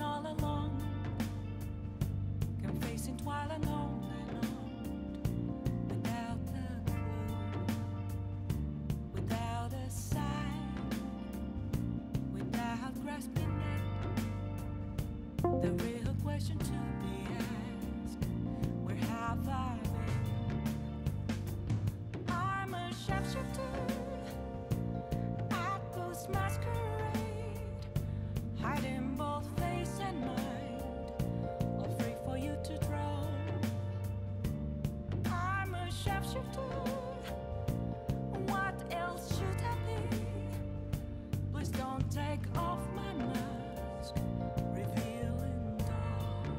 All along, confessing while alone and on, without a clue, without a sign, without grasping it. The real question to be asked: where have I been? I'm a sharpshooter at Post Masquerade, hiding both face and mind, all free for you to draw. I'm a sharpshooter. What else should I be? Please don't take off my mask, revealing dawn.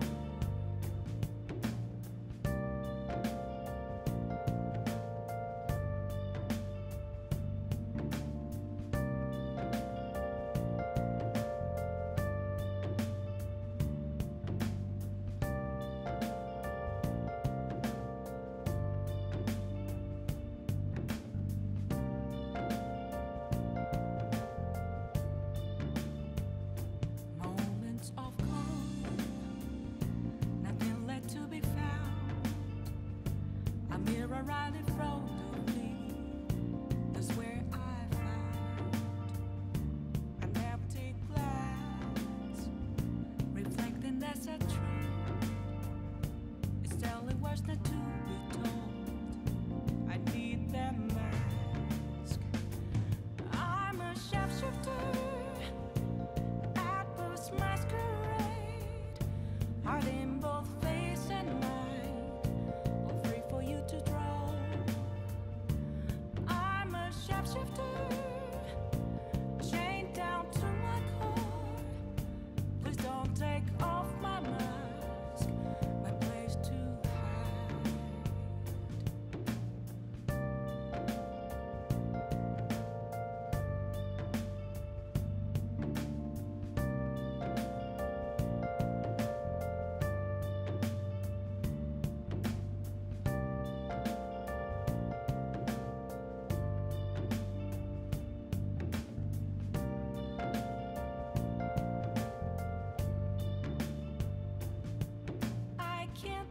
Of calm, nothing left to be found. A mirror right in front of me, that's where I found an empty glass, reflecting that's a truth. It's telling words not to be told. I need that mask. I'm a sharpshooter. Hiding both face and mind, all free for you to draw. I'm a sharpshooter, chained down to my core. Please don't take off my mask, my place to hide.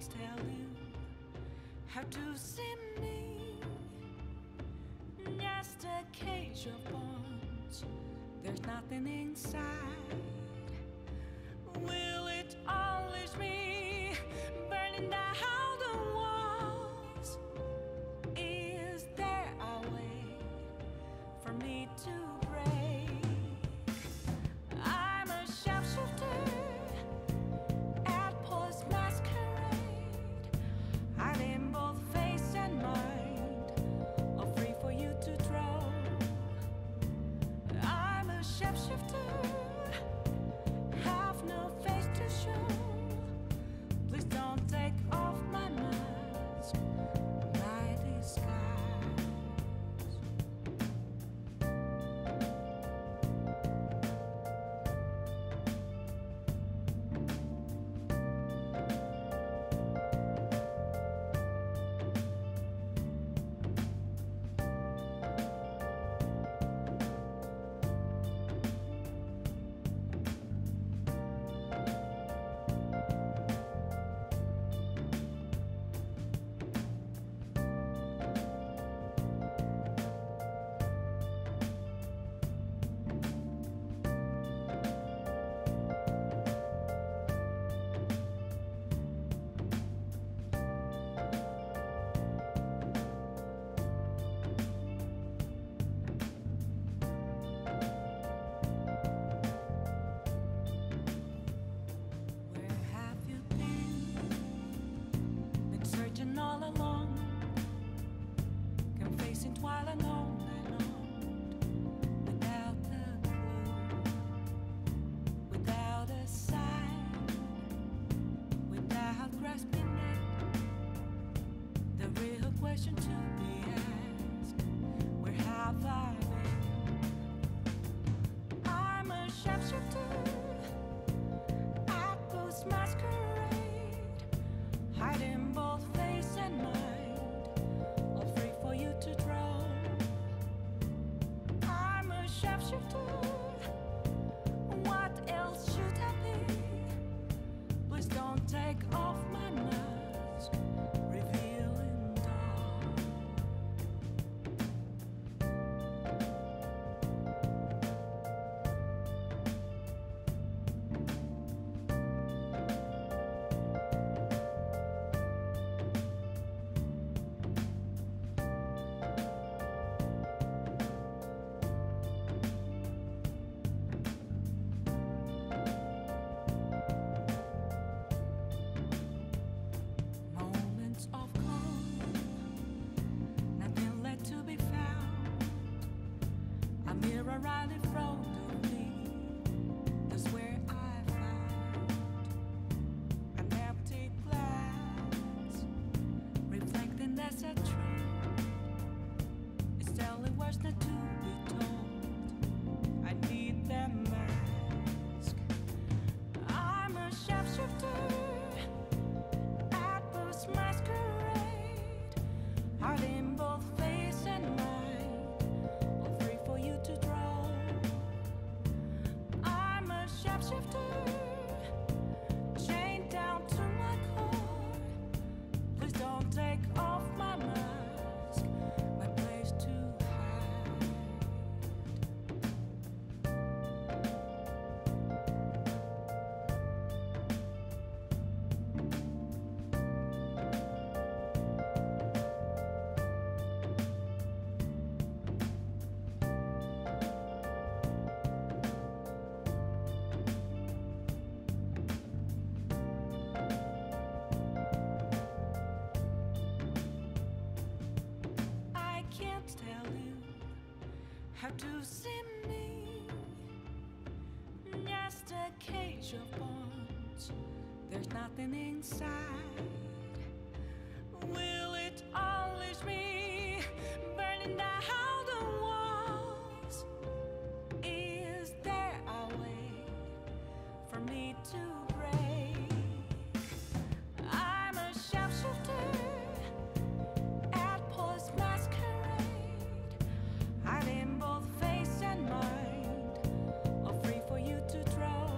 Tell you how to see me, just a cage of bones. There's nothing inside. Will it unleash me, burning down the walls? Is there a way for me to break? I'm a sharpshooter at Post Masquerade, hiding both face and mind, all free for you to draw. I'm a sharpshooter hard to see me. Just a cage of bones. There's nothing inside. Will it unleash me, burning down the walls? Is there a way for me to break? I'm a sharpshooter at Post Masquerade, hiding both face and mind, all free for you to draw.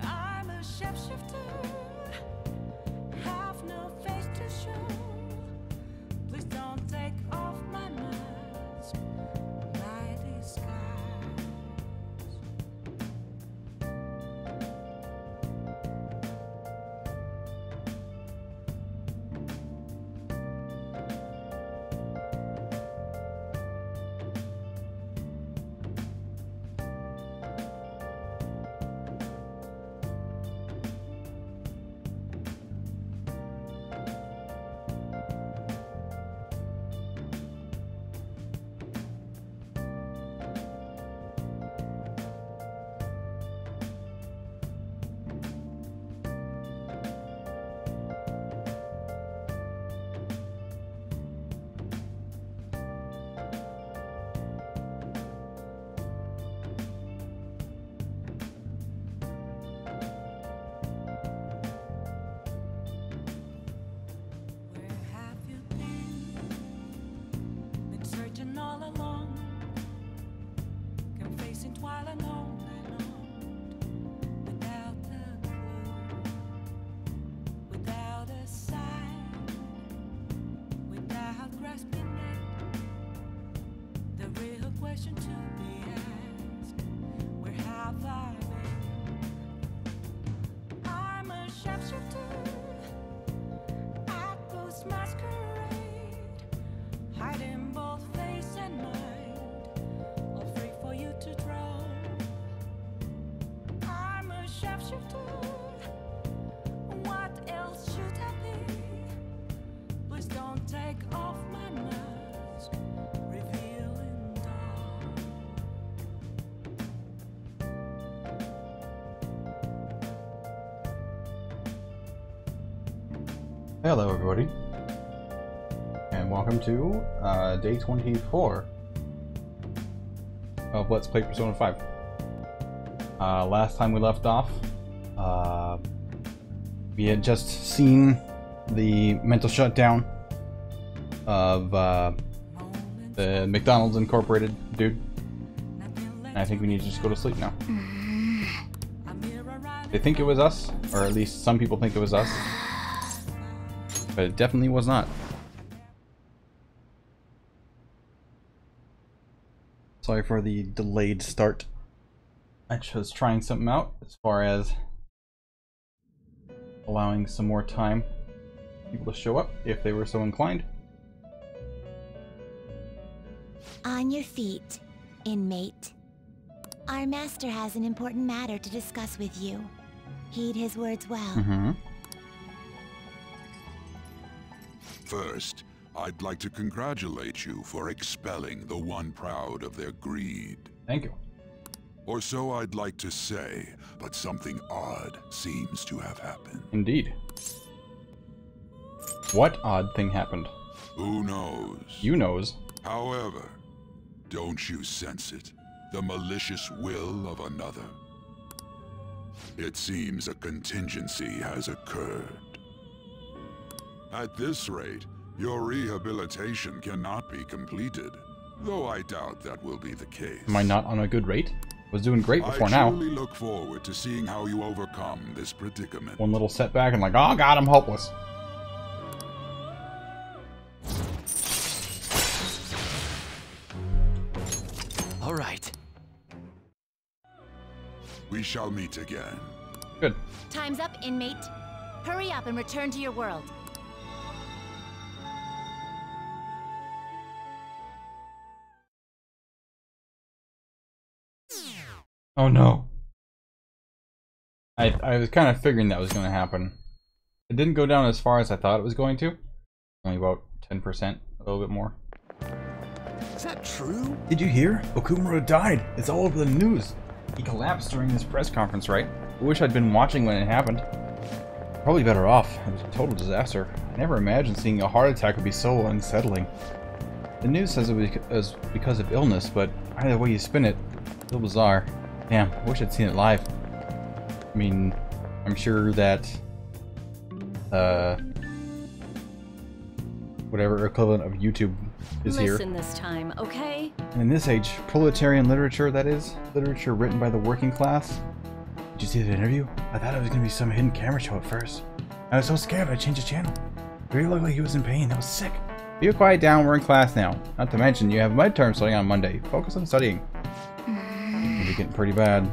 I'm a sharpshooter, have no face to show. Please don't take off my mask, my disguise. Where have you been? Been searching all along, confessing while alone and on, without a clue, without a sign, without grasping it. The real question to be asked: where have I been? I'm a sharpshooter at Post Masquerade, hiding both face and mind, all free for you to draw. I'm a sharpshooter, what else should I be? Please don't take off my mask, revealing dawn. Hello everybody, and welcome to day 24 of Let's Play Persona 5. Last time we left off, we had just seen the mental shutdown of the McDonald's Incorporated dude, and I think we need to just go to sleep now. They think it was us, or at least some people think it was us. But it definitely was not. Sorry for the delayed start. I was trying something out as far as allowing some more time for people to show up if they were so inclined. On your feet, inmate. Our master has an important matter to discuss with you. Heed his words well. First, I'd like to congratulate you for expelling the one proud of their greed. Thank you. Or so I'd like to say, but something odd seems to have happened. Indeed. What odd thing happened? Who knows? You knows. However, don't you sense it? The malicious will of another? It seems a contingency has occurred. At this rate, your rehabilitation cannot be completed, though I doubt that will be the case. Am I not on a good rate? Was doing great before now. I truly look forward to seeing how you overcome this predicament. One little setback and like, oh god, I'm hopeless. All right. We shall meet again. Good. Time's up, inmate. Hurry up and return to your world. Oh no. I was kind of figuring that was going to happen. It didn't go down as far as I thought it was going to. Only about 10%, a little bit more. that true? Did you hear? Okumura died. It's all over the news. He collapsed during this press conference, right? I wish I'd been watching when it happened. Probably better off. It was a total disaster. I never imagined seeing a heart attack would be so unsettling. The news says it was because of illness, but either way you spin it, it's still bizarre. Damn, I wish I'd seen it live. I mean, I'm sure that whatever equivalent of YouTube is here. Listen this time, okay? And in this age, proletarian literature, that is, literature written by the working class. Did you see the interview? I thought it was going to be some hidden camera show at first. I was so scared I changed the channel. It really looked like he was in pain. That was sick. You quiet down, we're in class now. Not to mention, you have midterm starting on Monday. Focus on studying. It'll be getting pretty bad.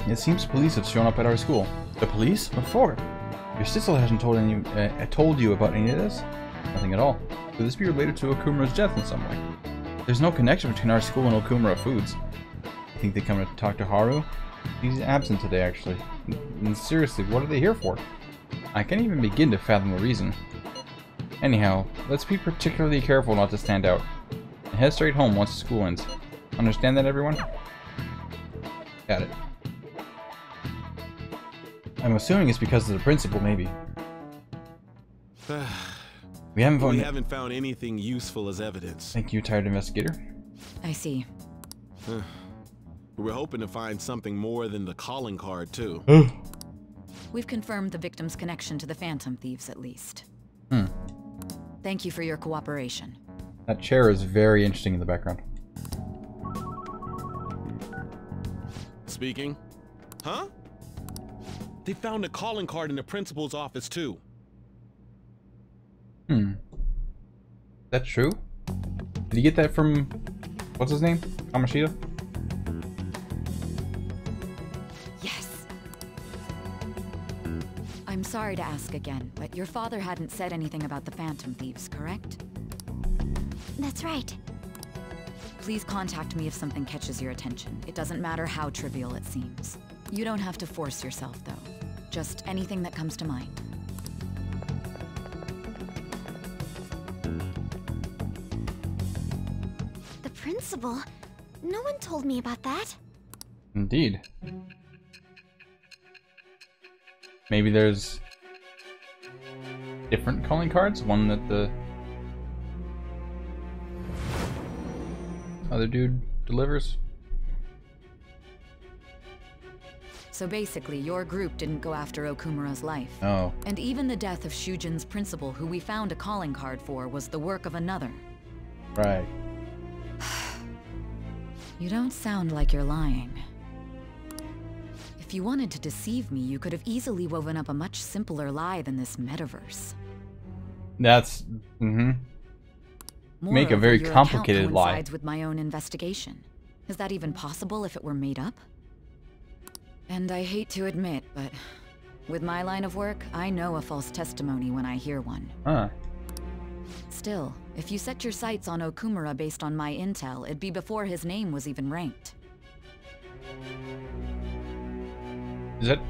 It seems police have shown up at our school. The police? What for? Your sister hasn't told you about any of this? Nothing at all. Could this be related to Okumura's death in some way? There's no connection between our school and Okumura Foods. You think they come to talk to Haru? He's absent today, actually. And seriously, what are they here for? I can't even begin to fathom the reason. Anyhow, let's be particularly careful not to stand out. And head straight home once school ends. Understand that, everyone? Got it. I'm assuming it's because of the principal, maybe. We haven't found anything useful as evidence. Thank you, tired investigator. I see. We're hoping to find something more than the calling card, too. We've confirmed the victim's connection to the Phantom Thieves, at least. Thank you for your cooperation. That chair is very interesting in the background. Speaking. Huh? They found a calling card in the principal's office, too. That's true? Did you get that from... what's his name? Kamoshida? Yes. I'm sorry to ask again, but your father hadn't said anything about the Phantom Thieves, correct? That's right. Please contact me if something catches your attention. It doesn't matter how trivial it seems. You don't have to force yourself, though. Just anything that comes to mind. The principal? No one told me about that. Indeed. Maybe there's different calling cards? One that the other dude delivers? So basically, your group didn't go after Okumura's life. Oh. And even the death of Shujin's principal, who we found a calling card for, was the work of another. Right. You don't sound like you're lying. If you wanted to deceive me, you could have easily woven up a much simpler lie than this metaverse. That's... Make a very your complicated account lie. coincides with my own investigation. Is that even possible if it were made up? And I hate to admit, but with my line of work, I know a false testimony when I hear one. Huh. Still, if you set your sights on Okumura based on my intel, it'd be before his name was even ranked. Is that...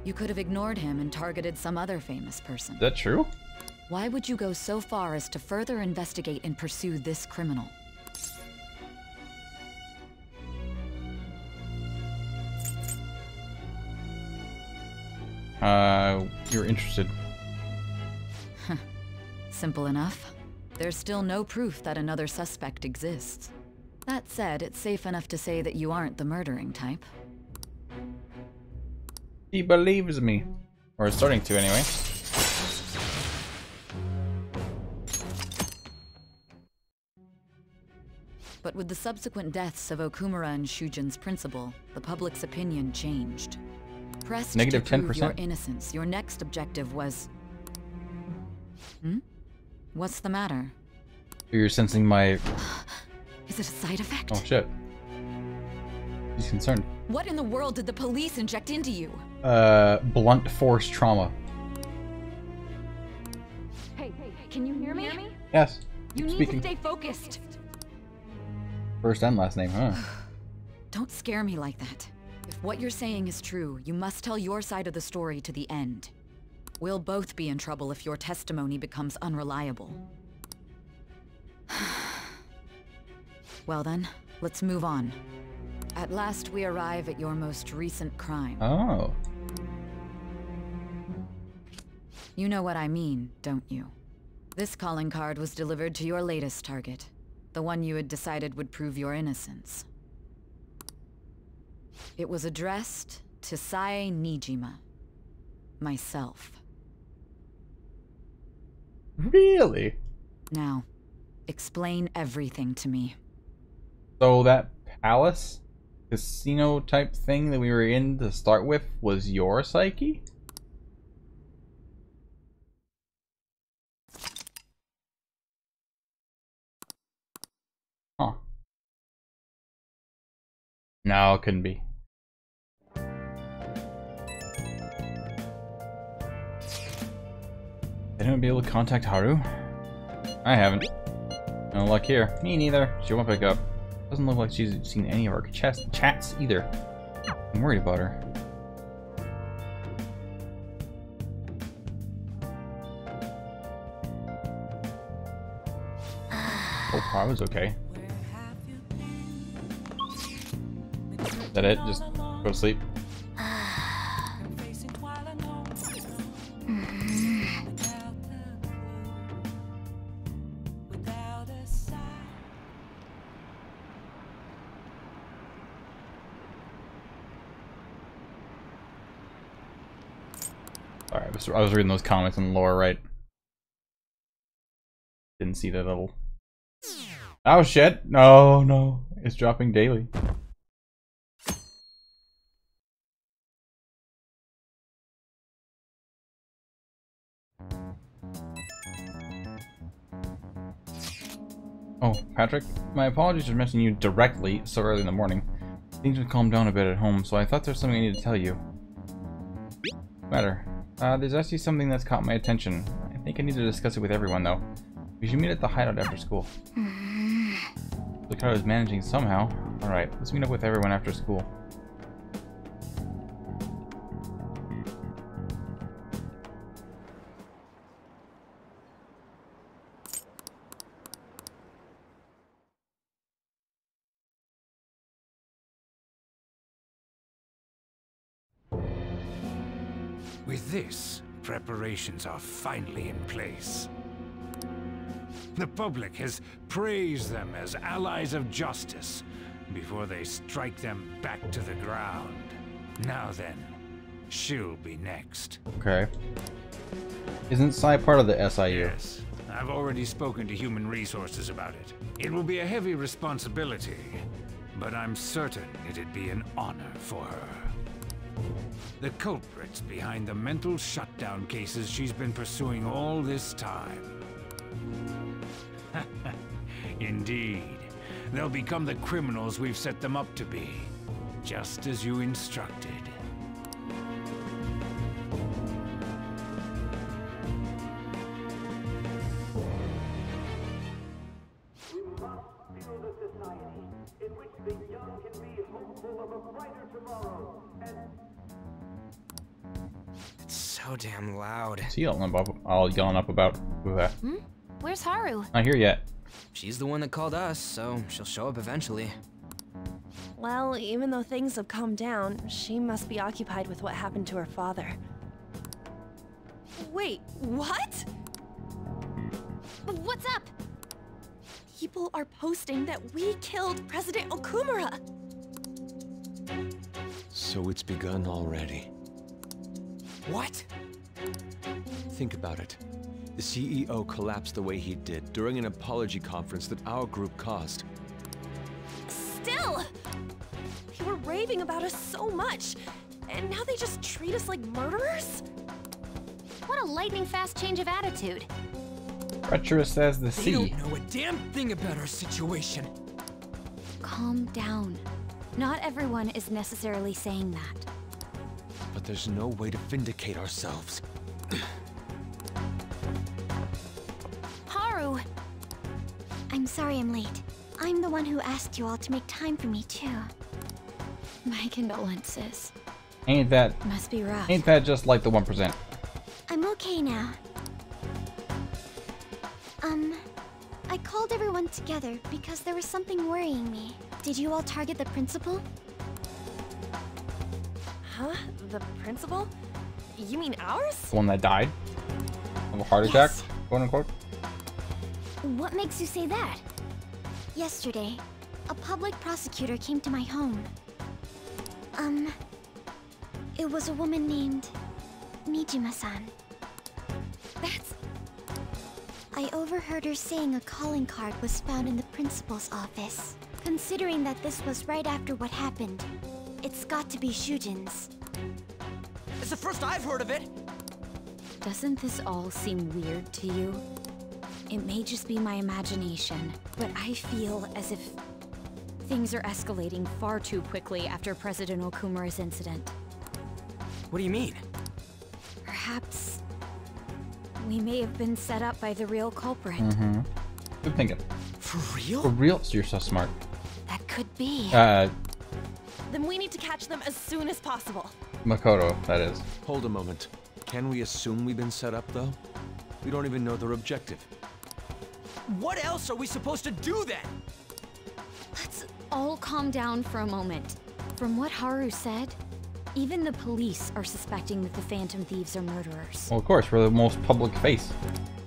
You could have ignored him and targeted some other famous person. Is that true? Why would you go so far as to further investigate and pursue this criminal? You're interested. Simple enough. There's still no proof that another suspect exists. That said, it's safe enough to say that you aren't the murdering type. He believes me. Or is starting to, anyway. But with the subsequent deaths of Okumura and Shujin's principal, the public's opinion changed. Pressed Negative to prove 10%? your innocence, your next objective was... What's the matter? You're sensing my... Is it a side effect? Oh shit. He's concerned. What in the world did the police inject into you? Blunt force trauma. Hey, can you hear me? Yes. You Keep need speaking. to stay focused. First and last name, huh? Don't scare me like that. If If what you're saying is true, you must tell your side of the story to the end. We'll both be in trouble if your testimony becomes unreliable. Well then, let's move on. At last we arrive at your most recent crime. Oh. You know what I mean, don't you? This calling card was delivered to your latest target. The one you had decided would prove your innocence. It was addressed to Sae Nijima. Myself. Really? Now, explain everything to me. So that palace casino type thing that we were in to start with was your psyche? Huh. No, it couldn't be. Anyone be able to contact Haru? I haven't. No luck here. Me neither. She won't pick up. Doesn't look like she's seen any of our chats either. I'm worried about her. Oh, Haru's okay. Is that it? Just go to sleep? Alright, I was reading those comments in the lower right. Didn't see that little... Oh shit! No, no. It's dropping daily. Oh, Patrick, my apologies for messaging you directly so early in the morning. Things would calm down a bit at home, so I thought there's something I need to tell you. Matter. There's actually something that's caught my attention. I think I need to discuss it with everyone, though. We should meet at the hideout after school. Look how I was managing somehow. Alright, let's meet up with everyone after school. With this, preparations are finally in place. The public has praised them as allies of justice before they strike them back to the ground. Now then, she'll be next. Okay. Isn't Sai part of the SIU? Yes, I've already spoken to Human Resources about it. It will be a heavy responsibility, but I'm certain it'd be an honor for her. The culprits behind the mental shutdown cases she's been pursuing all this time. Indeed. They'll become the criminals we've set them up to be, just as you instructed. We must build a society in which the young can be hopeful of a brighter tomorrow, and It's so damn loud. Is he yelling up about Where's Haru? Not here yet. She's the one that called us, so she'll show up eventually. Well, even though things have calmed down, she must be occupied with what happened to her father. Wait, what? What's up? People are posting that we killed President Okumura! So it's begun already. What? Think about it. The CEO collapsed the way he did during an apology conference that our group caused. Still! They were raving about us so much, and now they just treat us like murderers? What a lightning-fast change of attitude. Treacherous as the They sea. don't know a damn thing about our situation. Calm down. Not everyone is necessarily saying that. But there's no way to vindicate ourselves. Haru! I'm sorry I'm late. I'm the one who asked you all to make time for me, too. My condolences. Ain't that Must be rough. Ain't that just like the 1%? I'm okay now. I called everyone together because there was something worrying me. Did you all target the principal? Huh? The principal? You mean ours? The one that died of a heart attack, quote unquote. What makes you say that? Yesterday, a public prosecutor came to my home. It was a woman named Nijima-san. That's... I overheard her saying a calling card was found in the principal's office. Considering that this was right after what happened, it's got to be Shujin's. It's the first I've heard of it. Doesn't this all seem weird to you? It may just be my imagination, but I feel as if things are escalating far too quickly after President Okumura's incident. What do you mean? Perhaps we may have been set up by the real culprit. Mm-hmm. Good thinking. For real? For real? So you're so smart. That could be. Then we need to catch them as soon as possible. Makoto, that is. Hold a moment. Can we assume we've been set up, though? We don't even know their objective. What else are we supposed to do then? Let's all calm down for a moment. From what Haru said, even the police are suspecting that the Phantom Thieves are murderers. Well, of course, we're the most public face.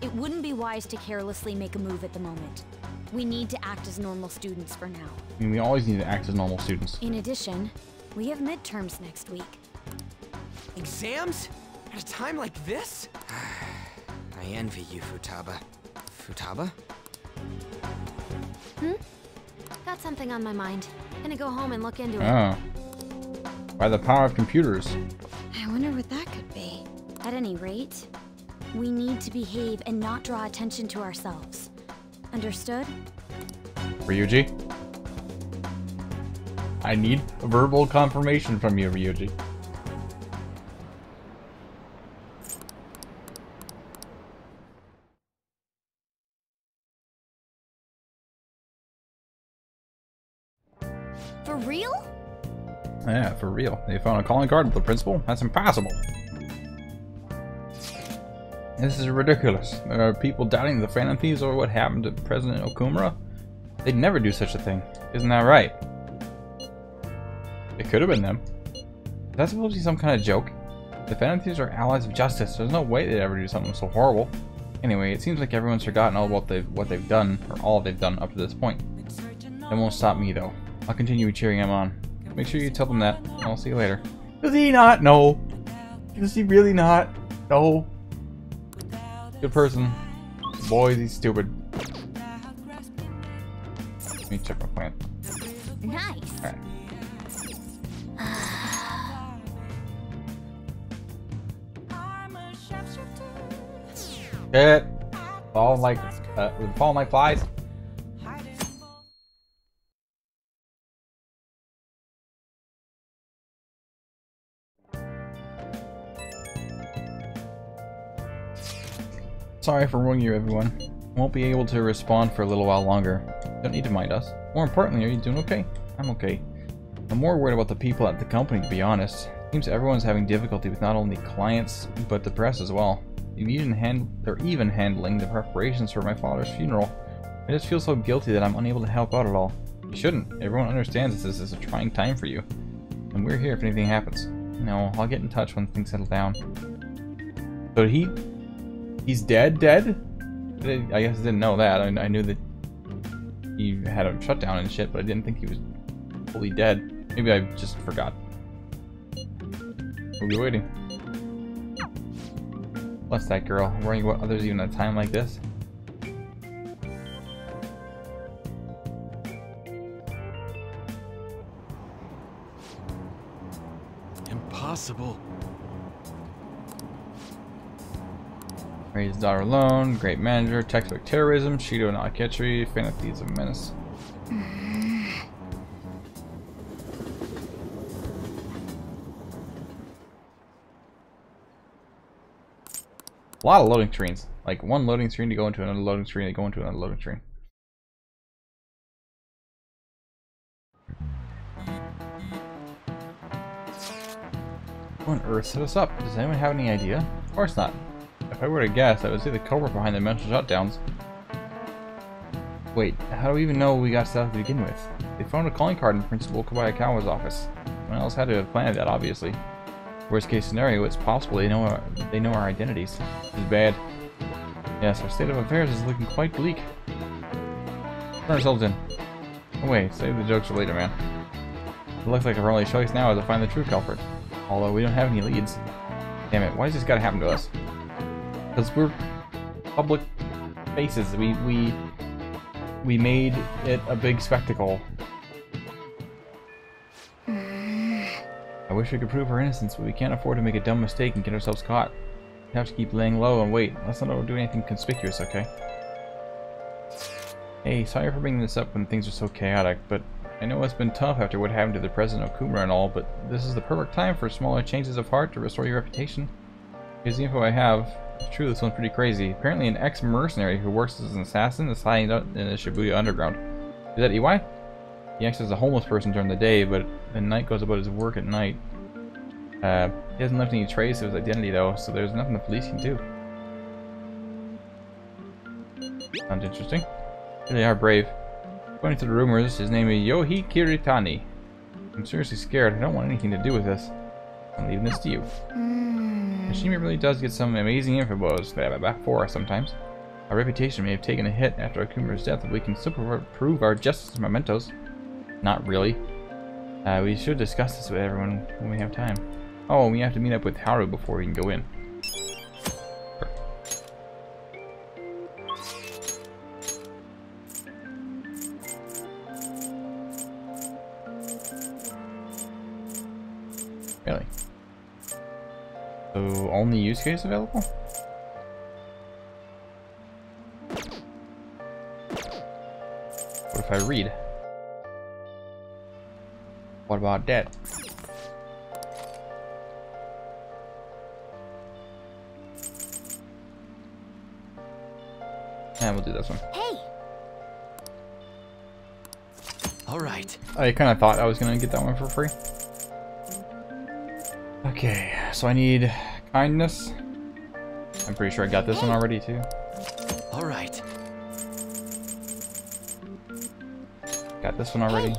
It wouldn't be wise to carelessly make a move at the moment. We need to act as normal students for now. I mean, we always need to act as normal students. In addition, we have midterms next week. Exams? At a time like this? I envy you, Futaba. Futaba? Got something on my mind. Gonna go home and look into it. Oh. By the power of computers. I wonder what that could be. At any rate, we need to behave and not draw attention to ourselves. Understood? Ryuji? I need verbal confirmation from you, Ryuji. For real? Yeah, for real. They found a calling card with the principal? That's impossible. This is ridiculous. There are people doubting the Phantom Thieves over what happened to President Okumura? They'd never do such a thing. Isn't that right? It could have been them. Is that supposed to be some kind of joke? The Phantom Thieves are allies of justice. There's no way they'd ever do something so horrible. Anyway, it seems like everyone's forgotten all about what they've done, or all they've done up to this point. That won't stop me, though. I'll continue cheering them on. Make sure you tell them that, and I'll see you later. Does he not? No. Does he really not? No. Good person. Boy, he's stupid. Let me check my plan. Nice. Alright. Shit. Falling like flies. Sorry for ruining you, everyone. Won't be able to respond for a little while longer. Don't need to mind us. More importantly, are you doing okay? I'm okay. I'm more worried about the people at the company, to be honest. Seems everyone's having difficulty with not only clients, but the press as well. They're even handling the preparations for my father's funeral. I just feel so guilty that I'm unable to help out at all. You shouldn't. Everyone understands this is a trying time for you. And we're here if anything happens. No, I'll get in touch when things settle down. So he's dead? I guess I didn't know that. I knew that he had a shutdown and shit, but I didn't think he was fully dead. Maybe I just forgot. We'll be waiting. Bless that girl. Worrying about others even at a time like this. Impossible. Raised daughter alone, great manager, textbook terrorism, Shido and Akechi, Phantom Thieves of Menace. A lot of loading screens. Like one loading screen to go into another loading screen to go into another loading screen. Who on earth set us up? Does anyone have any idea? Of course not. If I were to guess, I would say the culprit behind the mental shutdowns. Wait, how do we even know we got set up to begin with? They found a calling card in Principal Kobayakawa's office. Someone else had to have planned that, obviously. Worst case scenario, it's possible they know our identities. This is bad. Yes, our state of affairs is looking quite bleak. Turn ourselves in. Oh wait, save the jokes for later, man. It looks like our only choice now is to find the true culprit. Although we don't have any leads. Damn it, why does this gotta happen to us? Because we're public faces. We made it a big spectacle. I wish we could prove our innocence, but we can't afford to make a dumb mistake and get ourselves caught. We have to keep laying low and wait. Let's not do anything conspicuous, okay? Hey, sorry for bringing this up when things are so chaotic, but I know it's been tough after what happened to the President Okumura and all, but this is the perfect time for smaller changes of heart to restore your reputation. Here's the info I have. It's true, this one's pretty crazy. Apparently an ex-mercenary who works as an assassin is hiding out in the Shibuya underground. Is that EY? He acts as a homeless person during the day, but at night goes about his work at night. He hasn't left any trace of his identity though, so there's nothing the police can do. Sounds interesting. They are brave. According to the rumors, his name is Yohei Kiritani. I'm seriously scared. I don't want anything to do with this. I'm leaving this to you. Mishima really does get some amazing info back for us sometimes. Our reputation may have taken a hit after Okumura's death, but we can still prove our justice mementos. Not really. We should discuss this with everyone when we have time. Oh, we have to meet up with Haru before we can go in. Really? So, only use case available? What if I read? What about that? And we'll do this one. Hey! Alright. I kind of thought I was going to get that one for free. Okay, so I need kindness. I'm pretty sure I got this one already too. Alright. Got this one already.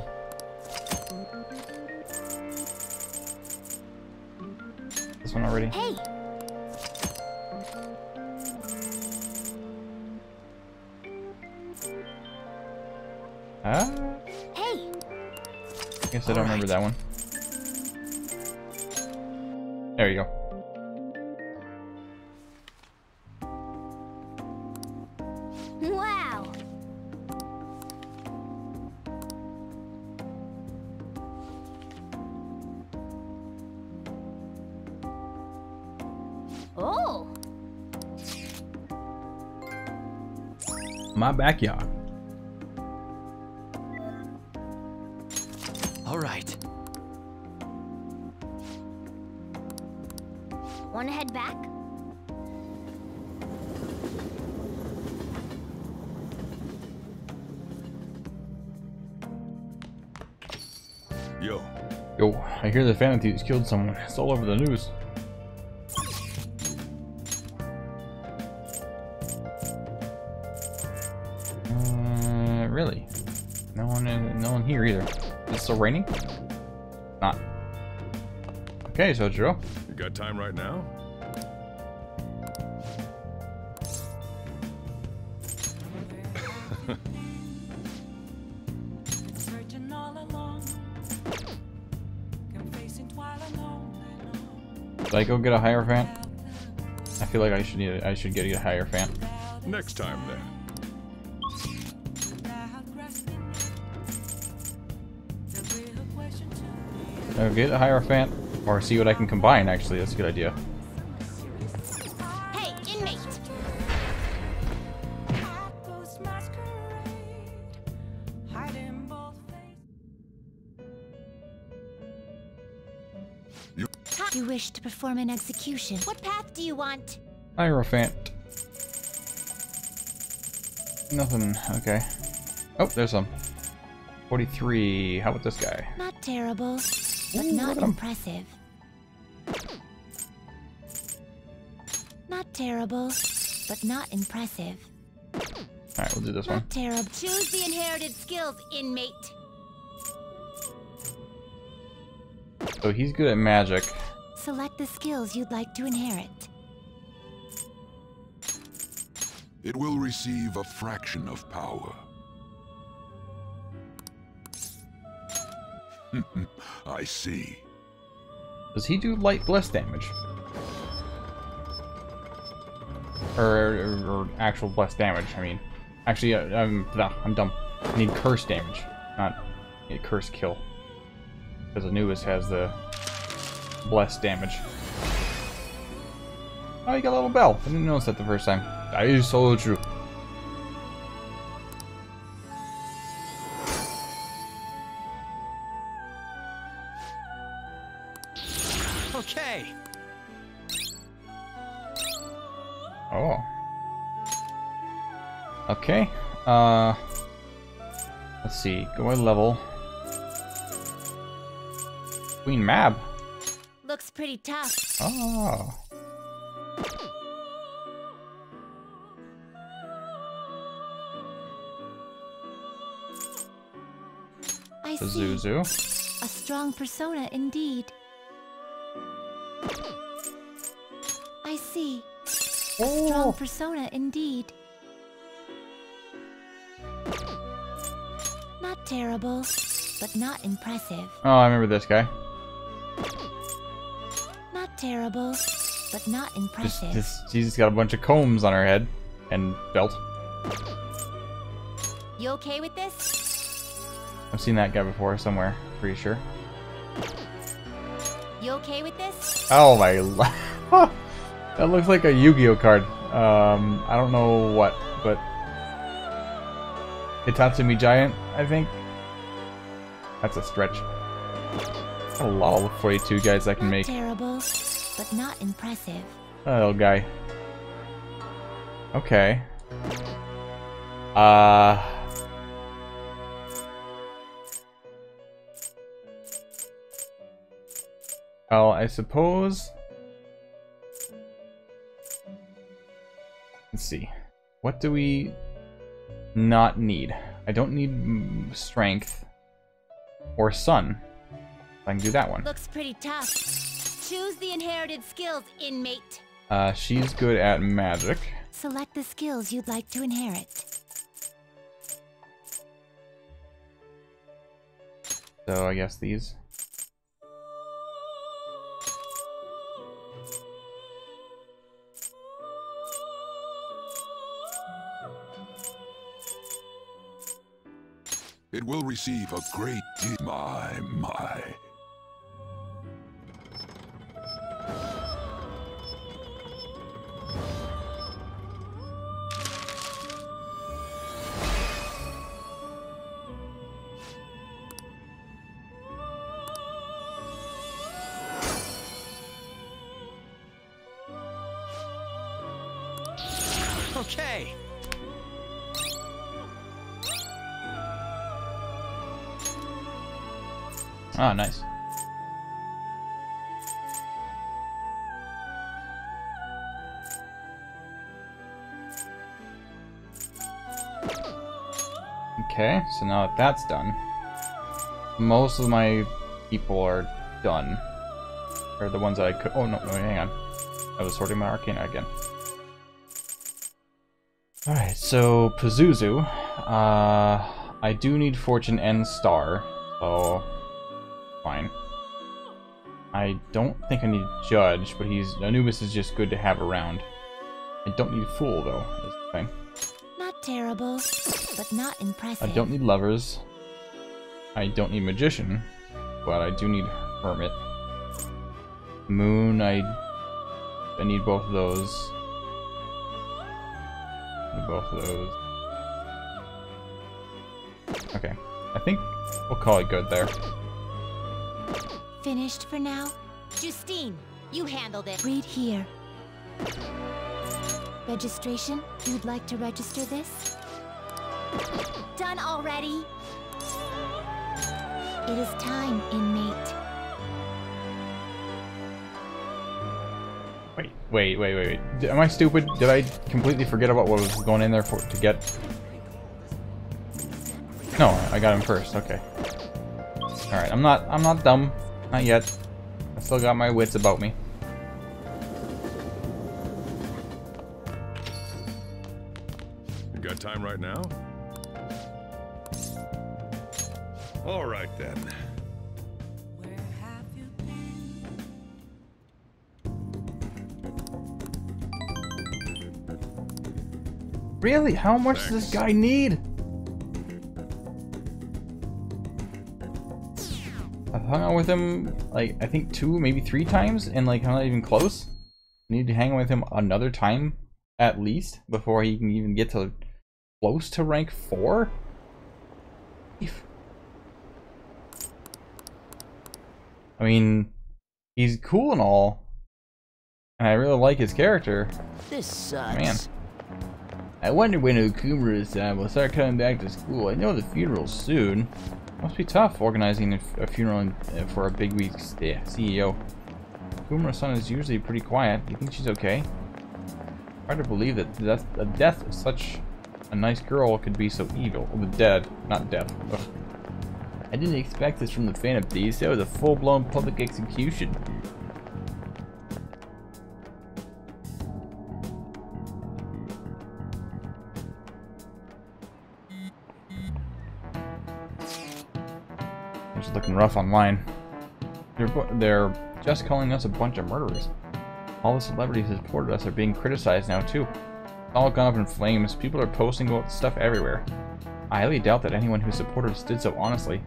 This one already. Hey! Hey! I guess I don't remember that one. There you go. Wow! Oh! My backyard. Alright. Wanna head back? Yo. Yo, I hear the Phantom Thieves killed someone. It's all over the news. Really? No one here either. Is it still raining? Not. Okay, Sojiro. You got time right now? Searching all along, confessing while alone and Did I go get a Hierophant? I feel like I should get a Hierophant. Next time then. I'll get a Hierophant, or see what I can combine, actually. That's a good idea. Hey, inmate! You wish to perform an execution. What path do you want? Hierophant. Nothing. Okay. Oh, there's some. 43. How about this guy? Not terrible, but Ooh, not look at him. impressive. Not terrible, but not impressive. Alright, we'll do this one. Not terrible. Choose the inherited skills, inmate. So he's good at magic. Select the skills you'd like to inherit. It will receive a fraction of power. I see. Does he do light bless damage? Or actual bless damage, I mean. Actually, I'm dumb. I need curse damage, not a curse kill. Because Anubis has the bless damage. Oh, you got a little bell. I didn't notice that the first time. That is so true. Okay. Oh. Okay. Let's see. Go by level. Queen Mab. Looks pretty tough. Oh. I see. Zuzu. A strong persona indeed. I see. A strong persona indeed. Not terrible, but not impressive. Oh, I remember this guy. Not terrible, but not impressive. She's got a bunch of combs on her head and belt. You okay with this? I've seen that guy before somewhere, pretty sure. You okay with this? Oh my that looks like a Yu-Gi-Oh card. I don't know what, but Hitatsumi Giant, I think. That's a stretch. A lot of 42 guys I can make. Terrible, but not impressive. That little guy. Okay. Well, I suppose. Let's see. What do we not need? I don't need strength or sun. I can do that one. Looks pretty tough. Choose the inherited skills, inmate. She's good at magic. Select the skills you'd like to inherit. So I guess these. It will receive a great deal. My. Okay. Ah, nice. Okay, so now that that's done, most of my people are done. Or the ones that I could. Oh, no, hang on. I was sorting my Arcana again. Alright, so Pazuzu. I do need Fortune and Star, so fine. I don't think I need Judge, but Anubis is just good to have around. I don't need Fool, though, is the thing. Not terrible, but not impressive. I don't need Lovers. I don't need Magician, but I do need Hermit. Moon, I need both of those. Both of those. Okay, I think we'll call it good there. Finished for now? Justine, you handled it. Read here. Registration? You'd like to register this? Done already? It is time, inmate. Wait. Wait. Am I stupid? Did I completely forget about what was going in there for to get? No, I got him first. Okay. All right. I'm not dumb. Not yet. I still got my wits about me. You got time right now? All right then. Really? How much does this guy need? I've hung out with him, like, I think 2, maybe 3 times, and, like, I'm not even close. I need to hang out with him another time, at least, before he can even get to close to rank 4? I mean, he's cool and all, and I really like his character. This sucks. Man. I wonder when Okumura-san will start coming back to school. I know the funeral's soon. Must be tough organizing a funeral for a bigwig CEO. Okumura-san is usually pretty quiet. Do you think she's okay? Hard to believe that the death of such a nice girl could be so evil. Well, the dead, not death. Ugh. I didn't expect this from the Phantom Thieves. That was a full-blown public execution. It's looking rough online. They're just calling us a bunch of murderers. All the celebrities who supported us are being criticized now too. It's all gone up in flames. People are posting about stuff everywhere. I highly doubt that anyone who supported us did so honestly.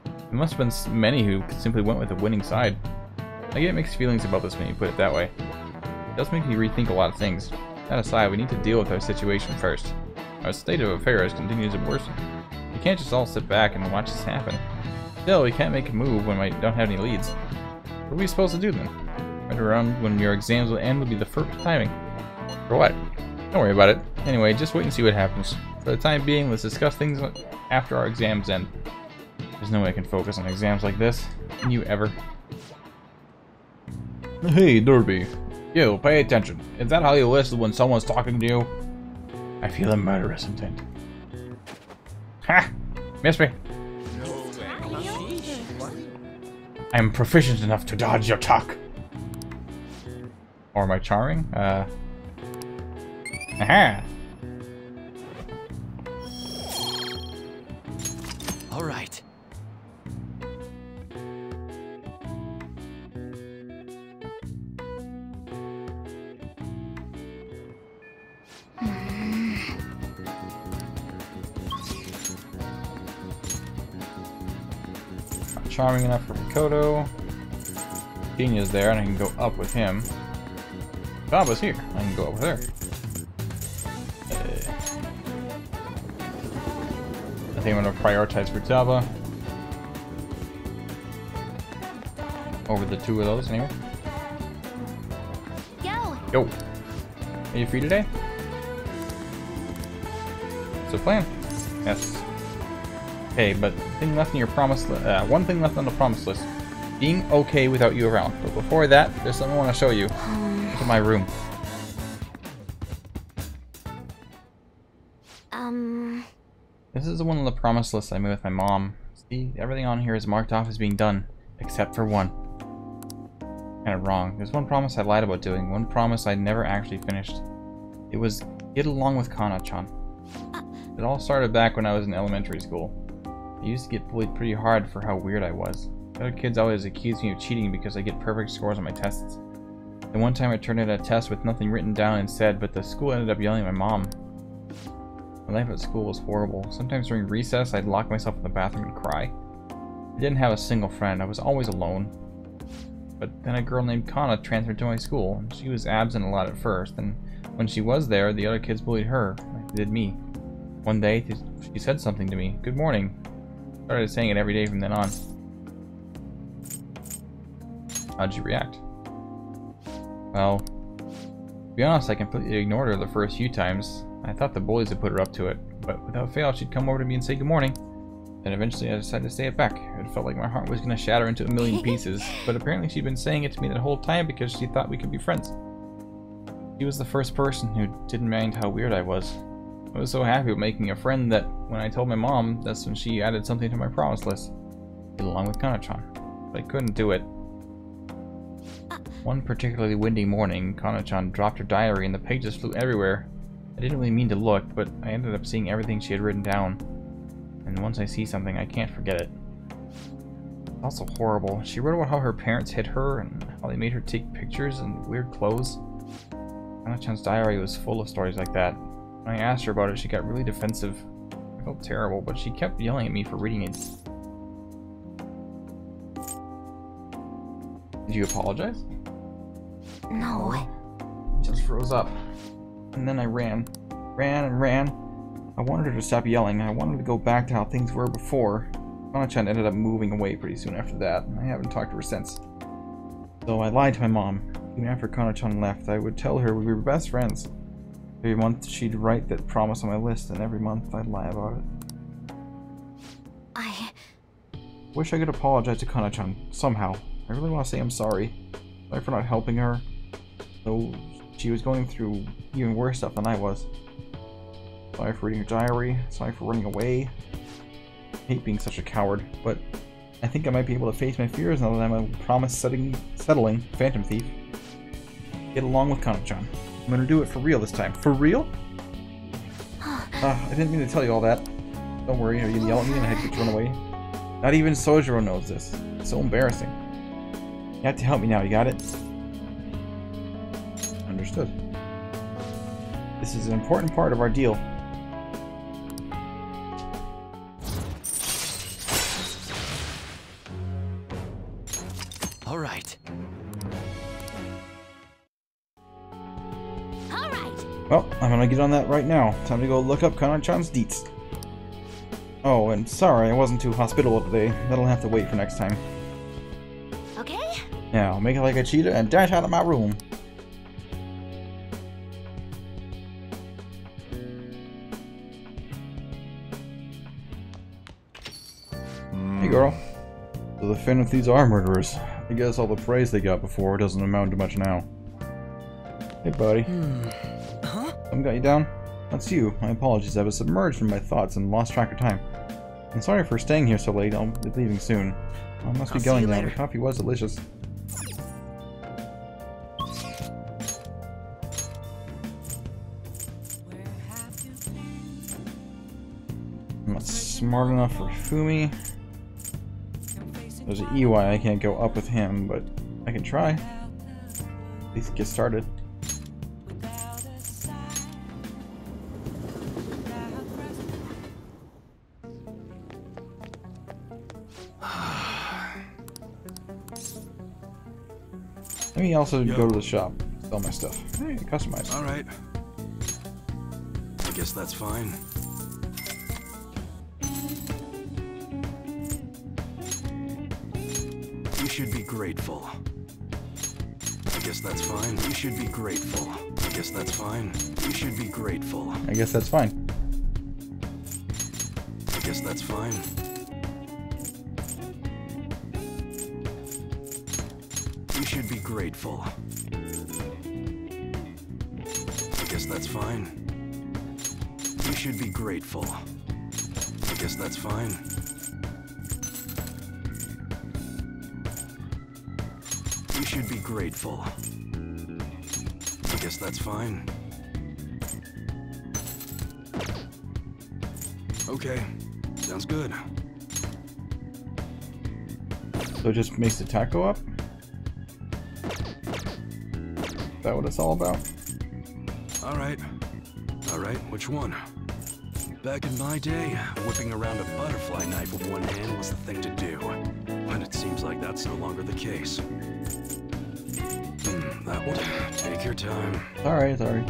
There must have been many who simply went with the winning side. I get mixed feelings about this when you put it that way. It does make me rethink a lot of things. That aside, we need to deal with our situation first. Our state of affairs continues to worsen. We can't just all sit back and watch this happen. Still, we can't make a move when we don't have any leads. What are we supposed to do then? Right around when your exams will end will be the perfect timing. For what? Don't worry about it. Anyway, just wait and see what happens. For the time being, let's discuss things after our exams end. There's no way I can focus on exams like this. Can you ever? Hey, Derby. You, pay attention. Is that how you listen when someone's talking to you? I feel a murderous intent. Ha! Missed me. I am proficient enough to dodge your talk. Or am I charming? Aha! All right. Not charming enough for Makoto. Dinya's there, and I can go up with him. Baba's here. I can go up with her. I think I'm going to prioritize Futaba over the 2 of those, anyway. Yo! Are you free today? What's the plan? Yes. Okay, but thing left in your promise one thing left on the promise list. Being okay without you around. But before that, there's something I want to show you. To my room. This is the one on the promise list I made with my mom. See, everything on here is marked off as being done, except for one. Kind of wrong. There's one promise I lied about doing, one promise I never actually finished. It was get along with Kana-chan. It all started back when I was in elementary school. I used to get bullied pretty hard for how weird I was. The other kids always accused me of cheating because I get perfect scores on my tests. And one time I turned in a test with nothing written down and said, but the school ended up yelling at my mom. My life at school was horrible. Sometimes during recess, I'd lock myself in the bathroom and cry. I didn't have a single friend. I was always alone. But then a girl named Kana transferred to my school. She was absent a lot at first, and when she was there, the other kids bullied her, like they did me. One day, she said something to me. Good morning. I started saying it every day from then on. How'd you react? Well, to be honest, I completely ignored her the first few times. I thought the bullies had put her up to it, but without fail, she'd come over to me and say good morning. Then eventually I decided to say it back. It felt like my heart was going to shatter into a million pieces, but apparently she'd been saying it to me the whole time because she thought we could be friends. She was the first person who didn't mind how weird I was. I was so happy with making a friend that when I told my mom, that's when she added something to my promise list. Get along with Kana-chan. But I couldn't do it. One particularly windy morning, Kana-chan dropped her diary and the pages flew everywhere. I didn't really mean to look, but I ended up seeing everything she had written down. And once I see something, I can't forget it. It's also horrible. She wrote about how her parents hid her and how they made her take pictures in weird clothes. Kana-chan's diary was full of stories like that. When I asked her about it, she got really defensive. I felt terrible, but she kept yelling at me for reading it. Did you apologize? No. Just froze up. And then I ran. Ran and ran. I wanted her to stop yelling. I wanted to go back to how things were before. Kana-chan ended up moving away pretty soon after that, and I haven't talked to her since. So I lied to my mom. Even after Kana-chan left, I would tell her we were best friends. Every month she'd write that promise on my list, and every month I'd lie about it. I wish I could apologize to Kana-chan, somehow. I really want to say I'm sorry. Sorry for not helping her, though she was going through even worse stuff than I was. Sorry for reading her diary, sorry for running away. I hate being such a coward, but I think I might be able to face my fears now that I'm a settling Phantom Thief. Get along with Kana-chan. I'm gonna do it for real this time. For real? I didn't mean to tell you all that. Don't worry, are you gonna yell at me and I had to run away? Not even Sojiro knows this. It's so embarrassing. You have to help me now, you got it? Understood. This is an important part of our deal. All right. Well, I'm gonna get on that right now. Time to go look up Kana-chan's deets. Oh, and sorry I wasn't too hospitable today. That'll have to wait for next time. Okay? Yeah, I'll make it like a cheetah and dash out of my room. Hey girl. So the Phantom Thieves are murderers. I guess all the praise they got before doesn't amount to much now. Hey buddy. Something got you down? That's you. My apologies, I was submerged in my thoughts and lost track of time. I'm sorry for staying here so late. I'll be leaving soon. I must be going now. The coffee was delicious. I'm not smart enough for Fumi. There's an EY, I can't go up with him, but I can try. At least get started. Let me also go to the shop, sell my stuff. Hey, customize. Alright. I guess that's fine. You should be grateful. I guess that's fine. You should be grateful. I guess that's fine. You should be grateful. I guess that's fine. I guess that's fine. You should be grateful. I guess that's fine. You should be grateful. I guess that's fine. You should be grateful. I guess that's fine. Okay, sounds good. So it just makes the attack go up? Is that what it's all about? Alright. Alright, which one? Back in my day, whipping around a butterfly knife with one hand was the thing to do. But it seems like that's no longer the case. That one. Take your time. Alright, sorry.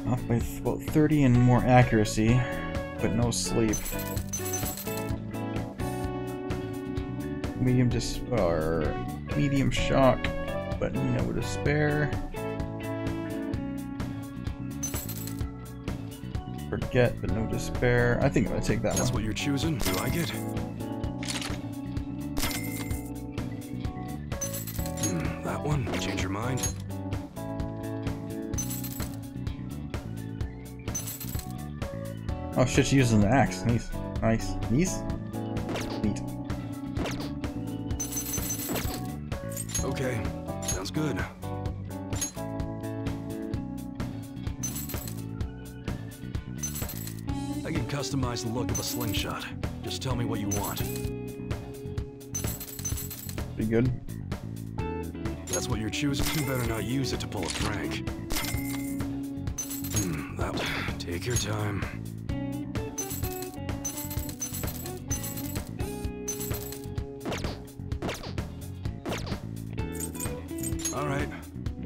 Off by about 30 and more accuracy, but no sleep. Medium shock, but no despair. Forget, but no despair. I think I'm gonna take that one. That's what you're choosing? You like it? That one. Change Change your mind? Oh shit, she uses an axe. Nice. Nice. Nice? Neat. Okay, sounds good. I can customize the look of a slingshot. Just tell me what you want. Pretty good. That's what you're choosing. You better not use it to pull a prank. Take your time.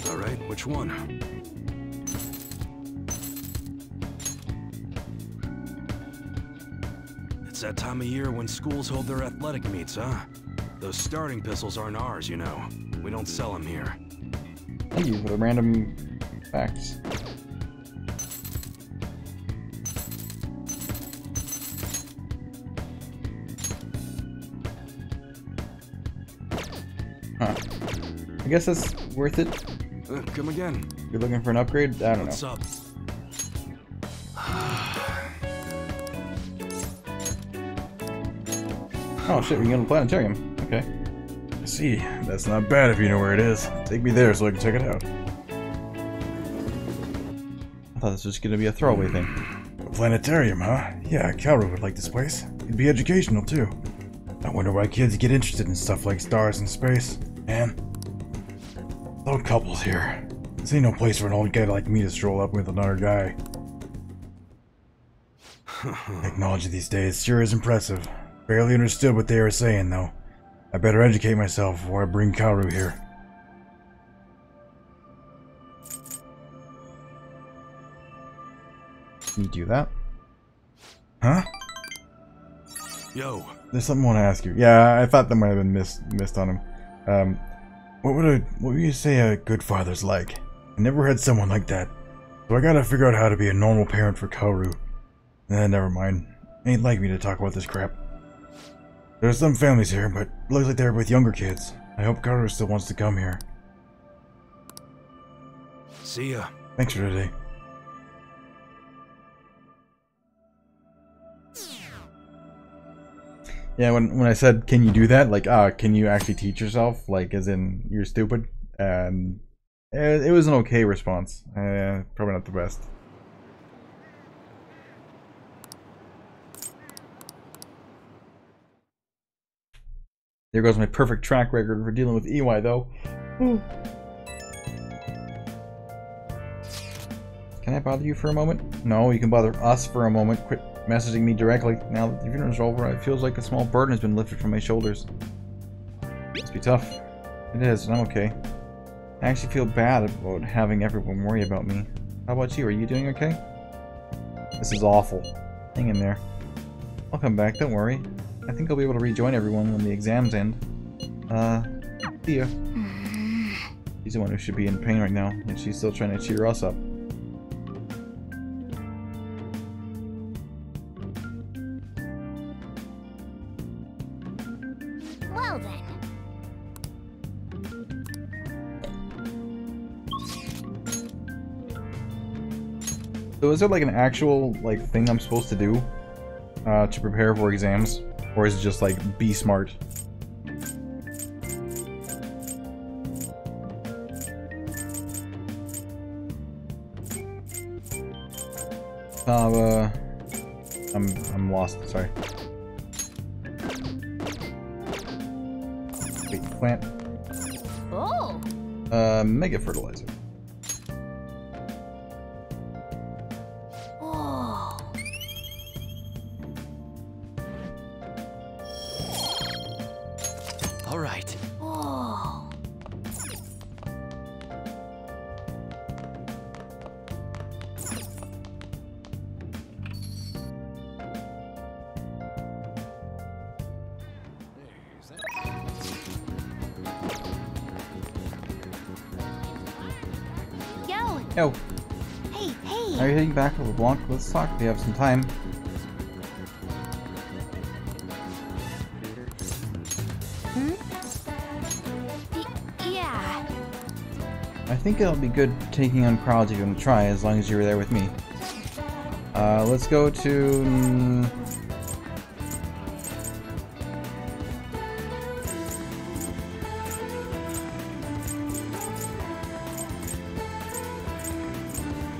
All right, which one? It's that time of year when schools hold their athletic meets, huh? Those starting pistols aren't ours, you know. We don't sell them here. Thank you for the random facts. Huh. I guess that's worth it. Come again. You're looking for an upgrade? I don't know. What's up? Oh shit, we're going to the planetarium. Okay. I see. That's not bad if you know where it is. Take me there so I can check it out. I thought this was going to be a throwaway thing. A planetarium, huh? Yeah, Kaoru would like this place. It'd be educational too. I wonder why kids get interested in stuff like stars and space. Man, old couples here. This ain't no place for an old guy like me to stroll up with another guy. Technology these days sure is impressive. Barely understood what they were saying, though. I better educate myself before I bring Kaoru here. Can you do that? Huh? Yo. There's something I want to ask you. Yeah, I thought that might have been missed on him. What would you say a good father's like? I never had someone like that. So I gotta figure out how to be a normal parent for Kaoru. Never mind. Ain't like me to talk about this crap. There's some families here, but it looks like they're with younger kids. I hope Kaoru still wants to come here. See ya. Thanks for today. Yeah, when I said, can you do that? Like, can you actually teach yourself? Like, as in, you're stupid? And it was an okay response. Probably not the best. There goes my perfect track record for dealing with EY, though. Can I bother you for a moment? No, you can bother us for a moment. Quit messaging me directly. Now that the funeral's over, it feels like a small burden has been lifted from my shoulders. Must be tough. It is, and I'm okay. I actually feel bad about having everyone worry about me. How about you? Are you doing okay? This is awful. Hang in there. I'll come back, don't worry. I think I'll be able to rejoin everyone when the exams end. See ya. She's the one who should be in pain right now, and she's still trying to cheer us up. Well then. So is there like an actual thing I'm supposed to do to prepare for exams? Or is it just like, be smart? I'm lost, sorry. Wait, plant. Oh. Mega fertilizer. Oh. All right. Oh. Yo. Hey, hey. Are you heading back to LeBlanc? Let's talk if you have some time. Yeah. I think it'll be good taking on crowds if you want to try, as long as you're there with me. Let's go to...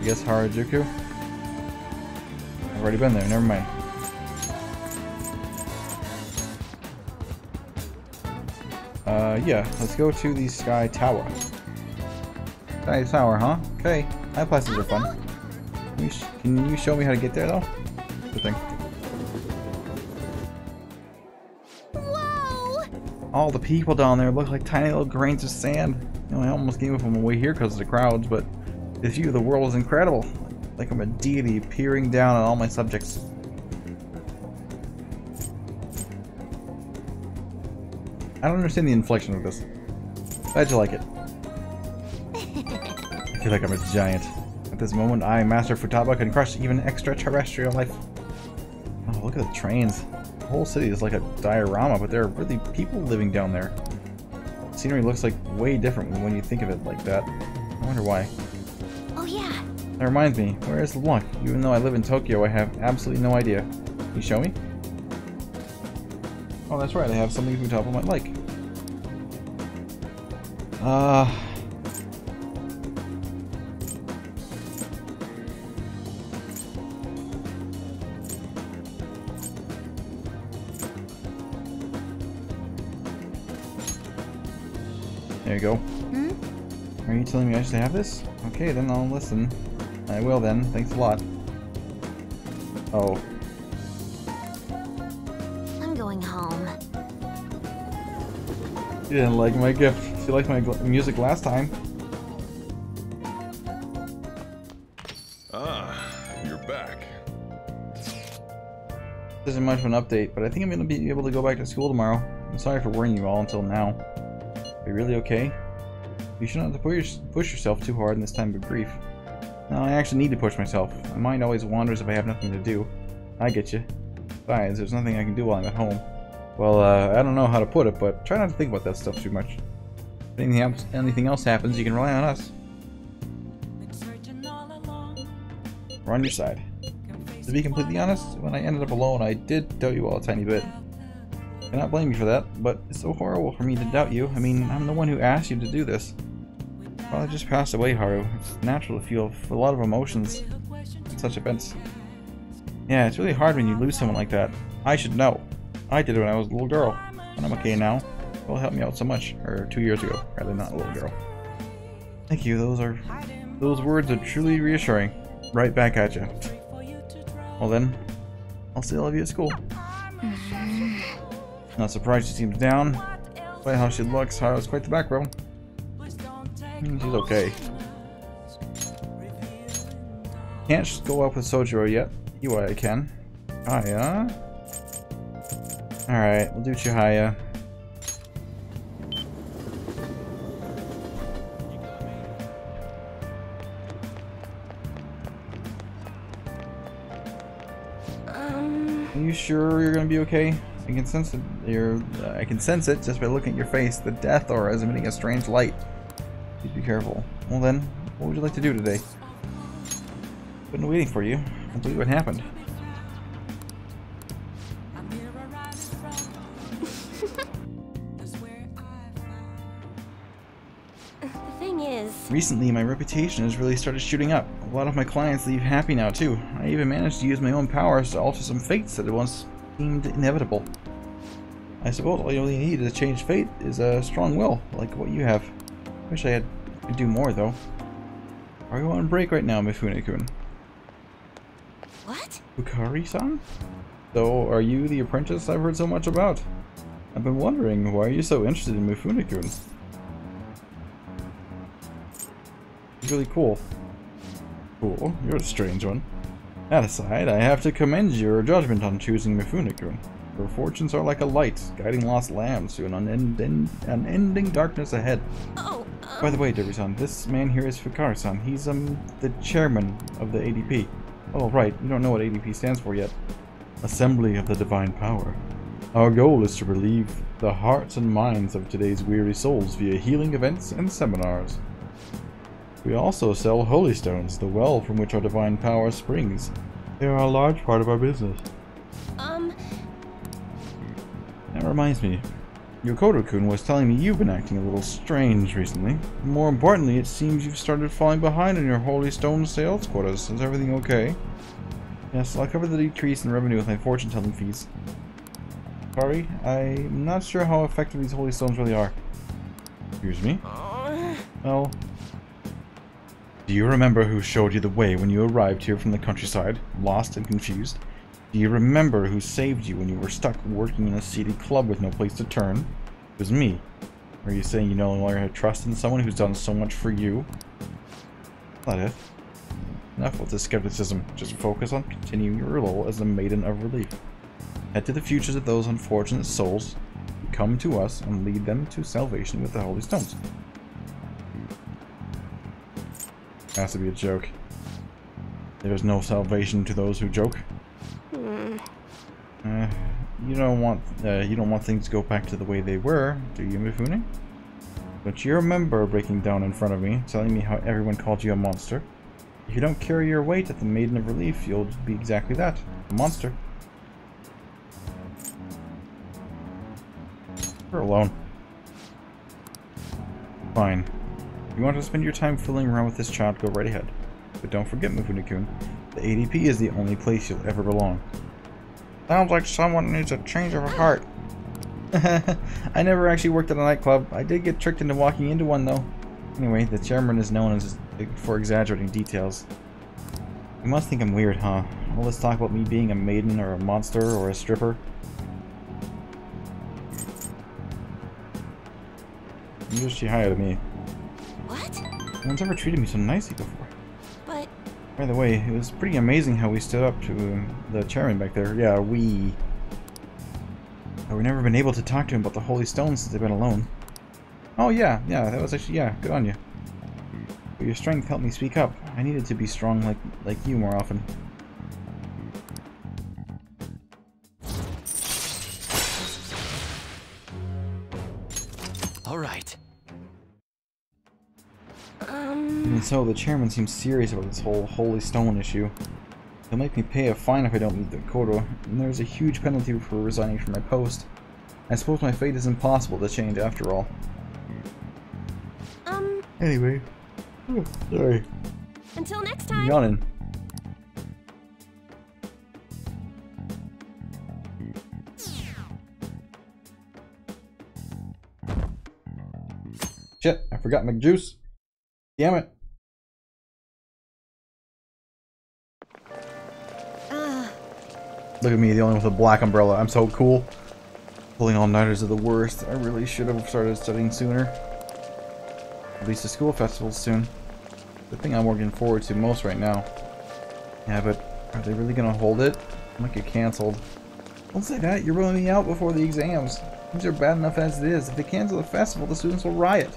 I guess Harajuku? I've already been there, never mind. Yeah, let's go to the Sky Tower. Sky Tower, huh? Okay, high places are fun. Can you show me how to get there, though? Good thing. Whoa! All the people down there look like tiny little grains of sand. You know, I almost gave up on my way here because of the crowds, but the view of the world is incredible. Like I'm a deity peering down on all my subjects. I don't understand the inflection of this. Glad you like it. I feel like I'm a giant. At this moment, I, Master Futaba, can crush even extraterrestrial life. Oh, look at the trains. The whole city is like a diorama, but there are really people living down there. The scenery looks like way different when you think of it like that. I wonder why. Oh yeah. That reminds me, where is Luck? Even though I live in Tokyo, I have absolutely no idea. Can you show me? Oh, that's right, I have something Futaba might like. There you go. Are you telling me I should have this? Okay, then I'll listen. I will then. Thanks a lot. Oh. I'm going home. You didn't like my gift. She liked my music last time. Ah, you're back. This isn't much of an update, but I think I'm going to be able to go back to school tomorrow. I'm sorry for worrying you all until now. Are you really okay? You shouldn't have to push yourself too hard in this time of grief. No, I actually need to push myself. My mind always wanders if I have nothing to do. I get you. Besides, there's nothing I can do while I'm at home. Well, I don't know how to put it, but try not to think about that stuff too much. If anything else happens, you can rely on us. We're on your side. To be completely honest, when I ended up alone, I did doubt you all a tiny bit. I cannot blame you for that, but it's so horrible for me to doubt you. I mean, I'm the one who asked you to do this. Well, I just passed away, Haru. It's natural to feel a lot of emotions in such events. Yeah, it's really hard when you lose someone like that. I should know. I did it when I was a little girl, and I'm okay now. It will help me out so much. Or 2 years ago, rather, not a little girl. Thank you. Those words are truly reassuring. Right back at you. Well then, I'll see all of you at school. Not surprised she seems down. Despite how she looks, Haru's quite the back row. She's okay. Can't go up with Sojiro yet. I can. Hiya. Alright, we'll do Chihaya. Are you sure you're gonna be okay? I can sense it. I can sense it just by looking at your face. The death aura is emitting a strange light. Please be careful. Well then, what would you like to do today? I've been waiting for you. I'll tell you what happened. The thing is... Recently, my reputation has really started shooting up. A lot of my clients leave happy now, too. I even managed to use my own powers to alter some fates that once seemed inevitable. I suppose all you really need to change fate is a strong will, like what you have. Wish I could do more, though. Are you on break right now, Mifune-kun? What? Fukari-san? So, are you the apprentice I've heard so much about? I've been wondering, why are you so interested in Mifune-kun? He's really cool. Cool, you're a strange one. That aside, I have to commend your judgment on choosing Mifune-kun. Your fortunes are like a light, guiding lost lambs to an unending darkness ahead. Oh, By the way, Derby-san, this man here is Fukari-san. He's, the chairman of the ADP. Oh, right, you don't know what ADP stands for yet. Assembly of the Divine Power. Our goal is to relieve the hearts and minds of today's weary souls via healing events and seminars. We also sell holy stones, the well from which our divine power springs. They are a large part of our business. That reminds me. Yokota-kun was telling me you've been acting a little strange recently. More importantly, it seems you've started falling behind in your holy stone sales quotas. Is everything okay? Yes, I'll cover the decrease in revenue with my fortune-telling fees. Sorry, I'm not sure how effective these holy stones really are. Excuse me? Well, do you remember who showed you the way when you arrived here from the countryside, lost and confused? Do you remember who saved you when you were stuck working in a seedy club with no place to turn? It was me. Are you saying you no longer have trust in someone who's done so much for you? Not it. Enough with this skepticism. Just focus on continuing your role as the Maiden of Relief. Head to the futures of those unfortunate souls who come to us and lead them to salvation with the Holy Stones. Has to be a joke. There is no salvation to those who joke. You don't want things to go back to the way they were, do you, Mifune? Don't you remember breaking down in front of me, telling me how everyone called you a monster? If you don't carry your weight at the Maiden of Relief, you'll be exactly that, a monster. You're alone. Fine. If you want to spend your time fooling around with this child, go right ahead. But don't forget, Mifune-kun, the ADP is the only place you'll ever belong. Sounds like someone needs a change of heart. I never actually worked at a nightclub. I did get tricked into walking into one, though. Anyway, the chairman is known as for exaggerating details. You must think I'm weird, huh? All this talk about me being a maiden or a monster or a stripper. You just she hired me. What? No one's ever treated me so nicely before. But... By the way, it was pretty amazing how we stood up to the chairman back there. Yeah, we've never been able to talk to him about the Holy Stones since they've been alone. Oh yeah, that was actually, yeah, good on you. But your strength helped me speak up. I needed to be strong like you more often. All right. Even so, the chairman seems serious about this whole Holy Stone issue. He'll make me pay a fine if I don't meet the quota, and there's a huge penalty for resigning from my post. I suppose my fate is impossible to change after all. Anyway. Oh, sorry. Until next time. Yawning. Shit, I forgot my juice. Damn it. Look at me, the only one with a black umbrella. I'm so cool. Pulling all-nighters are the worst. I really should have started studying sooner. At least the school festival's soon. The thing I'm working forward to most right now. Yeah, but are they really gonna hold it? I might get cancelled. Don't say that, you're ruling me out before the exams. Things are bad enough as it is. If they cancel the festival, the students will riot.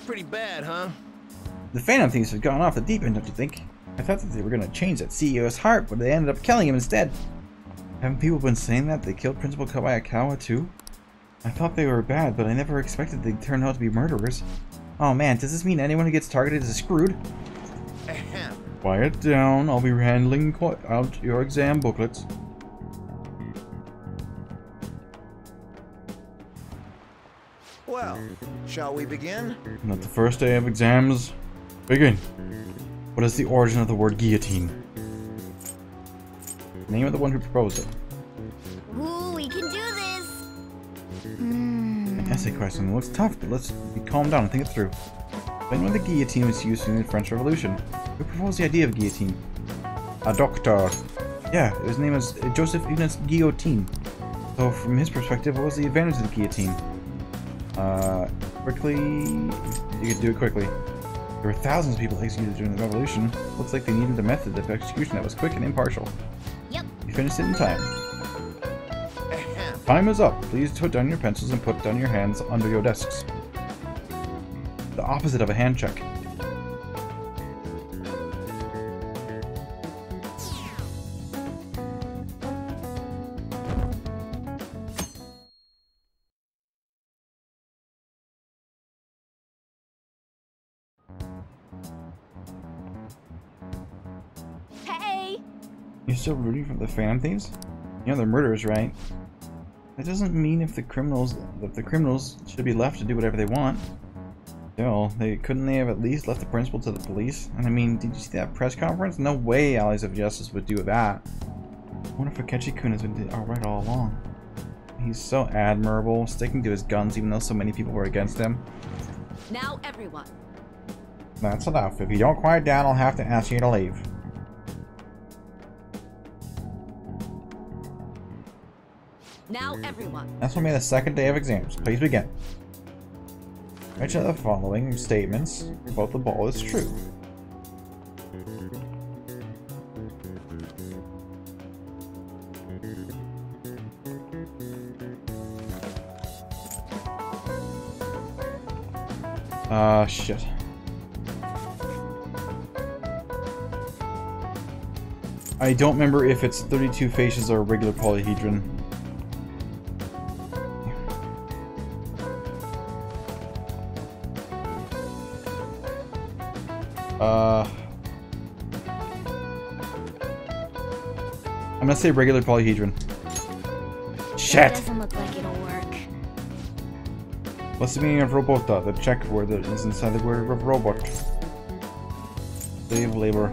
Pretty bad, huh? The Phantom things have gone off the deep end, don't you think? I thought that they were going to change that CEO's heart, but they ended up killing him instead. Haven't people been saying that they killed Principal Kabayakawa too? I thought they were bad, but I never expected they'd turn out to be murderers. Oh man, does this mean anyone who gets targeted is screwed? Quiet down, I'll be handling out your exam booklets. Well, shall we begin? Not the first day of exams. Begin. What is the origin of the word guillotine? Name of the one who proposed it. Ooh, we can do this! An essay question. It looks tough, but let's calm down and think it through. When the guillotine was used in the French Revolution, who proposed the idea of guillotine? A doctor. Yeah, his name is Joseph Ignace Guillotine. So from his perspective, what was the advantage of the guillotine? Quickly... You could do it quickly. There were thousands of people executed during the revolution. Looks like they needed a method of execution that was quick and impartial. Yep. You finished it in time. Time is up. Please put down your pencils and put down your hands under your desks. the opposite of a hand check. Hey! You're still rooting for the Phantom Thieves? You know they're murderers, right? That doesn't mean if the criminals should be left to do whatever they want. Still, couldn't they have at least left the principal to the police? And I mean, did you see that press conference? No way Allies of Justice would do that. I wonder if Akechi-kun has been alright all along. He's so admirable, sticking to his guns even though so many people were against him. Now everyone. That's enough. If you don't quiet down, I'll have to ask you to leave. Now everyone. That's will be the second day of exams. Please begin. Which of the following statements about the ball is true? Shit. I don't remember if it's 32 faces or a regular polyhedron. I'm gonna say regular polyhedron. Shit! Doesn't look like it'll work. What's the meaning of robota? The Czech word that is inside the word of robot. Slave labor.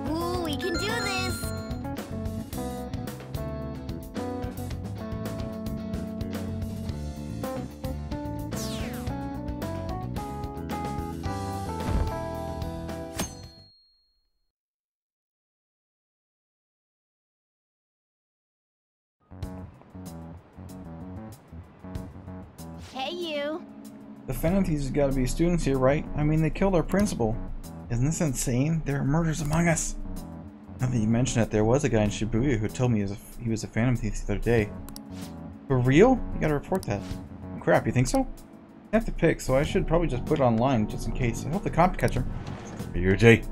Ooh, we can do this! Hey, you. The Phantom Thieves has got to be students here, right? I mean, they killed our principal. Isn't this insane? There are murders among us. Now that you mention it, there was a guy in Shibuya who told me he was a Phantom Thief the other day. For real? You gotta report that. Oh, crap, you think so? I have to pick, so I should probably just put it online, just in case. I hope the cops catch him. Are you Jay?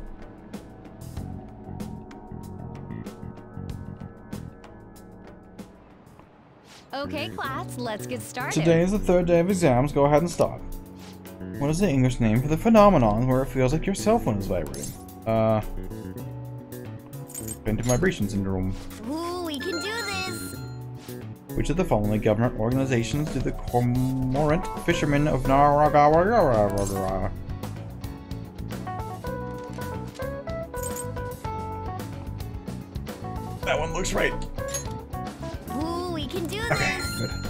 Okay, class, let's get started. Today is the third day of exams. Go ahead and start. What is the English name for the phenomenon where it feels like your cell phone is vibrating? Phantom vibration syndrome. Ooh, we can do this! Which of the following government organizations do the Cormorant Fishermen of Naragawa? That one looks right. Ooh, we can do Okay, this!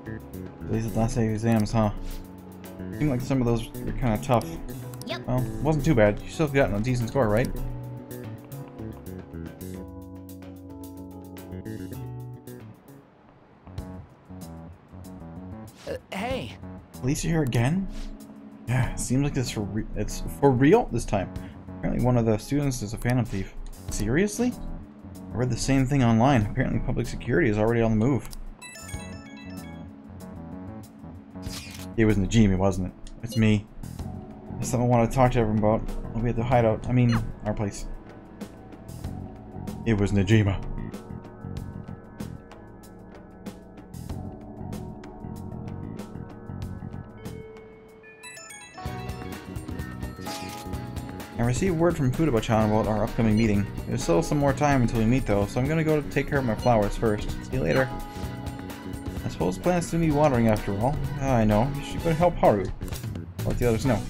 good. These are the last day of exams, huh? Seemed like some of those were kind of tough. Yep. Well, it wasn't too bad. You still have gotten a decent score, right? Hey. Police are here again? Yeah, it seems like it's for real this time. Apparently one of the students is a Phantom Thief. Seriously? I read the same thing online. Apparently public security is already on the move. It was Najimi, wasn't it? It's me. There's something I want to talk to everyone about. We'll be at the hideout. I mean, our place. It was Najima. I received word from Futaba-chan about our upcoming meeting. There's still some more time until we meet though, so I'm gonna go to take care of my flowers first. See you later. I suppose plants still need watering after all. I know. You should go help Haru. Let the others know.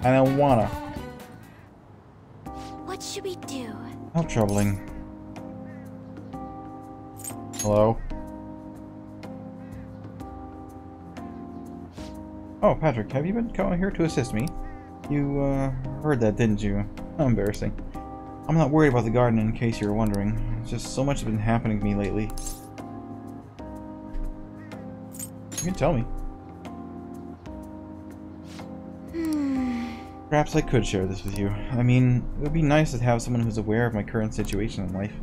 I don't wanna. What should we do? How troubling. Hello? Oh, Patrick, have you been coming here to assist me? You, heard that, didn't you? How embarrassing. I'm not worried about the garden in case you were wondering. It's just so much has been happening to me lately. You can tell me. Perhaps I could share this with you. I mean, it would be nice to have someone who's aware of my current situation in life.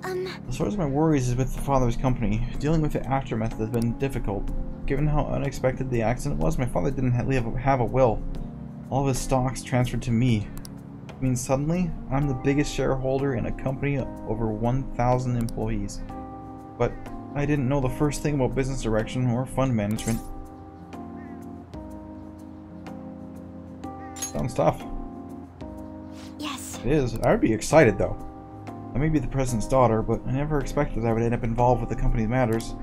The source of my worries is with the father's company. Dealing with the aftermath has been difficult. Given how unexpected the accident was, my father didn't have a will. All of his stocks transferred to me. I mean, suddenly, I'm the biggest shareholder in a company of over 1,000 employees. But I didn't know the first thing about business direction or fund management. Sounds tough. Yes. It is. I would be excited, though. I may be the president's daughter, but I never expected I would end up involved with the company's matters.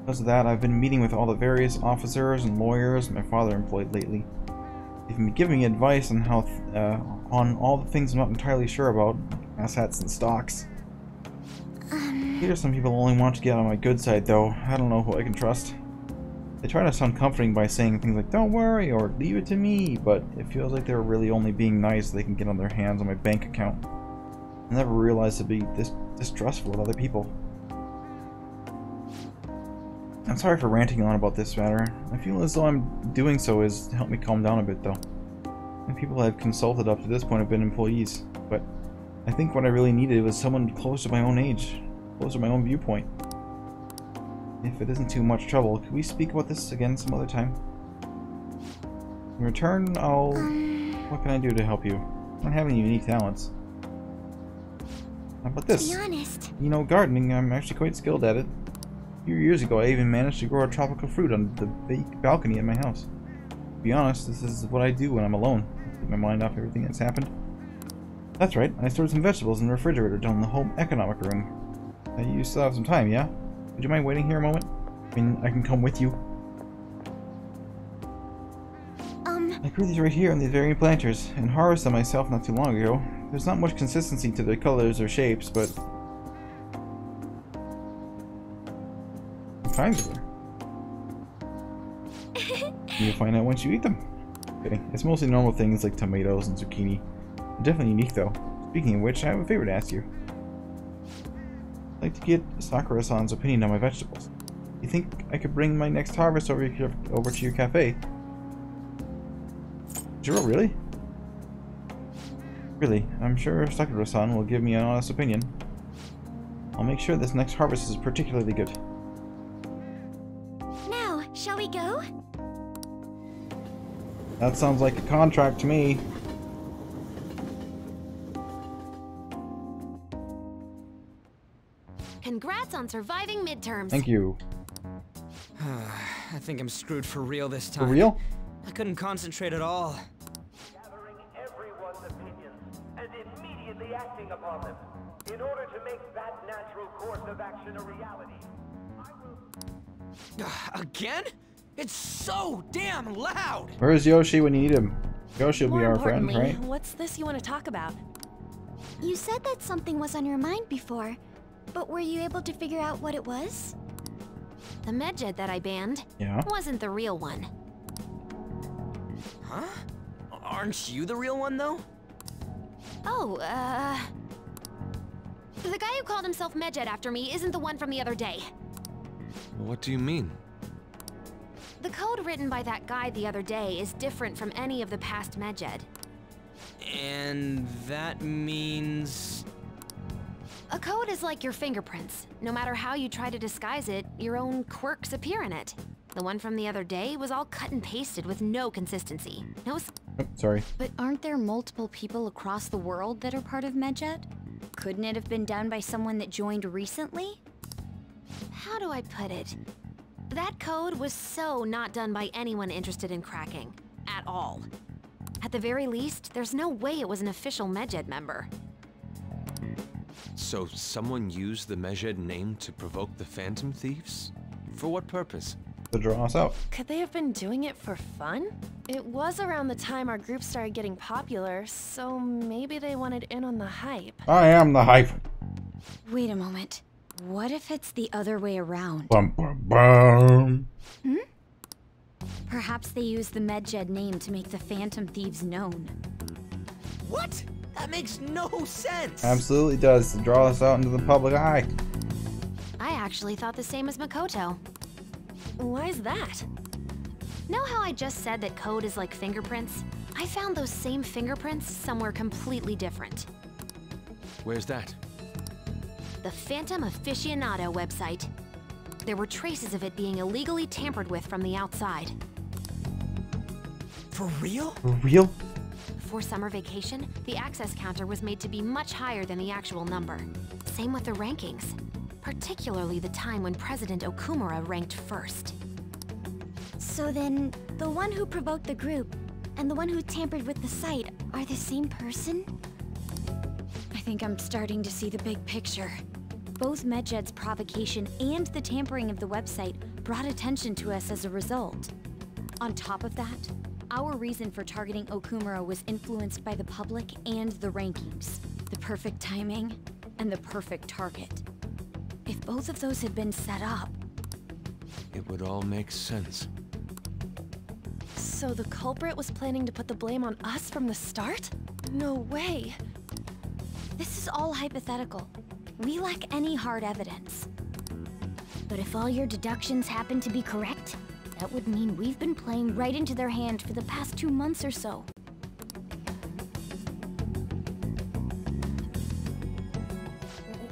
Because of that, I've been meeting with all the various officers and lawyers my father employed lately. They've been giving me advice on how, on all the things I'm not entirely sure about, assets and stocks. Here, some people only want to get on my good side, though. I don't know who I can trust. They try to sound comforting by saying things like, "Don't worry," or "Leave it to me," but it feels like they're really only being nice so they can get on their hands on my bank account. I never realized to be this distrustful of other people. I'm sorry for ranting on about this matter. I feel as though I'm doing so has helped me calm down a bit, though. The people I've consulted up to this point have been employees, but I think what I really needed was someone close to my own age, close to my own viewpoint. If it isn't too much trouble, could we speak about this again some other time? In return, I'll... What can I do to help you? I don't have any unique talents. How about this? To be honest. You know, gardening, I'm actually quite skilled at it. A few years ago, I even managed to grow a tropical fruit on the balcony at my house. To be honest, this is what I do when I'm alone. Take my mind off everything that's happened. That's right, I stored some vegetables in the refrigerator down in the home economic room. You still have some time, yeah? Would you mind waiting here a moment? I mean, I can come with you. I grew these right here on these varying planters, and harvested them myself not too long ago. There's not much consistency to their colors or shapes, but... what kinds are there? You'll find out once you eat them. Kidding. It's mostly normal things like tomatoes and zucchini. They're definitely unique, though. Speaking of which, I have a favor to ask you. I'd like to get Sakura-san's opinion on my vegetables. You think I could bring my next harvest over to your cafe? Jiro, really? Really, I'm sure Sakura-san will give me an honest opinion. I'll make sure this next harvest is particularly good. Now, shall we go? That sounds like a contract to me. Congrats on surviving midterms. Thank you. I think I'm screwed for real this time. For real? I couldn't concentrate at all. Gathering everyone's opinions and immediately acting upon them. In order to make that natural course of action a reality, I will... Again? It's so damn loud! Where's Yoshi when you need him? Yoshi will be our friend, right? What's this you want to talk about? You said that something was on your mind before, but were you able to figure out what it was? The Medjed that I banned wasn't the real one. Huh? Aren't you the real one, though? Oh, the guy who called himself Medjed after me isn't the one from the other day. What do you mean? The code written by that guy the other day is different from any of the past Medjed. And that means... A code is like your fingerprints. No matter how you try to disguise it, your own quirks appear in it. The one from the other day was all cut and pasted with no consistency. Sorry. But aren't there multiple people across the world that are part of Medjed? Couldn't it have been done by someone that joined recently? How do I put it? That code was so not done by anyone interested in cracking. At all. At the very least, there's no way it was an official Medjed member. So someone used the Medjed name to provoke the Phantom Thieves? For what purpose? To draw us out. Could they have been doing it for fun? It was around the time our group started getting popular, so maybe they wanted in on the hype. I am the hype. Wait a moment. What if it's the other way around? Bum, bum, bum. Perhaps they used the Medjed name to make the Phantom Thieves known. What? That makes no sense! Absolutely does. To draw us out into the public eye. I actually thought the same as Makoto. Why's that? Know how I just said that code is like fingerprints? I found those same fingerprints somewhere completely different. Where's that? The Phantom Aficionado website. There were traces of it being illegally tampered with from the outside. For real? For real? For summer vacation, the access counter was made to be much higher than the actual number. Same with the rankings, particularly the time when President Okumura ranked first. So then, the one who provoked the group and the one who tampered with the site are the same person? I think I'm starting to see the big picture. Both Medjed's provocation and the tampering of the website brought attention to us as a result. On top of that, our reason for targeting Okumura was influenced by the public and the rankings. The perfect timing and the perfect target. If both of those had been set up... It would all make sense. So the culprit was planning to put the blame on us from the start? No way. This is all hypothetical. We lack any hard evidence. But if all your deductions happen to be correct, that would mean we've been playing right into their hand for the past 2 months or so.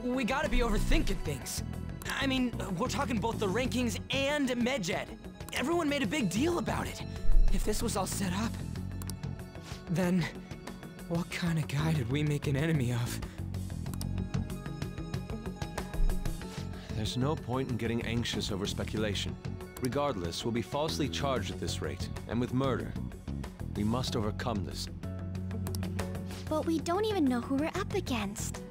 We gotta be overthinking things. I mean, we're talking both the rankings and Medjed. Everyone made a big deal about it. If this was all set up, then what kind of guy did we make an enemy of? There's no point in getting anxious over speculation. Regardless, we'll be falsely charged at this rate, and with murder. We must overcome this. But we don't even know who we're up against.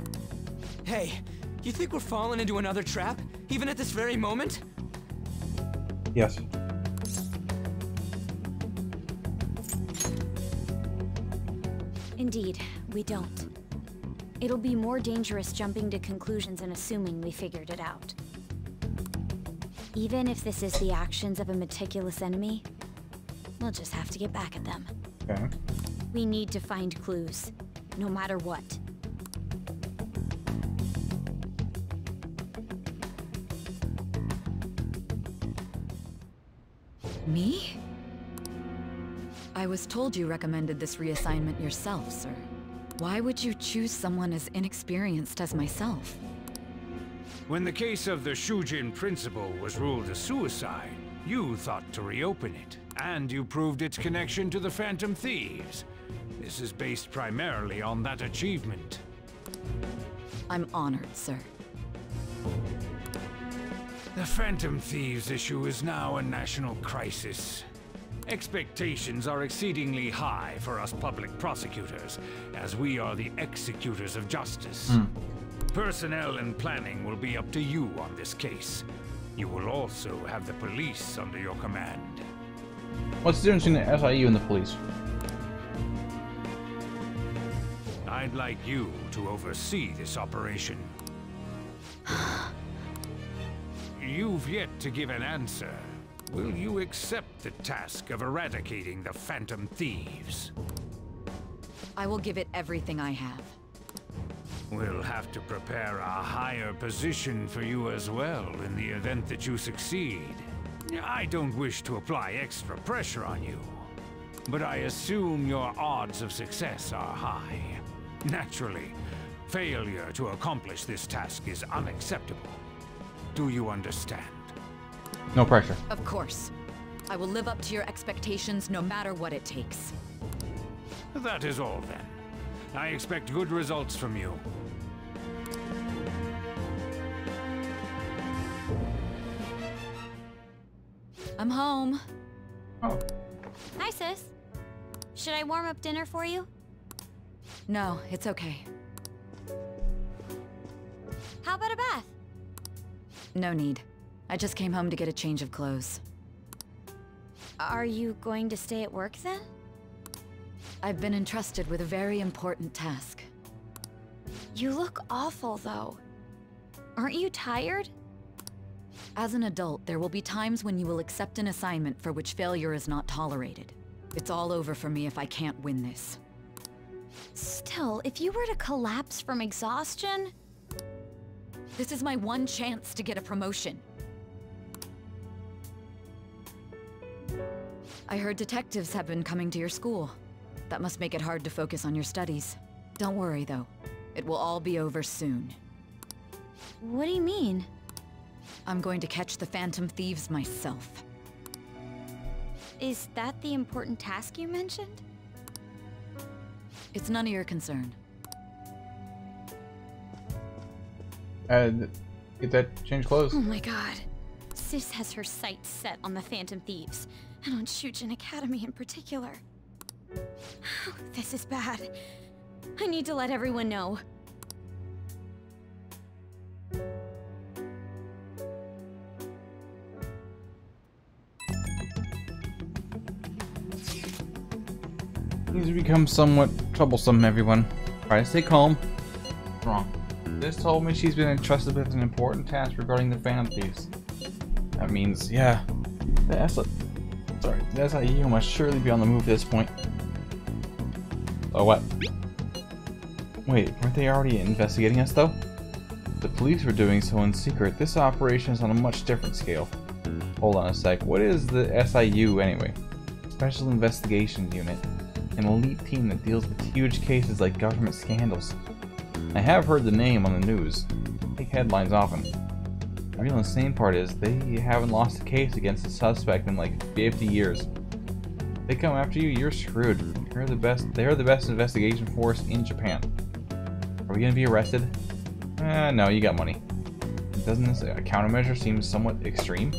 Hey, you think we're falling into another trap, even at this very moment? Yes. Indeed, we don't. It'll be more dangerous jumping to conclusions and assuming we figured it out. Even if this is the actions of a meticulous enemy, we'll just have to get back at them. Okay. We need to find clues, no matter what. Me? I was told you recommended this reassignment yourself, sir. Why would you choose someone as inexperienced as myself? When the case of the Shujin principal was ruled a suicide, you thought to reopen it, and you proved its connection to the Phantom Thieves. This is based primarily on that achievement. I'm honored, sir. The Phantom Thieves issue is now a national crisis. Expectations are exceedingly high for us public prosecutors, as we are the executors of justice. Personnel and planning will be up to you on this case. You will also have the police under your command. What's the difference between the SIU and the police? I'd like you to oversee this operation. You've yet to give an answer. Will you accept the task of eradicating the Phantom Thieves? I will give it everything I have. We'll have to prepare a higher position for you as well in the event that you succeed. I don't wish to apply extra pressure on you, but I assume your odds of success are high. Naturally, failure to accomplish this task is unacceptable. Do you understand? No pressure. Of course. I will live up to your expectations no matter what it takes. That is all then. I expect good results from you. I'm home. Oh. Hi, sis. Should I warm up dinner for you? No, it's okay. How about a bath? No need. I just came home to get a change of clothes. Are you going to stay at work then? I've been entrusted with a very important task. You look awful, though. Aren't you tired? As an adult, there will be times when you will accept an assignment for which failure is not tolerated. It's all over for me if I can't win this. Still, if you were to collapse from exhaustion... This is my one chance to get a promotion. I heard detectives have been coming to your school. That must make it hard to focus on your studies. Don't worry, though. It will all be over soon. What do you mean? I'm going to catch the Phantom Thieves myself. Is that the important task you mentioned? It's none of your concern. Get that change clothes. Oh my god. Sis has her sights set on the Phantom Thieves, and on Shujin Academy in particular. This is bad. I need to let everyone know. Things have become somewhat troublesome, everyone. Try to stay calm. What's wrong? Liz told me she's been entrusted with an important task regarding the Phantom Thieves. That means, yeah, the SIU must surely be on the move at this point. Oh, what? Wait, weren't they already investigating us, though? The police were doing so in secret. This operation is on a much different scale. Hold on a sec. What is the SIU, anyway? Special Investigations Unit. An elite team that deals with huge cases like government scandals. I have heard the name on the news. Make headlines often. The real insane part is they haven't lost a case against a suspect in like 50 years. If they come after you, you're screwed. They're the best investigation force in Japan. Are we gonna be arrested? No, you got money. Doesn't this countermeasure seem somewhat extreme?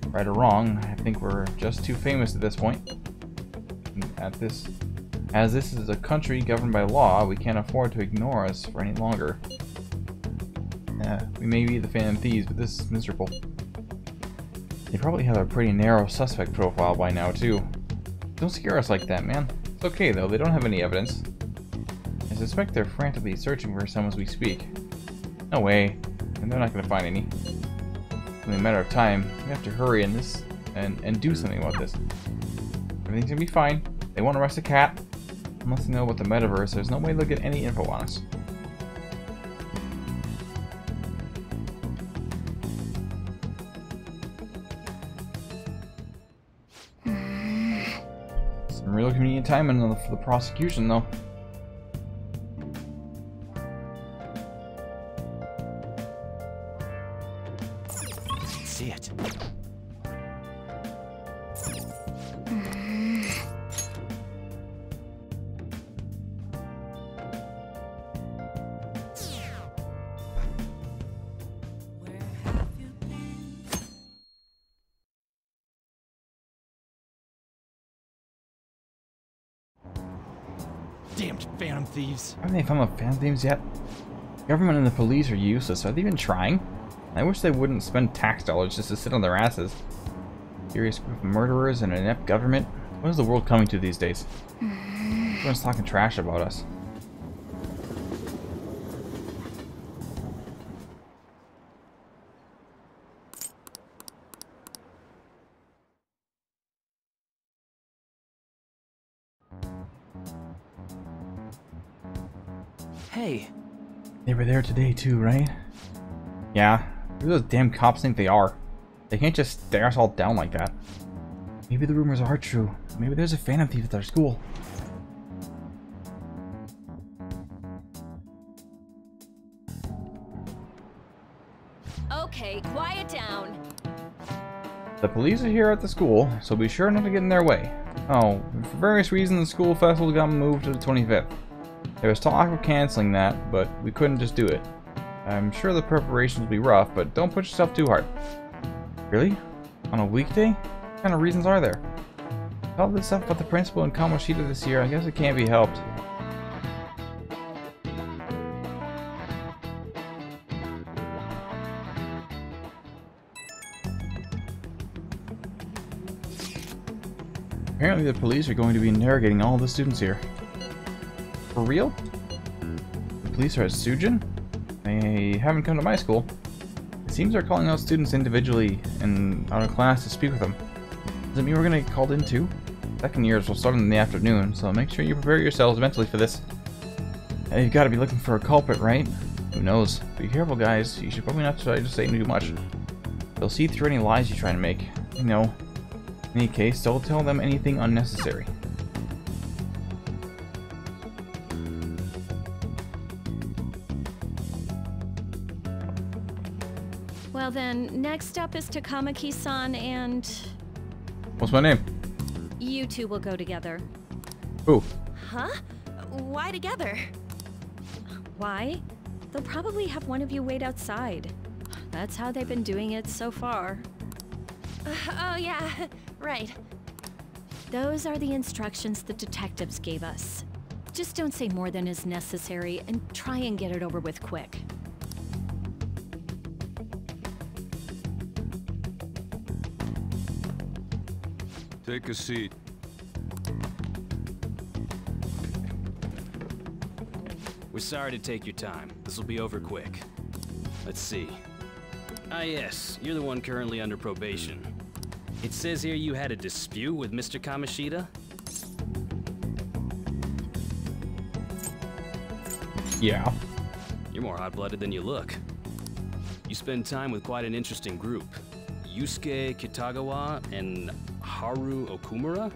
Right or wrong, I think we're just too famous at this point. As this is a country governed by law, we can't afford to ignore us for any longer. We may be the Phantom Thieves, but this is miserable. They probably have a pretty narrow suspect profile by now, too. Don't scare us like that, man. It's okay, though. They don't have any evidence. I suspect they're frantically searching for some as we speak. No way. And they're not going to find any. It's only a matter of time. We have to hurry and do something about this. Everything's going to be fine. They won't arrest a cat. Unless they know about the metaverse, there's no way they'll get any info on us. Some real convenient timing for the prosecution, though. See it. Damned Phantom Thieves. Haven't they found the Phantom Thieves yet? The government and the police are useless. Are they even trying? I wish they wouldn't spend tax dollars just to sit on their asses. Serious group of murderers and an inept government? What is the world coming to these days? Everyone's talking trash about us. Hey. They were there today too, right? Yeah. Who those damn cops think they are? They can't just stare us all down like that. Maybe the rumors are true. Maybe there's a Phantom Thief at our school. Okay, quiet down. The police are here at the school, so be sure not to get in their way. Oh, for various reasons the school festival got moved to the 25th. There was talk of canceling that, but we couldn't just do it. I'm sure the preparations will be rough, but don't push yourself too hard. Really? On a weekday? What kind of reasons are there? All this stuff about the principal and Kamoshida this year, I guess it can't be helped. Apparently the police are going to be interrogating all the students here. For real? The police are at Shujin? They haven't come to my school. It seems they're calling out students individually and out of class to speak with them. Does it mean we're gonna get called in too? Second years will start in the afternoon, so make sure you prepare yourselves mentally for this. You've got to be looking for a culprit, right? Who knows? Be careful, guys. You should probably not try to say too much. They'll see through any lies you try to make. You know. In any case, don't tell them anything unnecessary. Well then, next up is Takamaki-san and... What's my name? You two will go together. Who? Huh? Why together? Why? They'll probably have one of you wait outside. That's how they've been doing it so far. Oh yeah, right. Those are the instructions the detectives gave us. Just don't say more than is necessary and try and get it over with quick. Take a seat. We're sorry to take your time. This will be over quick. Let's see. Ah yes, you're the one currently under probation. It says here you had a dispute with Mr. Kamoshida? Yeah. You're more hot-blooded than you look. You spend time with quite an interesting group. Yusuke Kitagawa and Haru Okumura?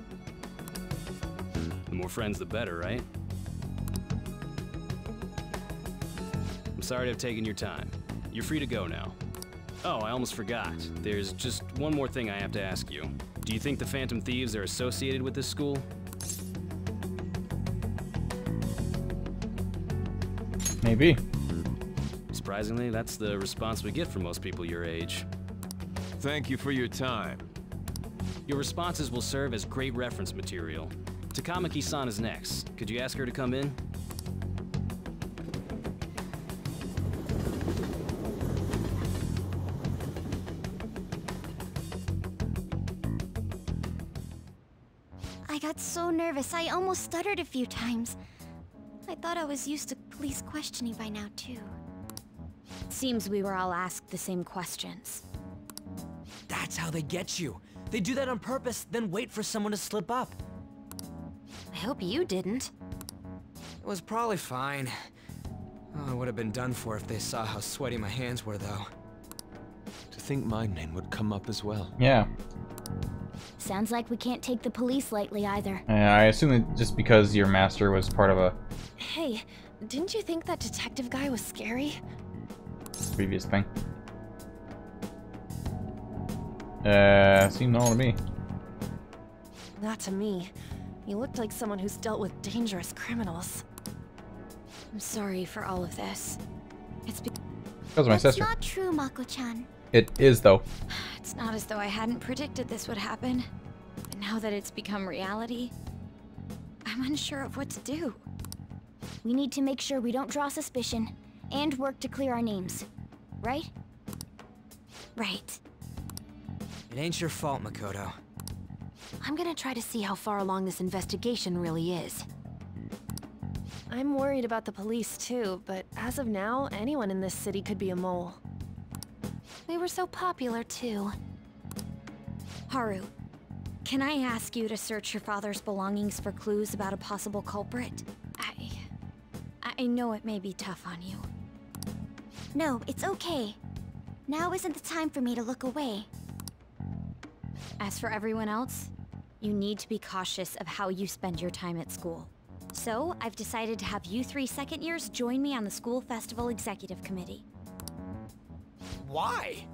The more friends, the better, right? I'm sorry to have taken your time. You're free to go now. Oh, I almost forgot. There's just one more thing I have to ask you. Do you think the Phantom Thieves are associated with this school? Maybe. Surprisingly, that's the response we get from most people your age. Thank you for your time. Your responses will serve as great reference material. Takamaki-san is next. Could you ask her to come in? I got so nervous, I almost stuttered a few times. I thought I was used to police questioning by now, too. Seems we were all asked the same questions. That's how they get you. They do that on purpose, then wait for someone to slip up. I hope you didn't. It was probably fine. Oh, I would have been done for if they saw how sweaty my hands were, though. To think my name would come up as well. Yeah. Sounds like we can't take the police lightly either. I assume that just because your master was part of a Hey, didn't you think that detective guy was scary? previous thing. Seemed normal to me. Not to me. You looked like someone who's dealt with dangerous criminals. I'm sorry for all of this. It's Because of my That's sister. not true, Mako-chan. It is, though. It's not as though I hadn't predicted this would happen. But now that it's become reality, I'm unsure of what to do. We need to make sure we don't draw suspicion, and work to clear our names. Right? Right. It ain't your fault, Makoto. I'm gonna try to see how far along this investigation really is. I'm worried about the police too, but as of now, anyone in this city could be a mole. We were so popular, too. Haru, can I ask you to search your father's belongings for clues about a possible culprit? I know it may be tough on you. No, it's okay. Now isn't the time for me to look away. As for everyone else, you need to be cautious of how you spend your time at school. So, I've decided to have you 3 second years join me on the school festival executive committee. Why?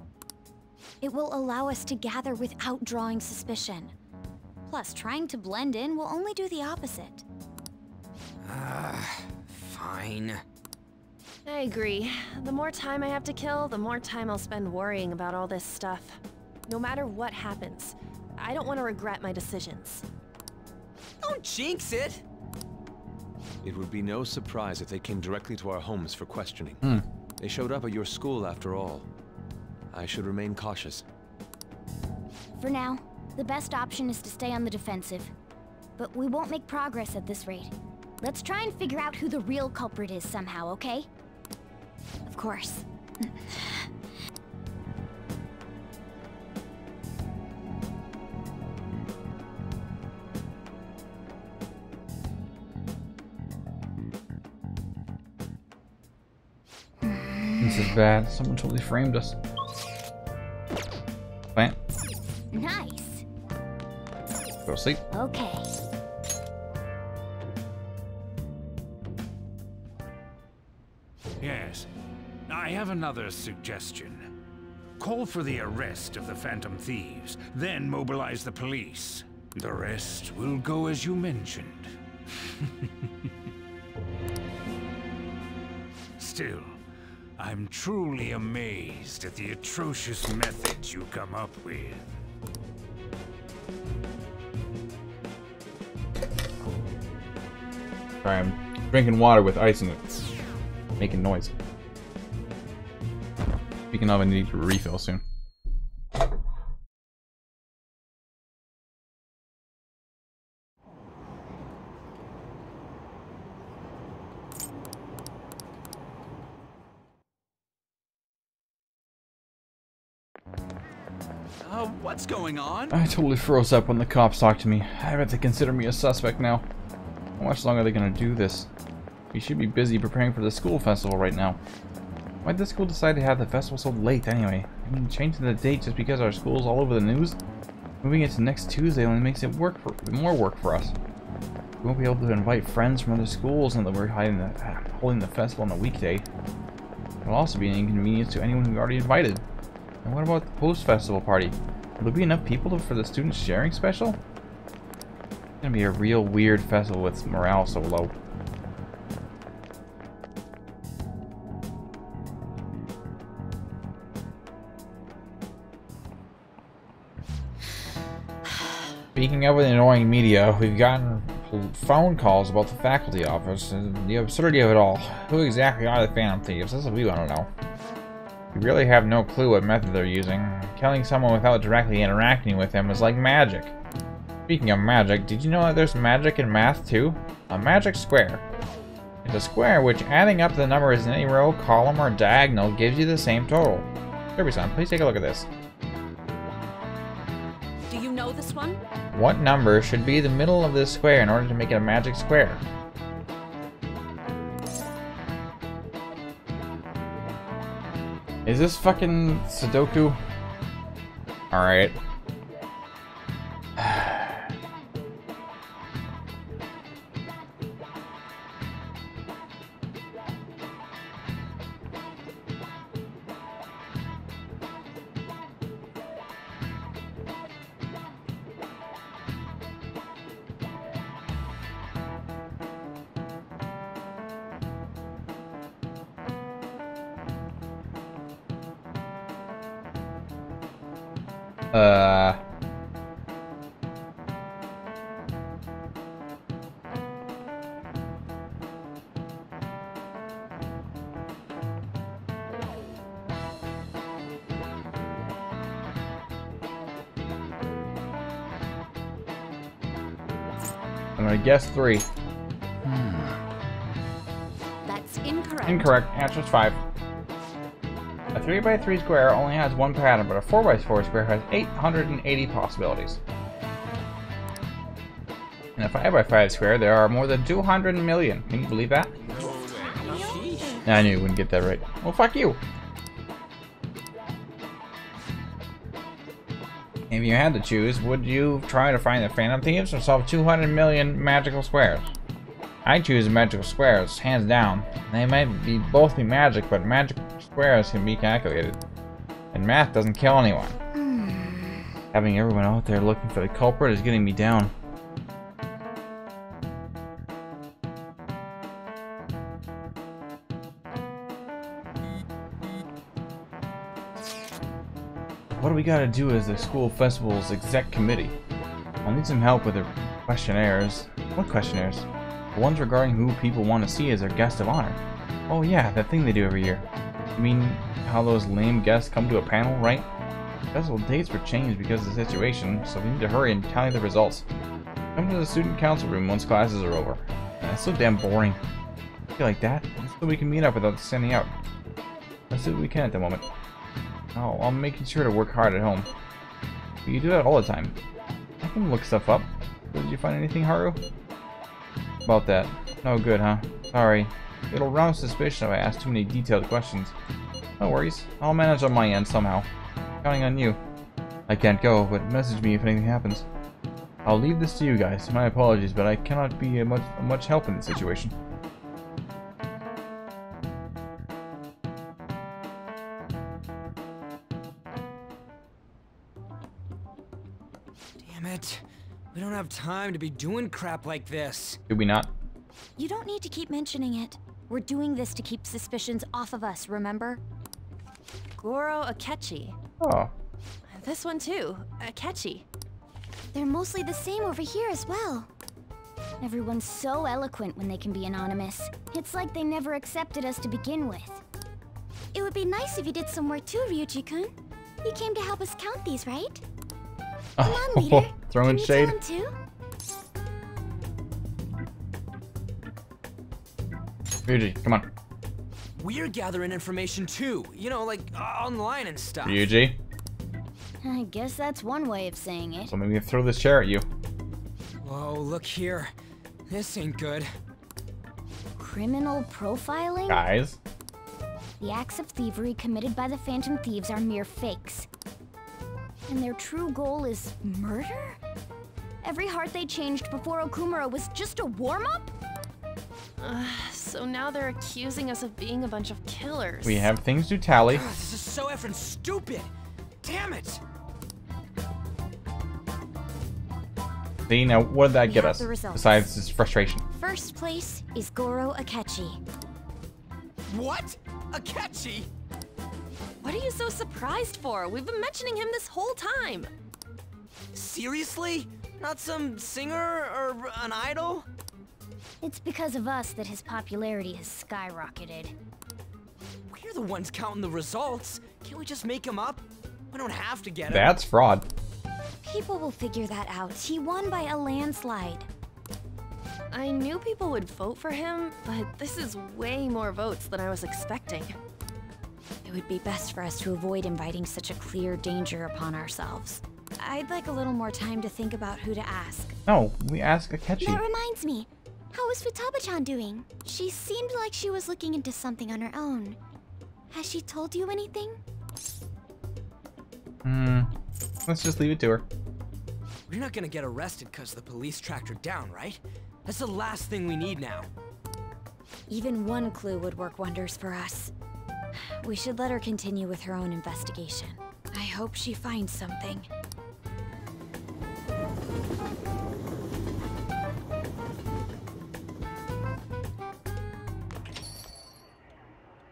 It will allow us to gather without drawing suspicion. Plus, trying to blend in will only do the opposite. Fine. I agree. The more time I have to kill, the more time I'll spend worrying about all this stuff. No matter what happens, I don't want to regret my decisions. Don't jinx it! It would be no surprise if they came directly to our homes for questioning. They showed up at your school after all. I should remain cautious. For now, the best option is to stay on the defensive. But we won't make progress at this rate. Let's try and figure out who the real culprit is somehow, okay? Of course. This is bad. Someone totally framed us. Plant. Nice. Go to sleep. Okay. Yes. I have another suggestion. Call for the arrest of the Phantom Thieves, then mobilize the police. The rest will go as you mentioned. Still, I'm truly amazed at the atrocious methods you come up with. Sorry, I'm drinking water with ice in it. Making noise. Speaking of, I need to refill soon. What's going on? I totally froze up when the cops talked to me. I bet they consider me a suspect now. How much longer are they gonna do this? We should be busy preparing for the school festival right now. Why'd the school decide to have the festival so late anyway? I mean, changing the date just because our school's all over the news? Moving it to next Tuesday only makes it more work for us. We won't be able to invite friends from other schools now that we're holding the festival on a weekday. It'll also be an inconvenience to anyone we've already invited. And what about the post-festival party? Will there be enough people for the student sharing special? It's gonna be a real weird festival with morale so low. Speaking of annoying media, we've gotten phone calls about the faculty office and the absurdity of it all. Who exactly are the Phantom Thieves? That's what we want to know. We really have no clue what method they're using. Killing someone without directly interacting with them is like magic. Speaking of magic, did you know that there's magic in math too? A magic square. It's a square which, adding up the numbers in any row, column, or diagonal, gives you the same total. Kirby-san, please take a look at this. Do you know this one? What number should be the middle of this square in order to make it a magic square? Is this fucking Sudoku? Alright. I'm gonna guess 3. That's incorrect. Incorrect. Answer is 5. A 3x3 square only has one pattern, but a 4x4 square has 880 possibilities. In a 5x5 square, there are more than 200 million. Can you believe that? I knew you wouldn't get that right. Well, fuck you. If you had to choose, would you try to find the Phantom Thieves or solve 200 million magical squares? I choose magical squares, hands down. They might both be magic, but magic squares can be calculated. And math doesn't kill anyone. Having everyone out there looking for the culprit is getting me down. What do we gotta do as the school festival's exec committee? I'll need some help with the questionnaires. What questionnaires? The ones regarding who people want to see as their guest of honor. Oh yeah, that thing they do every year. You mean how those lame guests come to a panel, right? Festival dates were changed because of the situation, so we need to hurry and tally the results. Come to the student council room once classes are over. That's so damn boring. I feel like that, so we can meet up without standing out. Let's do what we can at the moment. Oh, I'm making sure to work hard at home. But you do that all the time. I can look stuff up. Did you find anything, Haru? About that. No good, huh? Sorry. It'll rouse suspicion if I ask too many detailed questions. No worries. I'll manage on my end somehow. Counting on you. I can't go, but message me if anything happens. I'll leave this to you guys. My apologies, but I cannot be much help in this situation. Damn it. We don't have time to be doing crap like this. Do we not? You don't need to keep mentioning it. We're doing this to keep suspicions off of us, remember? Goro Akechi. Oh. This one too, Akechi. They're mostly the same over here as well. Everyone's so eloquent when they can be anonymous. It's like they never accepted us to begin with. It would be nice if you did some work too, Ryuji-kun. You came to help us count these, right? Come on, leader. Throwing Can shade. you tell him too? Ryuji, come on. We're gathering information too. You know, like online and stuff. Ryuji. I guess that's one way of saying it. So maybe throw this chair at you. Whoa, look here. This ain't good. Criminal profiling? Guys. The acts of thievery committed by the Phantom Thieves are mere fakes. And their true goal is murder? Every heart they changed before Okumura was just a warm-up? So now they're accusing us of being a bunch of killers. We have things to tally. God, this is so effing stupid. Damn it. See, now what did that get have us? the results. Besides this frustration. First place is Goro Akechi. What? Akechi? What are you so surprised for? We've been mentioning him this whole time. Seriously? Not some singer or an idol? It's because of us that his popularity has skyrocketed. We're the ones counting the results. Can't we just make him up? We don't have to get him. That's fraud. People will figure that out. He won by a landslide. I knew people would vote for him, but this is way more votes than I was expecting. It would be best for us to avoid inviting such a clear danger upon ourselves. I'd like a little more time to think about who to ask. No, we ask Akechi. That reminds me. How is Futaba-chan doing? She seemed like she was looking into something on her own. Has she told you anything? Let's just leave it to her. We're not gonna get arrested because the police tracked her down, right? That's the last thing we need now. Even one clue would work wonders for us. We should let her continue with her own investigation. I hope she finds something.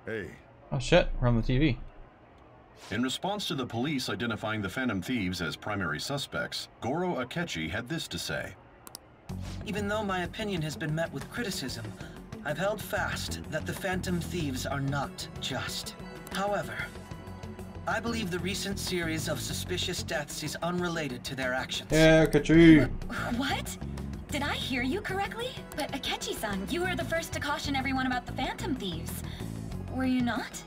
Hey. Oh shit, we're on the TV. In response to the police identifying the Phantom Thieves as primary suspects, Goro Akechi had this to say. Even though my opinion has been met with criticism, I've held fast that the Phantom Thieves are not just. However, I believe the recent series of suspicious deaths is unrelated to their actions. Yeah, Akechi. What? Did I hear you correctly? But Akechi-san, you were the first to caution everyone about the Phantom Thieves. Were you not?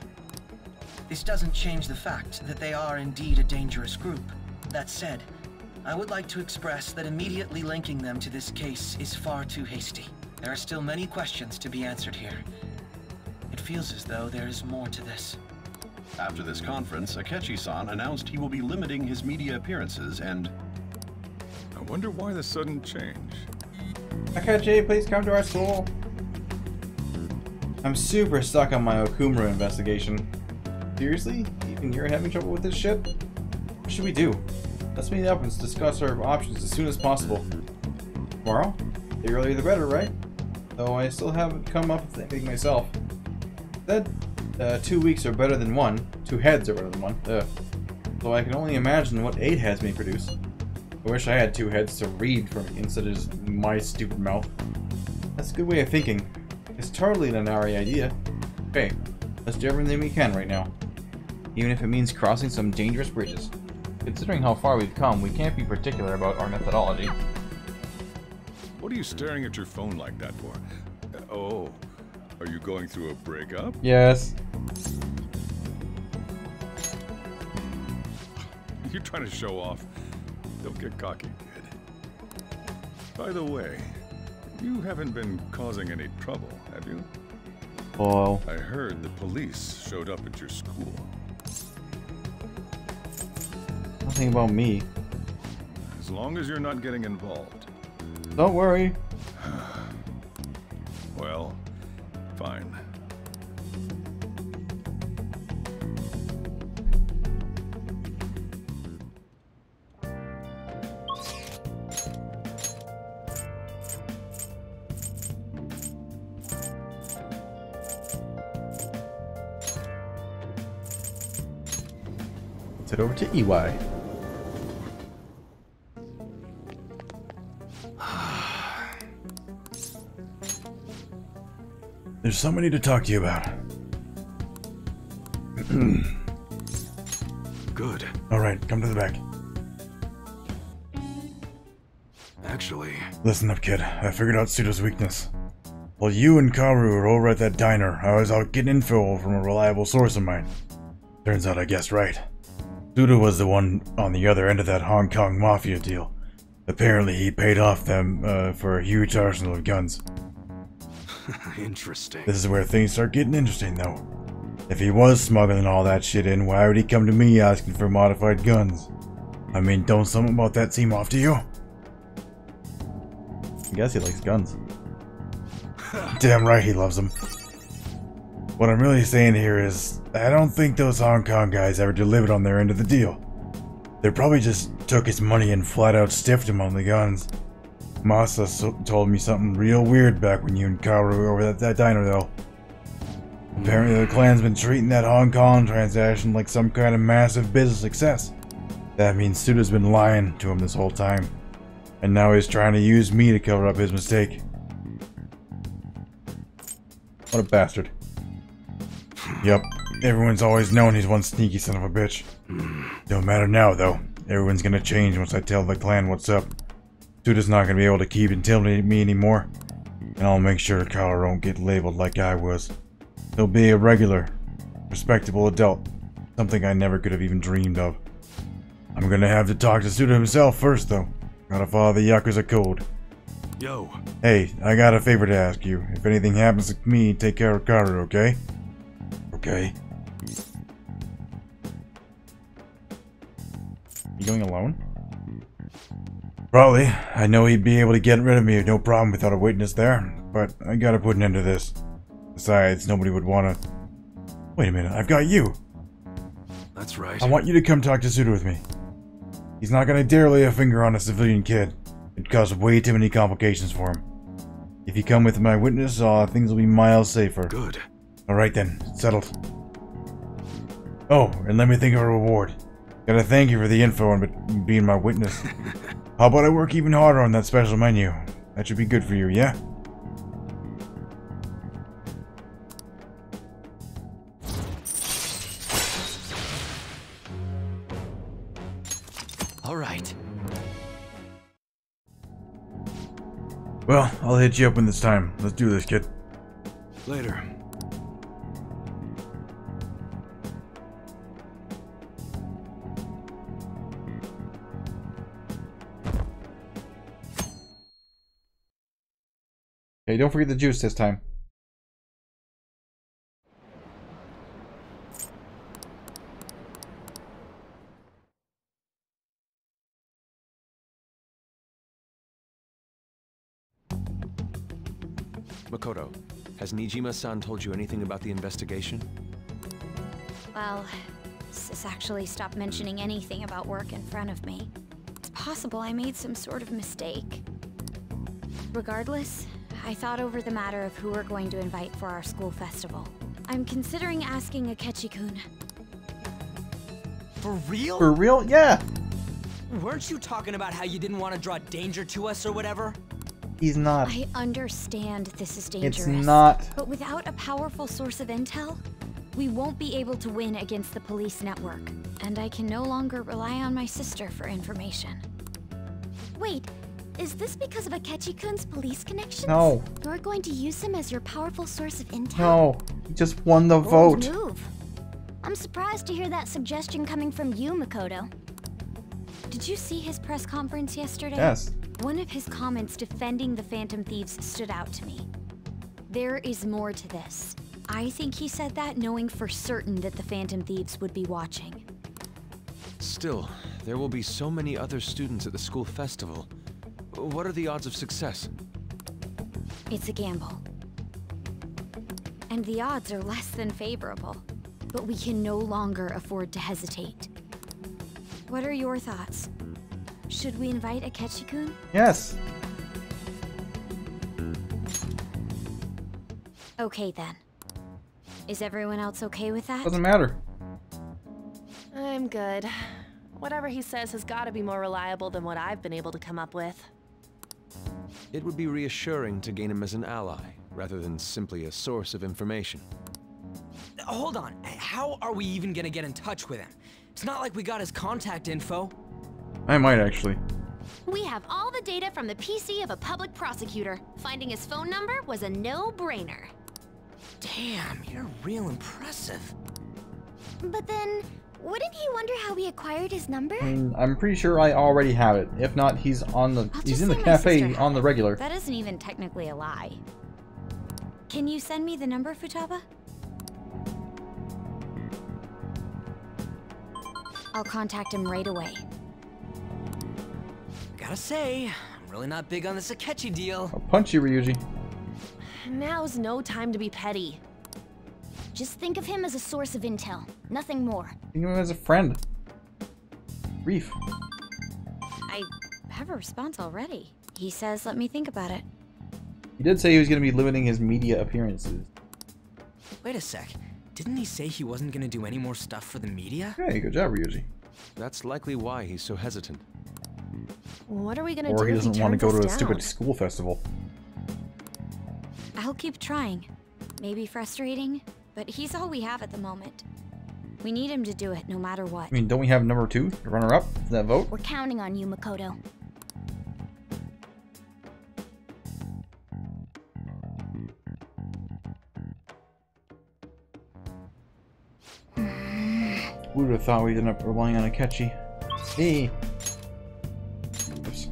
This doesn't change the fact that they are indeed a dangerous group. That said, I would like to express that immediately linking them to this case is far too hasty. There are still many questions to be answered here. It feels as though there is more to this. After this conference, Akechi-san announced he will be limiting his media appearances and... I wonder why the sudden change. Akechi, please come to our school. I'm super stuck on my Okumura investigation. Seriously? Even you're having trouble with this shit? What should we do? Let's meet up and discuss our options as soon as possible. Tomorrow? The earlier the better, right? Though I still haven't come up with anything myself. Said 2 weeks are better than one. 2 heads are better than one. So I can only imagine what 8 heads may produce. I wish I had 2 heads to read from instead of just my stupid mouth. That's a good way of thinking. It's totally an Inari idea. Okay, let's do everything we can right now. Even if it means crossing some dangerous bridges. Considering how far we've come, we can't be particular about our methodology. What are you staring at your phone like that for? Oh, are you going through a breakup? Yes. You're trying to show off. Don't get cocky, kid. By the way, you haven't been causing any trouble, have you? Oh. I heard the police showed up at your school. Nothing about me. As long as you're not getting involved. Don't worry. Well, fine. Let's head over to EY. There's something I need to talk to you about. Good. Alright, come to the back. Actually... Listen up, kid. I figured out Suda's weakness. While you and Karu were over at that diner, I was out getting info from a reliable source of mine. Turns out I guessed right. Suda was the one on the other end of that Hong Kong mafia deal. Apparently he paid off them for a huge arsenal of guns. Interesting. This is where things start getting interesting, though. If he was smuggling all that shit in, why would he come to me asking for modified guns? I mean, don't something about that seem off to you? I guess he likes guns. Damn right he loves them. What I'm really saying here is, I don't think those Hong Kong guys ever delivered on their end of the deal. They probably just took his money and flat out stiffed him on the guns. Masa told me something real weird back when you and Karu were over at that diner, though. Apparently the clan's been treating that Hong Kong transaction like some kind of massive business success. That means Suda's been lying to him this whole time. And now he's trying to use me to cover up his mistake. What a bastard. Yep, everyone's always known he's one sneaky son of a bitch. Don't matter now, though. Everyone's gonna change once I tell the clan what's up. Suda's not gonna be able to keep intimidating me anymore. And I'll make sure Karu won't get labeled like I was. He'll be a regular, respectable adult. Something I never could have even dreamed of. I'm gonna have to talk to Suda himself first, though. Gotta follow the Yakuza code. Yo. Hey, I got a favor to ask you. If anything happens to me, take care of Karu, okay? Okay. You going alone? Probably. I know he'd be able to get rid of me no problem without a witness there, but I gotta put an end to this. Besides, nobody would wanna... Wait a minute, I've got you! That's right. I want you to come talk to Suda with me. He's not gonna dare lay a finger on a civilian kid. It'd cause way too many complications for him. If you come with my witness, things will be miles safer. Good. Alright then, settled. Oh, and let me think of a reward. Gotta thank you for the info and being my witness. How about I work even harder on that special menu? That should be good for you, yeah? Alright. Well, I'll hit you up when it's time. Let's do this, kid. Later. Hey, don't forget the juice this time. Makoto, has Nijima-san told you anything about the investigation? Well, Sis actually stopped mentioning anything about work in front of me. It's possible I made some sort of mistake. Regardless, I thought over the matter of who we're going to invite for our school festival. I'm considering asking Akechi-kun. For real? For real? Yeah! Weren't you talking about how you didn't want to draw danger to us or whatever? He's not. I understand this is dangerous. It's not. But without a powerful source of intel, we won't be able to win against the police network. And I can no longer rely on my sister for information. Wait, is this because of Akechi-kun's police connections? No. You're going to use him as your powerful source of intel? No, he just won the Bold vote. move. I'm surprised to hear that suggestion coming from you, Makoto. Did you see his press conference yesterday? Yes. One of his comments defending the Phantom Thieves stood out to me. There is more to this. I think he said that knowing for certain that the Phantom Thieves would be watching. Still, there will be so many other students at the school festival. What are the odds of success? It's a gamble. And the odds are less than favorable. But we can no longer afford to hesitate. What are your thoughts? Should we invite Akechi-kun? Yes. Okay then. Is everyone else okay with that? Doesn't matter. I'm good. Whatever he says has got to be more reliable than what I've been able to come up with. It would be reassuring to gain him as an ally, rather than simply a source of information. Hold on, how are we even gonna get in touch with him? It's not like we got his contact info. I might actually. We have all the data from the PC of a public prosecutor. Finding his phone number was a no-brainer. Damn, you're real impressive. But then, wouldn't he wonder how we acquired his number? I'm pretty sure I already have it. If not, he's in the cafe on the regular. That isn't even technically a lie. Can you send me the number, Futaba? I'll contact him right away. Gotta say, I'm really not big on this Akechi deal. I'll punch you, Ryuji. Now's no time to be petty. Just think of him as a source of intel, nothing more. Think of him as a friend. Reef. I have a response already. He says let me think about it. He did say he was going to be limiting his media appearances. Wait a sec. Didn't he say he wasn't gonna do any more stuff for the media? Hey, good job, Ryuji. That's likely why he's so hesitant. What are we gonna do? Or he doesn't want to go to a stupid down? school festival. I'll keep trying. Maybe frustrating, but he's all we have at the moment. We need him to do it no matter what. I mean, don't we have number 2, the runner-up, for that vote? We're counting on you, Makoto. Who would have thought we'd end up relying on Akechi? Hey! Oops.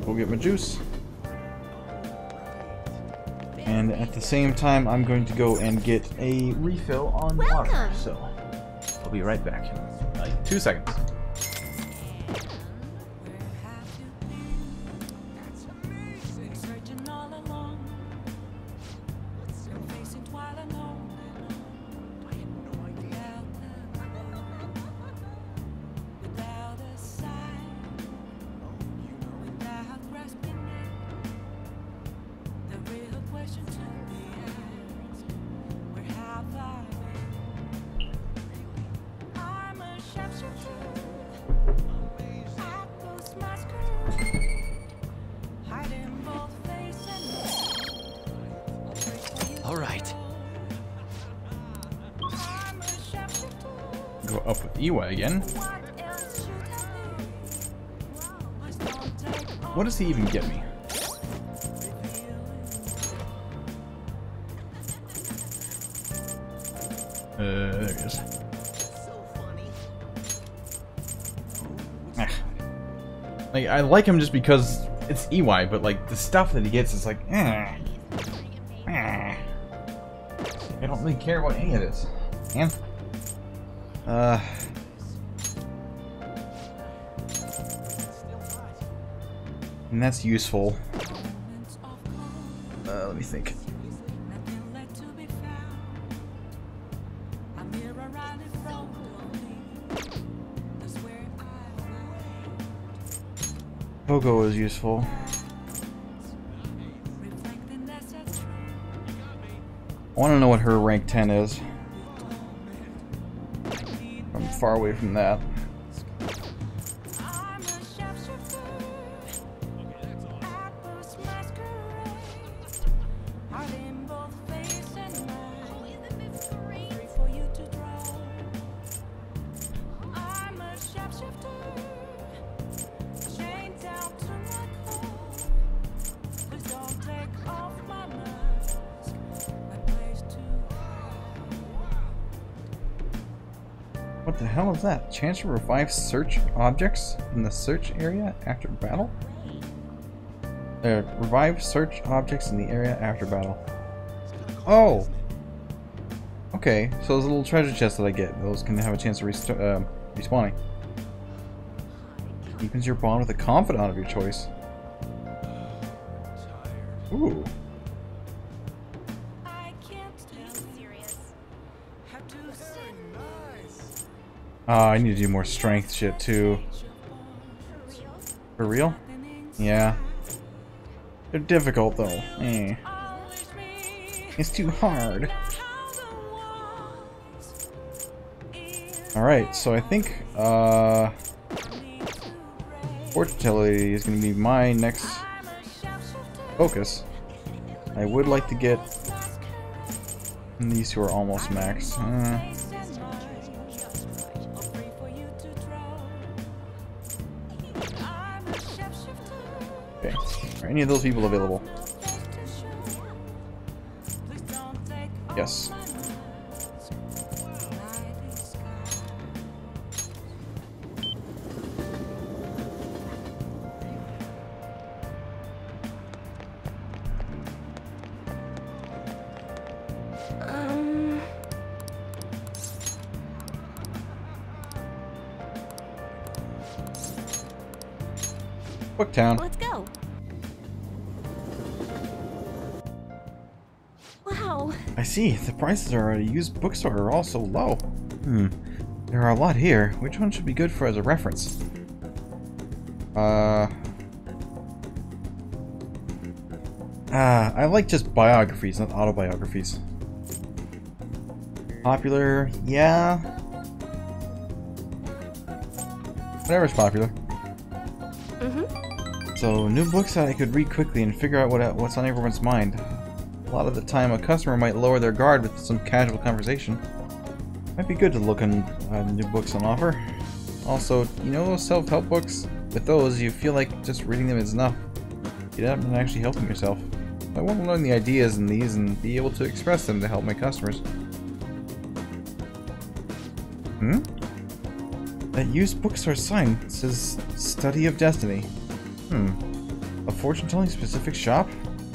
Go get my juice. And at the same time, I'm going to go and get a refill on water. So, I'll be right back. Like 2 seconds. All right. Go up with Iwa again. What does he even get me? There he is. Like, I like him just because it's EY, but like the stuff that he gets is like, I don't really care about any of this. And and that's useful. Let me think. Pogo is useful. I want to know what her rank 10 is. I'm far away from that. What the hell is that? Chance to revive search objects in the search area after battle? Revive search objects in the area after battle. Oh! Okay, so those little treasure chests that I get, those can have a chance of respawning. Deepens your bond with a confidant of your choice. Ooh. I need to do more strength shit too. For real? Yeah. They're difficult though. Eh. It's too hard. Alright, so I think Fortunatility is going to be my next focus. I would like to get these two are almost max. Okay, are any of those people available? Yes. Booktown. Let's go. Wow. I see. The prices at a used bookstore are all so low. There are a lot here. Which one should be good for as a reference? I like just biographies, not autobiographies. Popular, yeah. Whatever's popular. So, new books that I could read quickly and figure out what's on everyone's mind. A lot of the time, a customer might lower their guard with some casual conversation. Might be good to look on new books on offer. Also, you know those self-help books? With those, you feel like just reading them is enough. You're not actually helping yourself. I want to learn the ideas in these and be able to express them to help my customers. That used bookstore sign says Study of Destiny. A fortune-telling specific shop?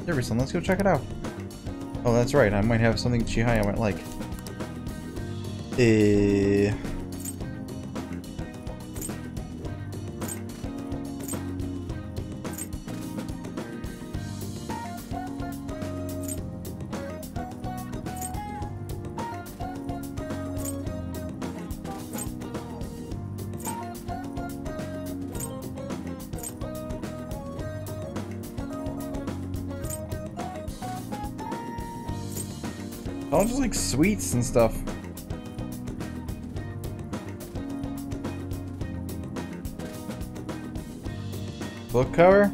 There is some. Let's go check it out. Oh, that's right. I might have something Chihaya might like. All just like sweets and stuff. Book cover?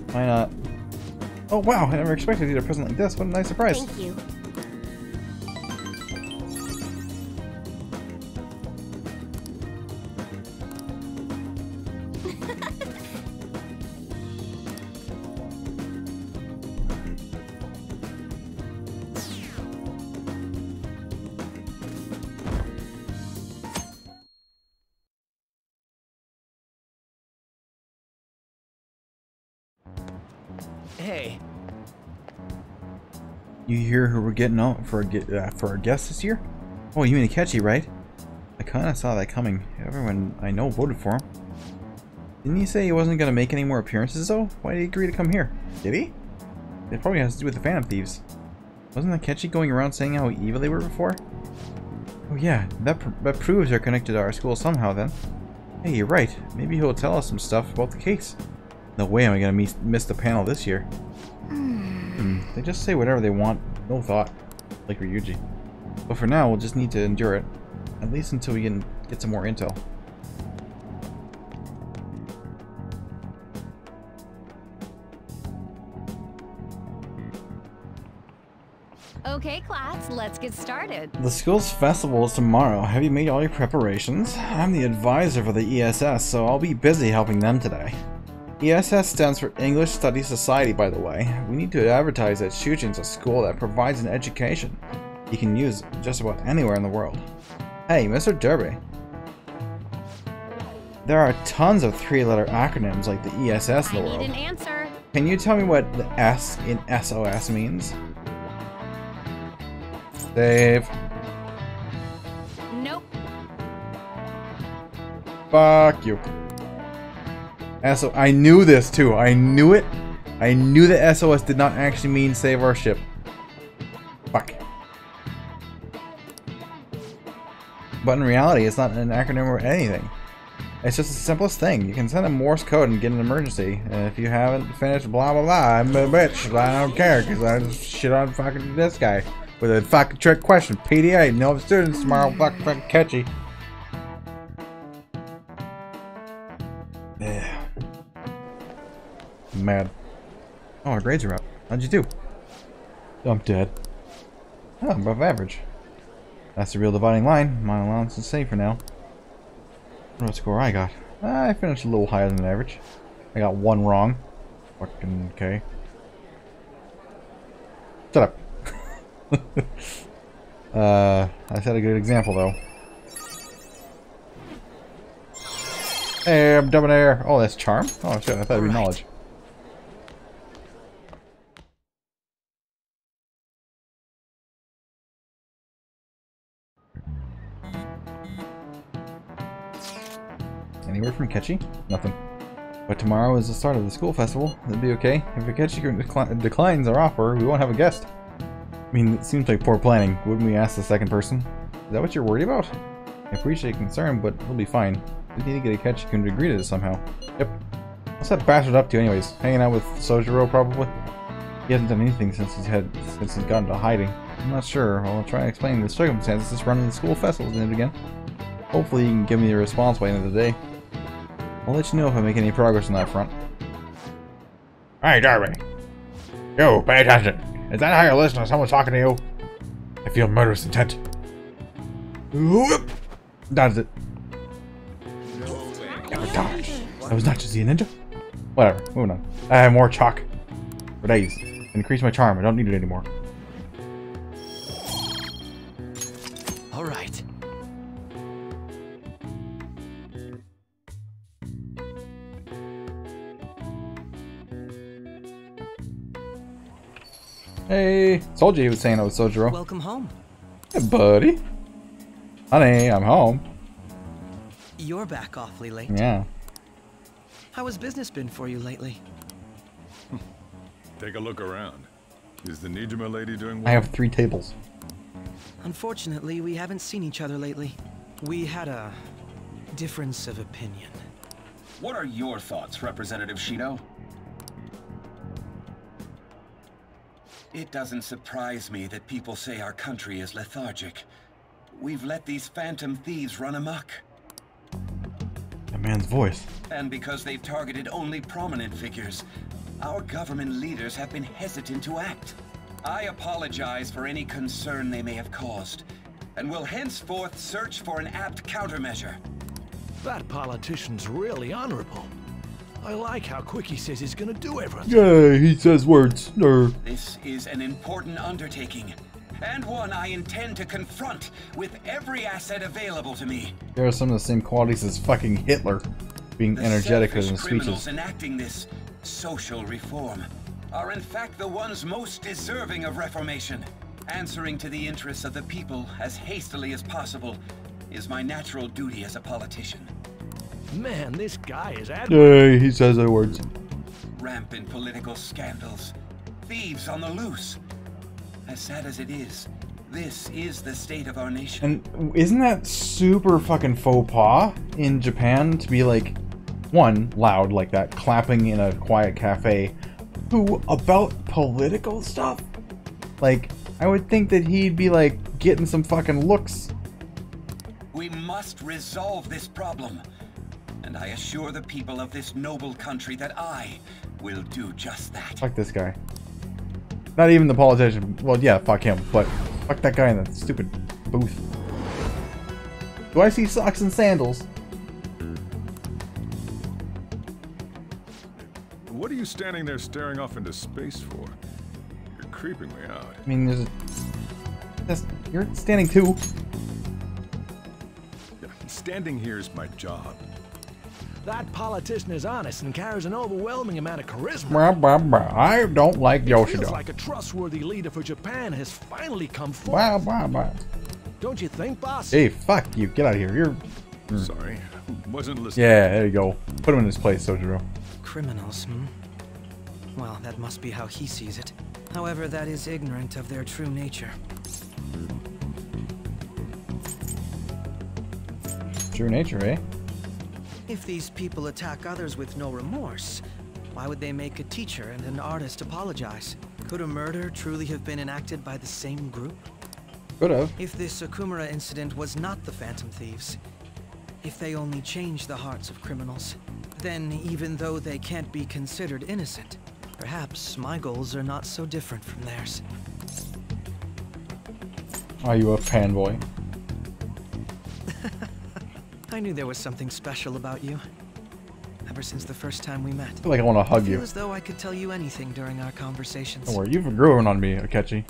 Why not? Oh wow, I never expected to get a present like this. What a nice surprise. Thank you. Hey. You hear who we're getting out for our guest this year? Oh, you mean Akechi, right? I kinda saw that coming. Everyone I know voted for him. Didn't he say he wasn't gonna make any more appearances though? Why did he agree to come here? Did he? It probably has to do with the Phantom Thieves. Wasn't Akechi going around saying how evil they were before? Oh yeah, that proves they're connected to our school somehow then. Hey, you're right. Maybe he'll tell us some stuff about the case. No way am I gonna miss the panel this year. They just say whatever they want, no thought. Like Ryuji. But for now, we'll just need to endure it. At least until we can get some more intel. Okay, class, let's get started. The school's festival is tomorrow. Have you made all your preparations? I'm the advisor for the ESS, so I'll be busy helping them today. ESS stands for English Study Society, by the way. We need to advertise that Shujin's a school that provides an education you can use just about anywhere in the world. Hey, Mr. Derby. There are tons of 3-letter acronyms like the ESS in the world. I need an answer. Can you tell me what the S in SOS means? Save. Nope. Fuck you. I knew this too. I knew it. I knew that SOS did not actually mean save our ship. Fuck. But in reality, it's not an acronym or anything. It's just the simplest thing. You can send a Morse code and get an emergency. And if you haven't finished blah blah blah, I'm a bitch. I don't care because I just shit on fucking this guy with a fucking trick question. PDA, no students tomorrow. Fucking catchy. Yeah. I'm mad. Oh, our grades are up. How'd you do? I'm dead. Oh, I'm above average. That's the real dividing line. My allowance is safe for now. What score I got? I finished a little higher than average. I got 1 wrong. Fucking okay. Shut up. I set a good example though. Hey, I'm debonair. Oh, that's charm? Oh shit, I thought it'd be knowledge. Any word from Ketchy? Nothing. But tomorrow is the start of the school festival. It'll be okay. If Ketchy declines our offer, we won't have a guest. I mean, it seems like poor planning. Wouldn't we ask the second person? Is that what you're worried about? I appreciate concern, but we'll be fine. We need to get a Ketchy to agree to this somehow. Yep. What's that bastard up to anyways? Hanging out with Sojiro probably? He hasn't done anything since he's gotten to hiding. I'm not sure. I'll try and explain the circumstances running the school festival again. Hopefully you can give me a response by the end of the day. I'll let you know if I make any progress on that front. Hey, Darby. Yo, pay attention. Is that how you listen to someone talking to you? I feel murderous intent. Whoop! That's it. Never dodge. That was not just the ninja. Whatever, moving on. I have more chalk. For days. Increase my charm. I don't need it anymore. All right. Hey, told you he was saying I was Sojiro. Welcome home. Hey, buddy. Honey, I'm home. You're back awfully late. Yeah. How has business been for you lately? Take a look around. Is the Nijima lady doing well? I have 3 tables. Unfortunately, we haven't seen each other lately. We had a difference of opinion. What are your thoughts, Representative Shido? It doesn't surprise me that people say our country is lethargic. We've let these phantom thieves run amok. That man's voice. And because they've targeted only prominent figures, our government leaders have been hesitant to act. I apologize for any concern they may have caused, and will henceforth search for an apt countermeasure. That politician's really honorable. I like how quick he says he's gonna do everything. Yeah, he says words. This is an important undertaking, and one I intend to confront with every asset available to me. There are some of the same qualities as fucking Hitler, being energetic in his criminals speeches. enacting this social reform are in fact the ones most deserving of reformation. Answering to the interests of the people as hastily as possible is my natural duty as a politician. Man, this guy is admirable. Yeah, he says the words. Rampant political scandals, thieves on the loose. As sad as it is, this is the state of our nation. And isn't that super fucking faux pas in Japan to be like, one, loud like that, clapping in a quiet cafe, two, about political stuff? Like, I would think that he'd be like getting some fucking looks. We must resolve this problem. And I assure the people of this noble country that I will do just that. Fuck this guy. Not even the politician. Well, yeah, fuck him. But fuck that guy in that stupid booth. Do I see socks and sandals? What are you standing there staring off into space for? You're creeping me out. I mean, you're standing too. Yeah, standing here is my job. That politician is honest and carries an overwhelming amount of charisma. Blah, blah, blah. I don't like Yoshida. Feels like a trustworthy leader for Japan has finally come forth. Blah, blah, blah. Don't you think, boss? Hey, fuck you. Get out of here. You're... Sorry. Wasn't listening. Yeah, there you go. Put him in his place, Sojiro. Criminals, Well, that must be how he sees it. However, that is ignorant of their true nature. True nature, eh? If these people attack others with no remorse, why would they make a teacher and an artist apologize? Could a murder truly have been enacted by the same group? Could have. If this Okumura incident was not the Phantom Thieves, if they only changed the hearts of criminals, then even though they can't be considered innocent, perhaps my goals are not so different from theirs. Are you a fanboy? I knew there was something special about you. Ever since the first time we met. I feel like I want to hug you. I feel as though I could tell you anything during our conversations. Don't worry, you've grown on me, Akechi.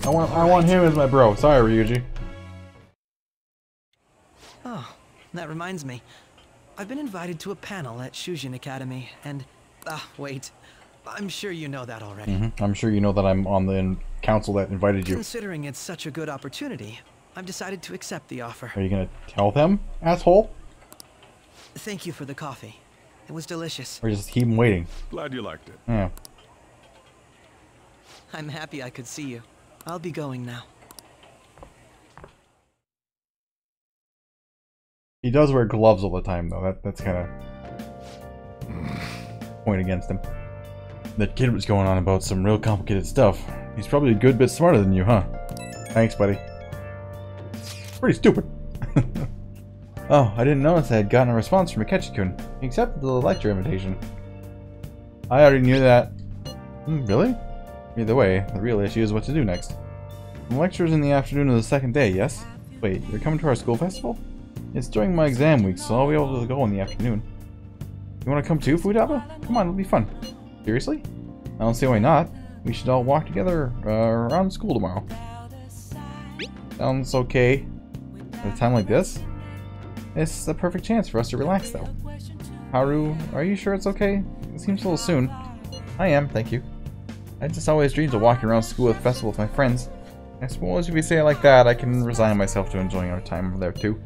I want him as my bro. Sorry, Ryuji. Oh, that reminds me. I've been invited to a panel at Shujin Academy, and... wait. I'm sure you know that already. I'm sure you know that I'm on the council that invited you. Considering it's such a good opportunity, I've decided to accept the offer. Are you gonna tell them, asshole? Thank you for the coffee. It was delicious. Or just keep them waiting? Glad you liked it. Yeah. I'm happy I could see you. I'll be going now. He does wear gloves all the time, though. That's kind of point against him. That kid was going on about some real complicated stuff. He's probably a good bit smarter than you, huh? Thanks, buddy. Pretty stupid. Oh, I didn't notice I had gotten a response from Akechi-kun. He accepted the lecture invitation. I already knew that. Really? Either way, the real issue is what to do next. The lecture's in the afternoon of the second day, yes? Wait, you're coming to our school festival? It's during my exam week, so I'll be able to go in the afternoon. You want to come too, Futaba? Come on, it'll be fun. Seriously? I don't see why not. We should all walk together around school tomorrow. Sounds okay. At a time like this? It's the perfect chance for us to relax, though. Haru, are you sure it's okay? It seems a little soon. I am, thank you. I just always dreamed of walking around school at the festival with my friends. I suppose if you say it like that, I can resign myself to enjoying our time over there, too.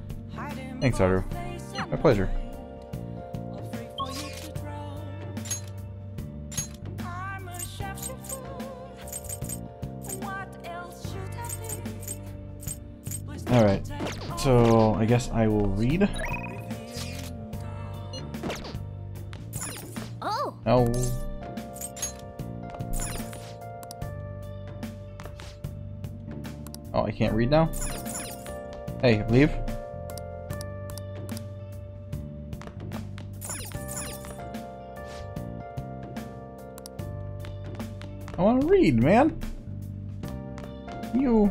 Thanks, Haru. My pleasure. Alright, so I guess I will read. Oh! No. Oh, I can't read now? Hey, leave. I want to read, man. You...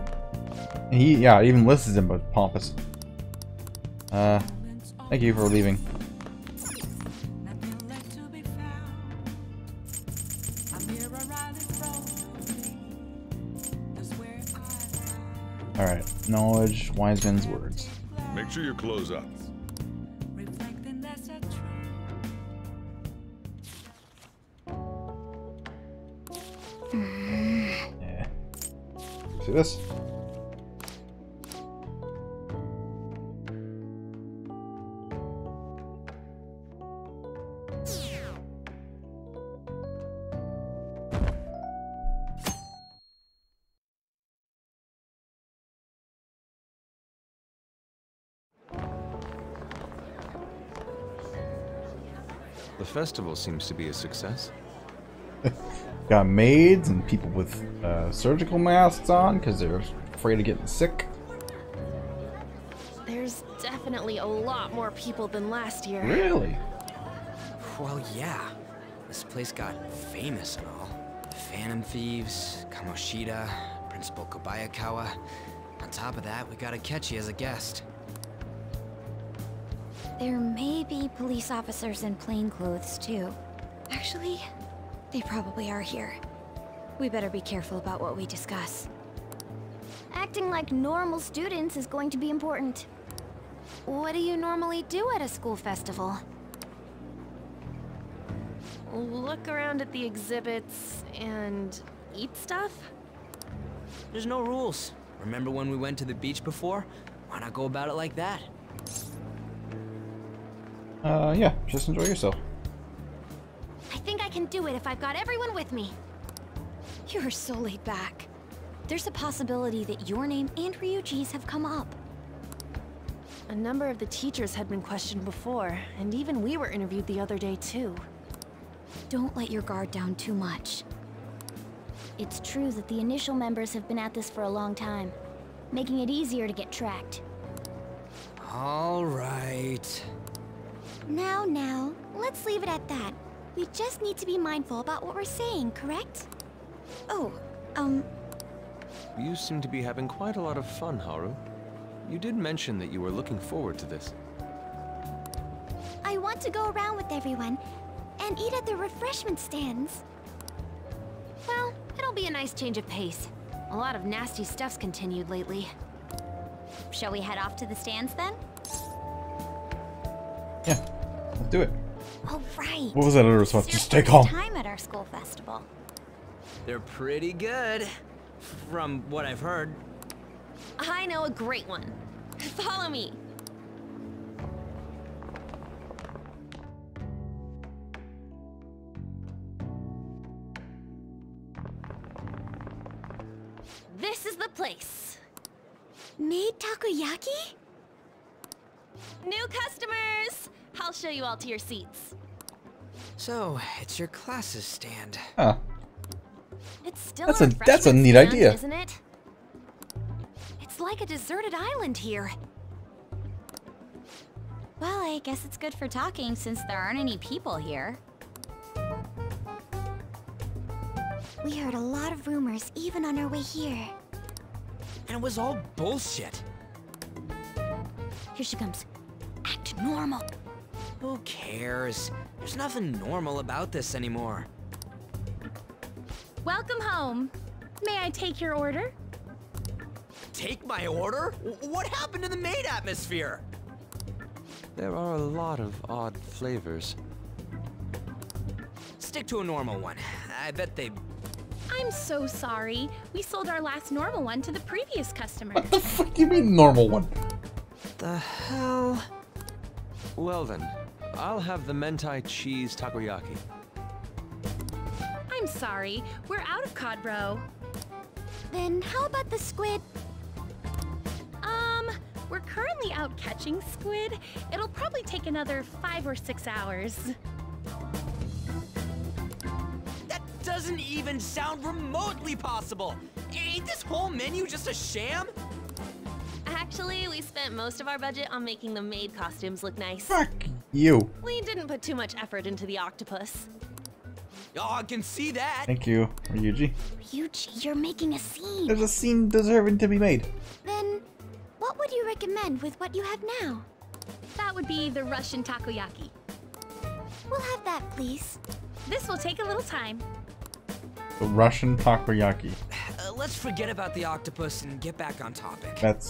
He, yeah, even lists him, but pompous. Thank you for leaving. Alright, knowledge, wise men's words. Make sure you close up. Yeah. See this? The festival seems to be a success. Got maids and people with surgical masks on because they're afraid of getting sick. There's definitely a lot more people than last year. Really? Well, yeah. This place got famous and all. Phantom Thieves, Kamoshida, Principal Kobayakawa. On top of that, we got Akechi as a guest. There may be police officers in plain clothes, too. Actually, they probably are here. We better be careful about what we discuss. Acting like normal students is going to be important. What do you normally do at a school festival? Look around at the exhibits and eat stuff? There's no rules. Remember when we went to the beach before? Why not go about it like that? Yeah, just enjoy yourself. I think I can do it if I've got everyone with me. You're so laid back. There's a possibility that your name and Ryuji's have come up. A number of the teachers had been questioned before, and even we were interviewed the other day too. Don't let your guard down too much. It's true that the initial members have been at this for a long time, making it easier to get tracked. All right. Now, let's leave it at that. We just need to be mindful about what we're saying, correct? Oh, You seem to be having quite a lot of fun, Haru. You did mention that you were looking forward to this. I want to go around with everyone and eat at the refreshment stands. Well, it'll be a nice change of pace. A lot of nasty stuff's continued lately. Shall we head off to the stands then? Yeah, let's do it. All right. What was that other response? It's Just your stay calm. first time at our school festival. They're pretty good, from what I've heard. I know a great one. Follow me. This is the place. Made takoyaki? New customers! I'll show you all to your seats. So, it's your class's stand. Huh. It's still That's a a refreshment neat stand, idea. isn't it? It's like a deserted island here. Well, I guess it's good for talking since there aren't any people here. We heard a lot of rumors even on our way here. And it was all bullshit. Here she comes. Act normal. Who cares? There's nothing normal about this anymore. Welcome home. May I take your order? Take my order? What happened to the maid atmosphere? There are a lot of odd flavors. Stick to a normal one. I bet they... I'm so sorry. We sold our last normal one to the previous customer. What the fuck do you mean normal one? The hell? Well then, I'll have the mentai cheese takoyaki. I'm sorry. We're out of cod roe. Then how about the squid? We're currently out catching squid. It'll probably take another 5 or 6 hours. That doesn't even sound remotely possible. Ain't this whole menu just a sham? Actually, we spent most of our budget on making the maid costumes look nice. Fuck you. We didn't put too much effort into the octopus. Oh, I can see that. Thank you, Ryuji. Ryuji, you're making a scene. There's a scene deserving to be made. Then, what would you recommend with what you have now? That would be the Russian takoyaki. We'll have that, please. This will take a little time. The Russian takoyaki. Let's forget about the octopus and get back on topic. That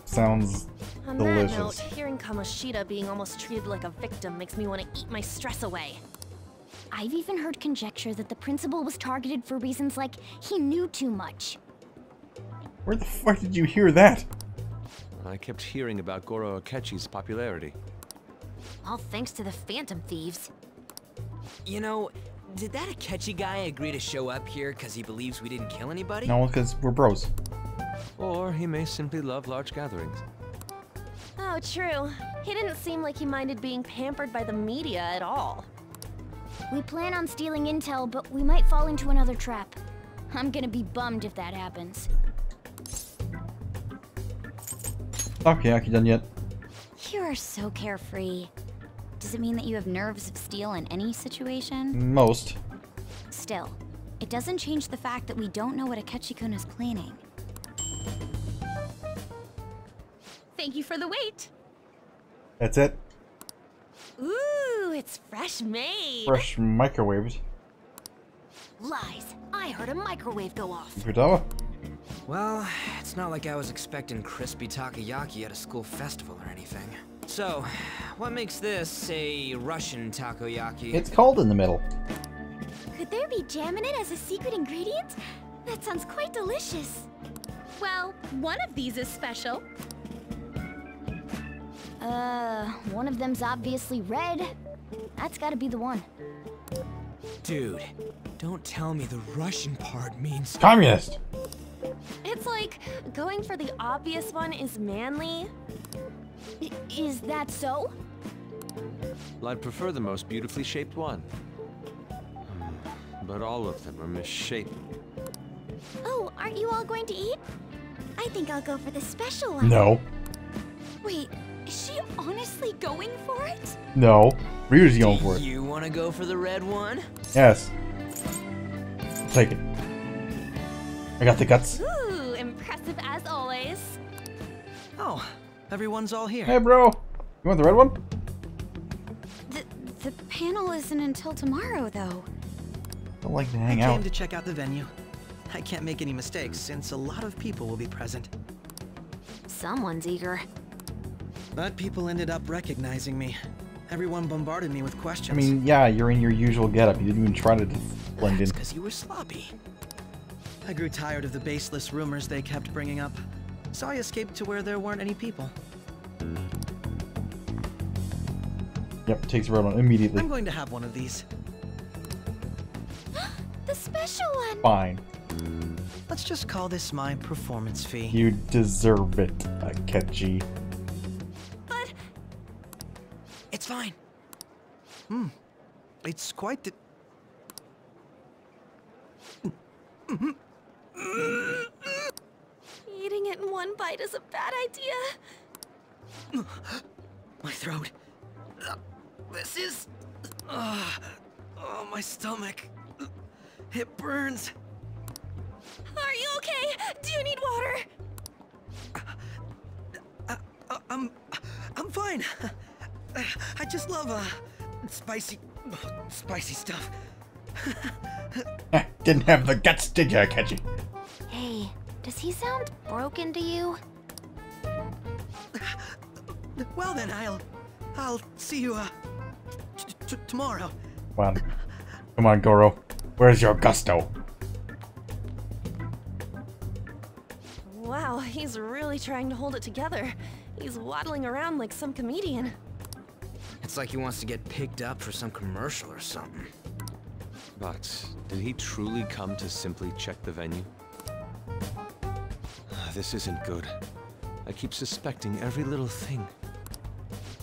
sounds On delicious. that note, hearing Kamoshida being almost treated like a victim makes me want to eat my stress away. I've even heard conjecture that the principal was targeted for reasons like he knew too much. Where the fuck did you hear that? I kept hearing about Goro Akechi's popularity. All thanks to the Phantom Thieves. You know, did that Akechi guy agree to show up here because he believes we didn't kill anybody? No, because we're bros. Or he may simply love large gatherings. Oh, true. He didn't seem like he minded being pampered by the media at all. We plan on stealing intel, but we might fall into another trap. I'm gonna be bummed if that happens. Takoyaki done yet? You are so carefree. Does it mean that you have nerves of steel in any situation? Most. Still, it doesn't change the fact that we don't know what Akechi-kun is planning. Thank you for the wait. That's it? Ooh, it's fresh made. Fresh microwaves. Lies. I heard a microwave go off. Futaba? Well, it's not like I was expecting crispy takoyaki at a school festival or anything. So, what makes this a Russian takoyaki? It's cold in the middle. Could there be jam in it as a secret ingredient? That sounds quite delicious. Well, one of these is special. One of them's obviously red. That's gotta be the one. Dude, don't tell me the Russian part means... Communist! It's like, going for the obvious one is manly. Is that so? Well, I'd prefer the most beautifully shaped one. But all of them are misshapen. Oh, aren't you all going to eat? I think I'll go for the special one. No. Wait, is she honestly going for it? No. Ryu's going for it. You want to go for the red one? Yes. Take it. I got the guts. Ooh, impressive as always. Oh, everyone's all here. Hey, bro. You want the red one? The panel isn't until tomorrow, though. I like to hang I out. came to check out the venue. I can't make any mistakes since a lot of people will be present. Someone's eager. But people ended up recognizing me. Everyone bombarded me with I questions. mean, yeah, you're in your usual getup. You didn't even try to blend in. That's because you were sloppy. I grew tired of the baseless rumors they kept bringing up, so I escaped to where there weren't any people. Yep, takes a red one immediately. I'm going to have one of these. The special one! Fine. Let's just call this my performance fee. You deserve it, Akechi. But... It's fine. It's quite the... Eating it in one bite is a bad idea. My throat. This is... oh, my stomach. It burns. Are you okay? Do you need water? I'm fine. I just love spicy stuff. Didn't have the guts, did you, Akechi? Hey, does he sound broken to you? Well then, I'll see you tomorrow. Come on, Goro. Where's your gusto? Wow, he's really trying to hold it together. He's waddling around like some comedian. It's like he wants to get picked up for some commercial or something. But did he truly come to simply check the venue? This isn't good. I keep suspecting every little thing.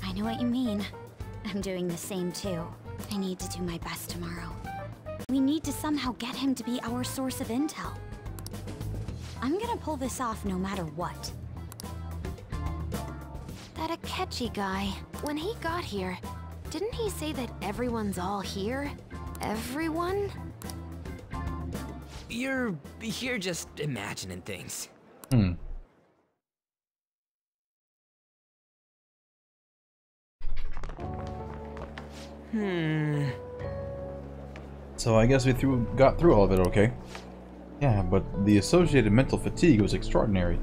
I know what you mean. I'm doing the same too. I need to do my best tomorrow. We need to somehow get him to be our source of intel. I'm gonna pull this off no matter what. That Akechi guy, when he got here, didn't he say that everyone's all here? Everyone? You're just imagining things. So I guess we got through all of it okay. Yeah, but the associated mental fatigue was extraordinary.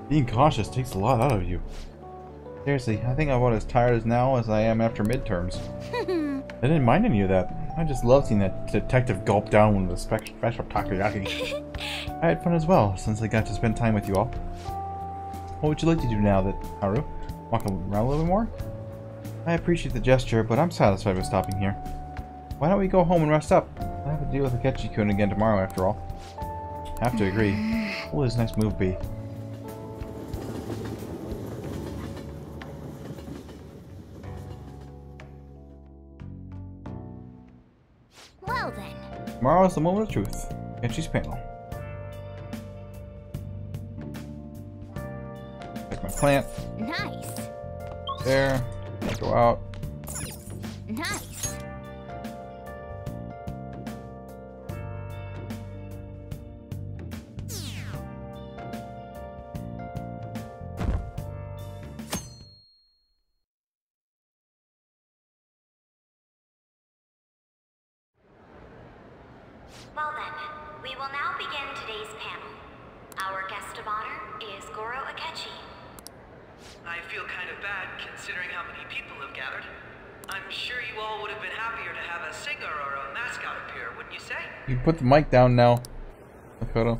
Being cautious takes a lot out of you. Seriously, I think I'm about as tired now as I am after midterms. I didn't mind any of that. I just loved seeing that detective gulp down one of the special takoyaki. I had fun as well, since I got to spend time with you all. What would you like to do now that, Haru? Walk around a little bit more? I appreciate the gesture, but I'm satisfied with stopping here. Why don't we go home and rest up? I have to deal with Akechi-kun again tomorrow, after all. Have to agree. What will his next move be? Well then. Tomorrow is the moment of truth. Akechi's panel. Check my plant. Nice. There. Go out. Nice. Well then, we will now begin today's panel. Our guest of honor is Goro Akechi. I feel kind of bad considering how many people have gathered. I'm sure you all would have been happier to have a singer or a mascot appear, wouldn't you say? You put the mic down now, Makoto.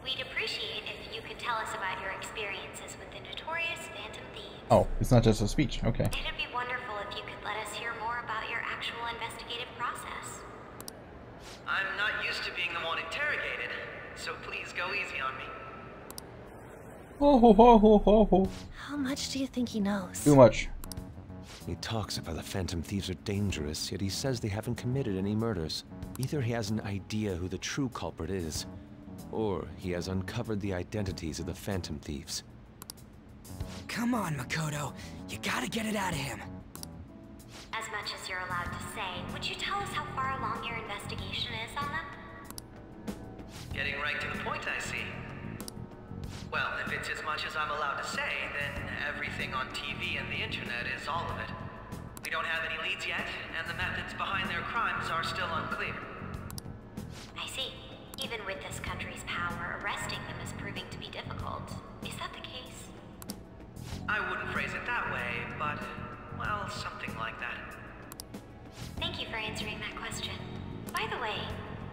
We'd appreciate if you could tell us about your experiences with the notorious Phantom Thieves. Oh, it's not just a speech. Okay. It'd be wonderful if you could let us hear more about your actual investigative process. I'm not used to being the one interrogated, so please go easy on me. Oh, ho, ho, ho, ho, ho. How much do you think he knows? Too much. He talks about the Phantom Thieves are dangerous, yet he says they haven't committed any murders. Either he has an idea who the true culprit is, or he has uncovered the identities of the Phantom Thieves. Come on, Makoto. You gotta get it out of him. As much as you're allowed to say, would you tell us how far along your investigation is on them? Getting right to the point, I see. Well, if it's as much as I'm allowed to say, then everything on TV and the internet is all of it. We don't have any leads yet, and the methods behind their crimes are still unclear. I see. Even with this country's power, arresting them is proving to be difficult. Is that the case? I wouldn't phrase it that way, but, well, something like that. Thank you for answering that question. By the way,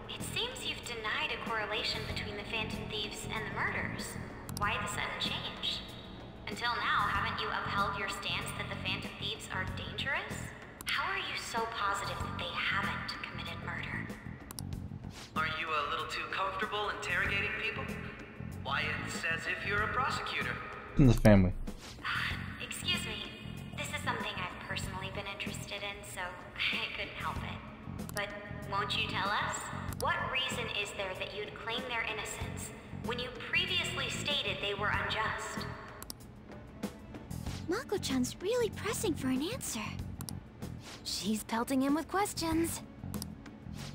it seems you've denied a correlation between the Phantom Thieves and the murders. Why the sudden change? Until now, haven't you upheld your stance that the Phantom Thieves are dangerous? How are you so positive that they haven't committed murder? Are you a little too comfortable interrogating people? Why, it's as if you're a prosecutor. In the family. Excuse me. This is something I've personally been interested in, so I couldn't help it. But won't you tell us? What reason is there that you'd claim their innocence when you previously stated they were unjust? Mako-chan's really pressing for an answer. She's pelting him with questions.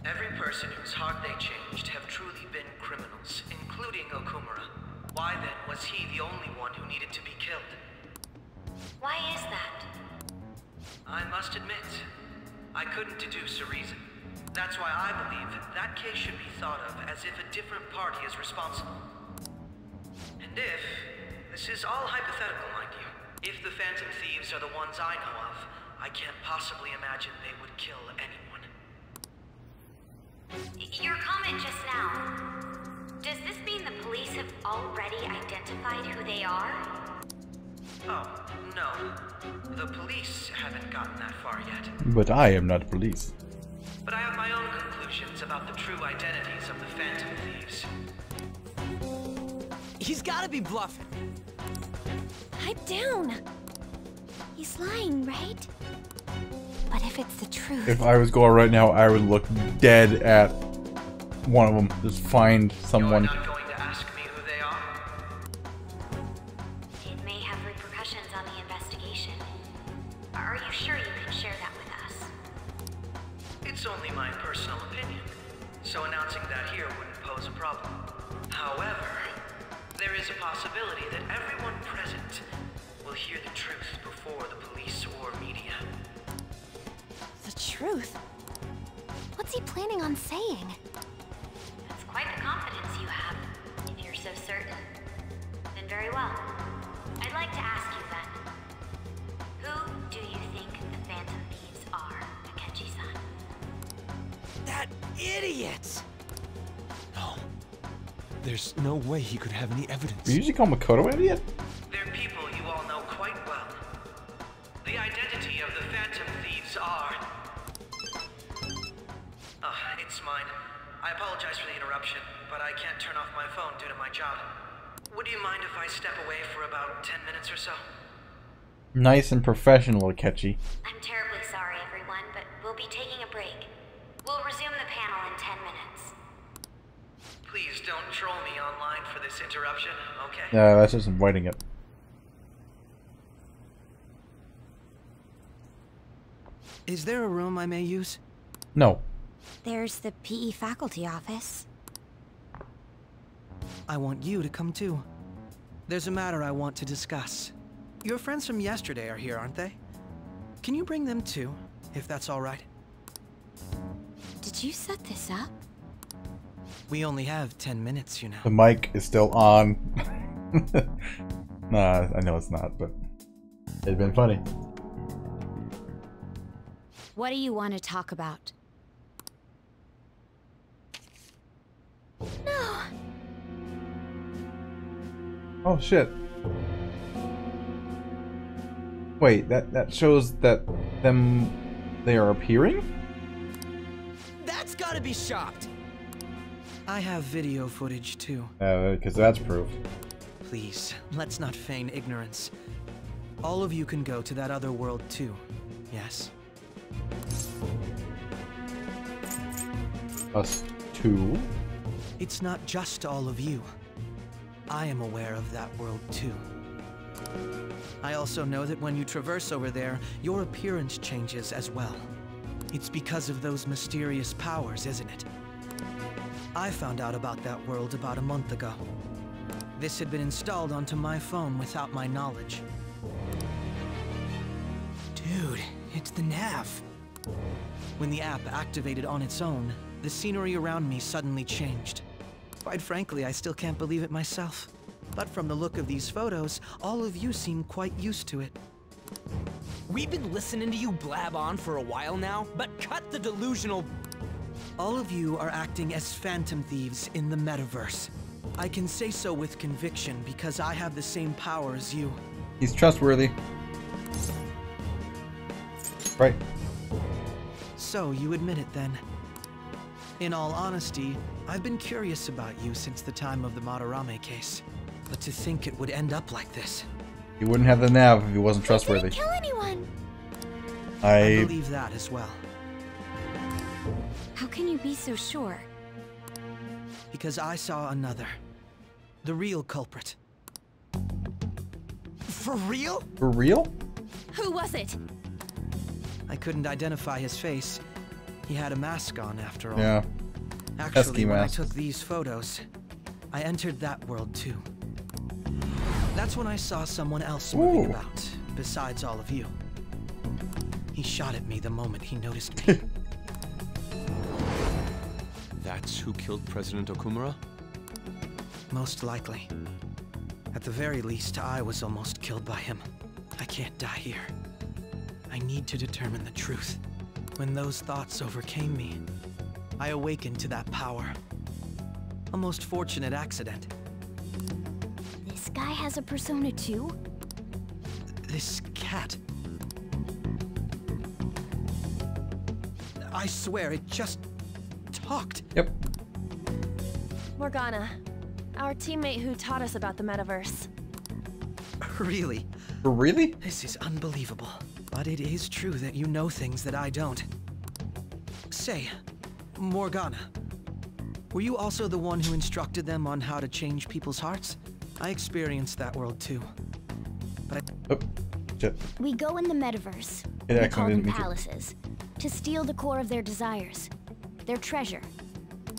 Every person whose heart they changed have truly been criminals, including Okumura. Why then was he the only one who needed to be killed? Why is that? I must admit, I couldn't deduce a reason. That's why I believe that case should be thought of as if a different party is responsible. And if, this is all hypothetical, mind you, if the Phantom Thieves are the ones I know of, I can't possibly imagine they would kill anyone. Your comment just now, does this mean the police have already identified who they are? Oh, no. The police haven't gotten that far yet. But I am not police. But I have my own conclusions about the true identities of the Phantom Thieves. He's gotta be bluffing. Pipe down. He's lying, right? But if it's the truth... If I was Goro right now, I would look dead at one of them. Just find someone. You're not going to ask me who they are? It may have repercussions on the investigation. Are you sure you can share that with us? It's only my personal opinion, so announcing that here wouldn't pose a problem. However, there is a possibility that everyone present will hear the truth before the police or media. The truth? What's he planning on saying? That's quite the confidence you have, if you're so certain. Then very well. I'd like to ask you then. Who do you think the Phantom Thieves are, Akechi-san? That idiot! No. There's no way he could have any evidence. You usually call Makoto an idiot? They're people you all know quite well. The identity of the Phantom Thieves are... it's mine. I apologize for the interruption, but I can't turn off my phone due to my job. Would you mind if I step away for about 10 minutes or so? Nice and professional, Akechi. I'm terribly sorry, everyone, but we'll be taking a break. We'll resume the panel in 10 minutes. Please don't troll me online for this interruption, okay? Yeah, that's just inviting it. Is there a room I may use? No. There's the PE faculty office. I want you to come too. There's a matter I want to discuss. Your friends from yesterday are here, aren't they? Can you bring them too, if that's all right? Did you set this up? We only have 10 minutes, you know. The mic is still on. Nah, I know it's not, but it'd been funny. What do you want to talk about? No. Oh shit. Wait, that shows that they are appearing? That's gotta be shopped. I have video footage too. Because that's proof. Please, let's not feign ignorance. All of you can go to that other world too, yes? Us two? It's not just all of you. I am aware of that world too. I also know that when you traverse over there, your appearance changes as well. It's because of those mysterious powers, isn't it? I found out about that world about a month ago. This had been installed onto my phone without my knowledge. Dude, it's the nav. When the app activated on its own, the scenery around me suddenly changed. Quite frankly, I still can't believe it myself. But from the look of these photos, all of you seem quite used to it. We've been listening to you blab on for a while now, but cut the delusional... All of you are acting as phantom thieves in the metaverse. I can say so with conviction because I have the same power as you. He's trustworthy. Right. So you admit it then. In all honesty, I've been curious about you since the time of the Madarame case. But to think it would end up like this. He wouldn't have the nav if he wasn't trustworthy. Kill anyone. I believe that as well. How can you be so sure? Because I saw another. The real culprit. For real? For real? Who was it? I couldn't identify his face. He had a mask on after all. Yeah. Actually, when I took these photos, I entered that world too. That's when I saw someone else moving about, besides all of you. He shot at me the moment he noticed me. That's who killed President Okumura? Most likely. At the very least, I was almost killed by him. I can't die here. I need to determine the truth. When those thoughts overcame me, I awakened to that power. A most fortunate accident. This guy has a persona too? This cat. I swear, it just talked. Yep. Morgana, our teammate who taught us about the metaverse. Really? Really? This is unbelievable. But it is true that you know things that I don't. Say, Morgana, were you also the one who instructed them on how to change people's hearts? I experienced that world too. But We go in the metaverse. It We call actually them didn't palaces. To steal the core of their desires. Their treasure.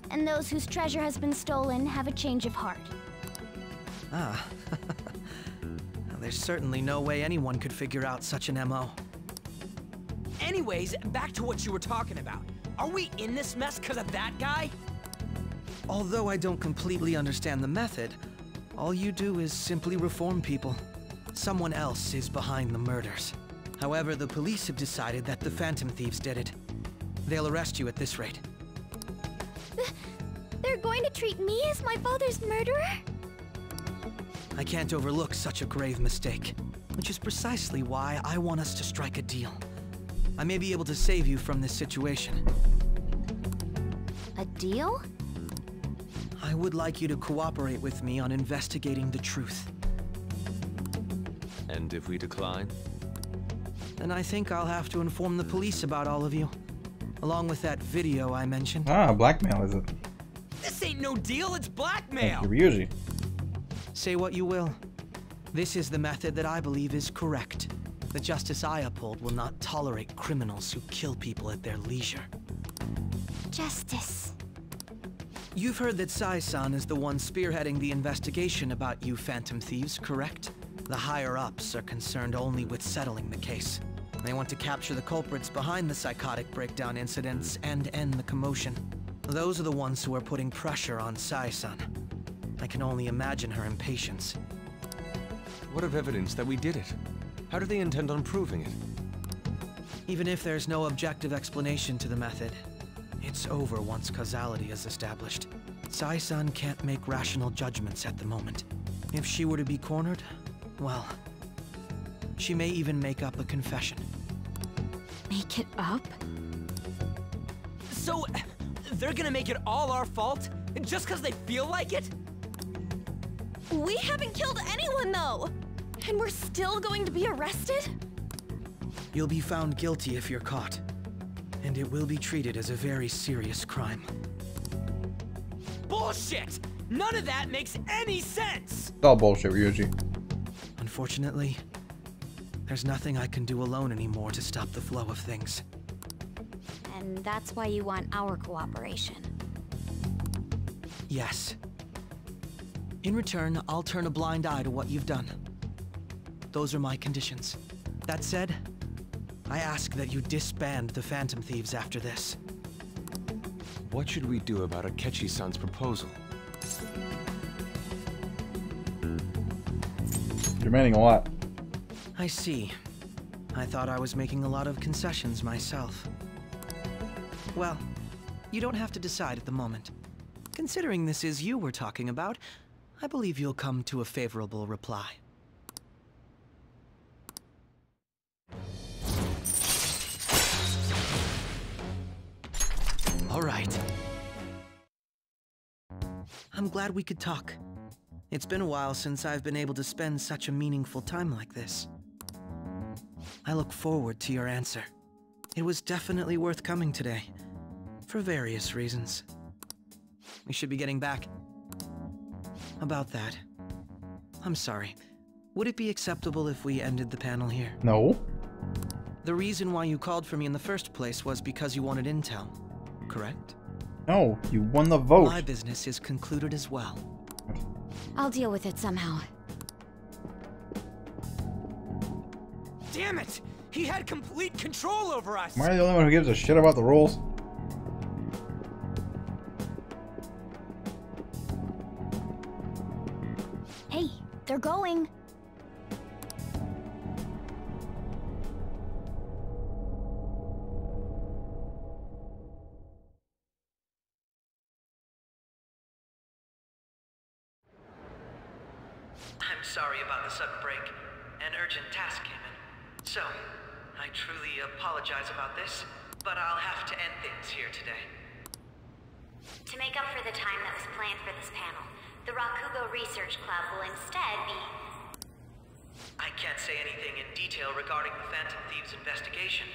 And those whose treasure has been stolen have a change of heart. Ah. Well, there's certainly no way anyone could figure out such an MO. Anyways, back to what you were talking about. Are we in this mess because of that guy? Although I don't completely understand the method, all you do is simply reform people. Someone else is behind the murders. However, the police have decided that the Phantom Thieves did it. They'll arrest you at this rate. They're going to treat me as my father's murderer? I can't overlook such a grave mistake, which is precisely why I want us to strike a deal. I may be able to save you from this situation. A deal? I would like you to cooperate with me on investigating the truth. And if we decline? Then I think I'll have to inform the police about all of you. Along with that video I mentioned. Ah, blackmail is it? This ain't no deal, it's blackmail! Thank you, Ryuji. Say what you will. This is the method that I believe is correct. The justice I uphold will not tolerate criminals who kill people at their leisure. Justice. You've heard that Sai-san is the one spearheading the investigation about you Phantom Thieves, correct? The higher-ups are concerned only with settling the case. They want to capture the culprits behind the psychotic breakdown incidents and end the commotion. Those are the ones who are putting pressure on Sai-san. I can only imagine her impatience. What of evidence that we did it? How do they intend on proving it? Even if there's no objective explanation to the method, it's over once causality is established. Sai-san can't make rational judgments at the moment. If she were to be cornered, well, she may even make up a confession. Make it up? So, they're gonna make it all our fault? Just because they feel like it? We haven't killed anyone, though! And we're still going to be arrested? You'll be found guilty if you're caught. And it will be treated as a very serious crime. Bullshit! None of that makes any sense! It's all bullshit, Ryuji. Unfortunately, there's nothing I can do alone anymore to stop the flow of things. And that's why you want our cooperation. Yes. In return, I'll turn a blind eye to what you've done. Those are my conditions. That said, I ask that you disband the Phantom Thieves after this. What should we do about Akechi-san's proposal? Demanding a lot. I see. I thought I was making a lot of concessions myself. Well, you don't have to decide at the moment. Considering this is you we're talking about, I believe you'll come to a favorable reply. All right. I'm glad we could talk. It's been a while since I've been able to spend such a meaningful time like this. I look forward to your answer. It was definitely worth coming today, for various reasons. We should be getting back. About that, I'm sorry. Would it be acceptable if we ended the panel here? No. The reason why you called for me in the first place was because you wanted intel, correct? No, you won the vote. My business is concluded as well. I'll deal with it somehow. Damn it! He had complete control over us! Am I the only one who gives a shit about the rules? Hey, they're going. I'm sorry about the sudden break. An urgent task came in. So, I truly apologize about this, but I'll have to end things here today. To make up for the time that was planned for this panel, the Rakugo Research Club will instead be... I can't say anything in detail regarding the Phantom Thieves investigation,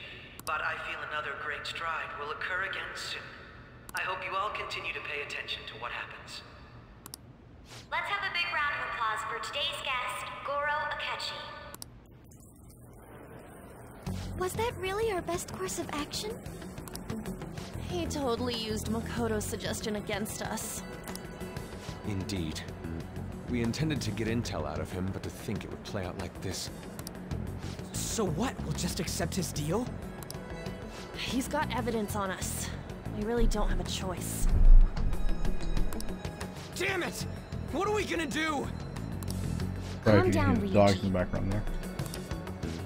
but I feel another great stride will occur again soon. I hope you all continue to pay attention to what happens. Let's have a big round of applause for today's guest, Goro Akechi. Was that really our best course of action? He totally used Makoto's suggestion against us. Indeed. We intended to get intel out of him, but to think it would play out like this. So what? We'll just accept his deal? He's got evidence on us. We really don't have a choice. Damn it! What are we gonna do? Calm down, Ryuji. Dogs in the background there.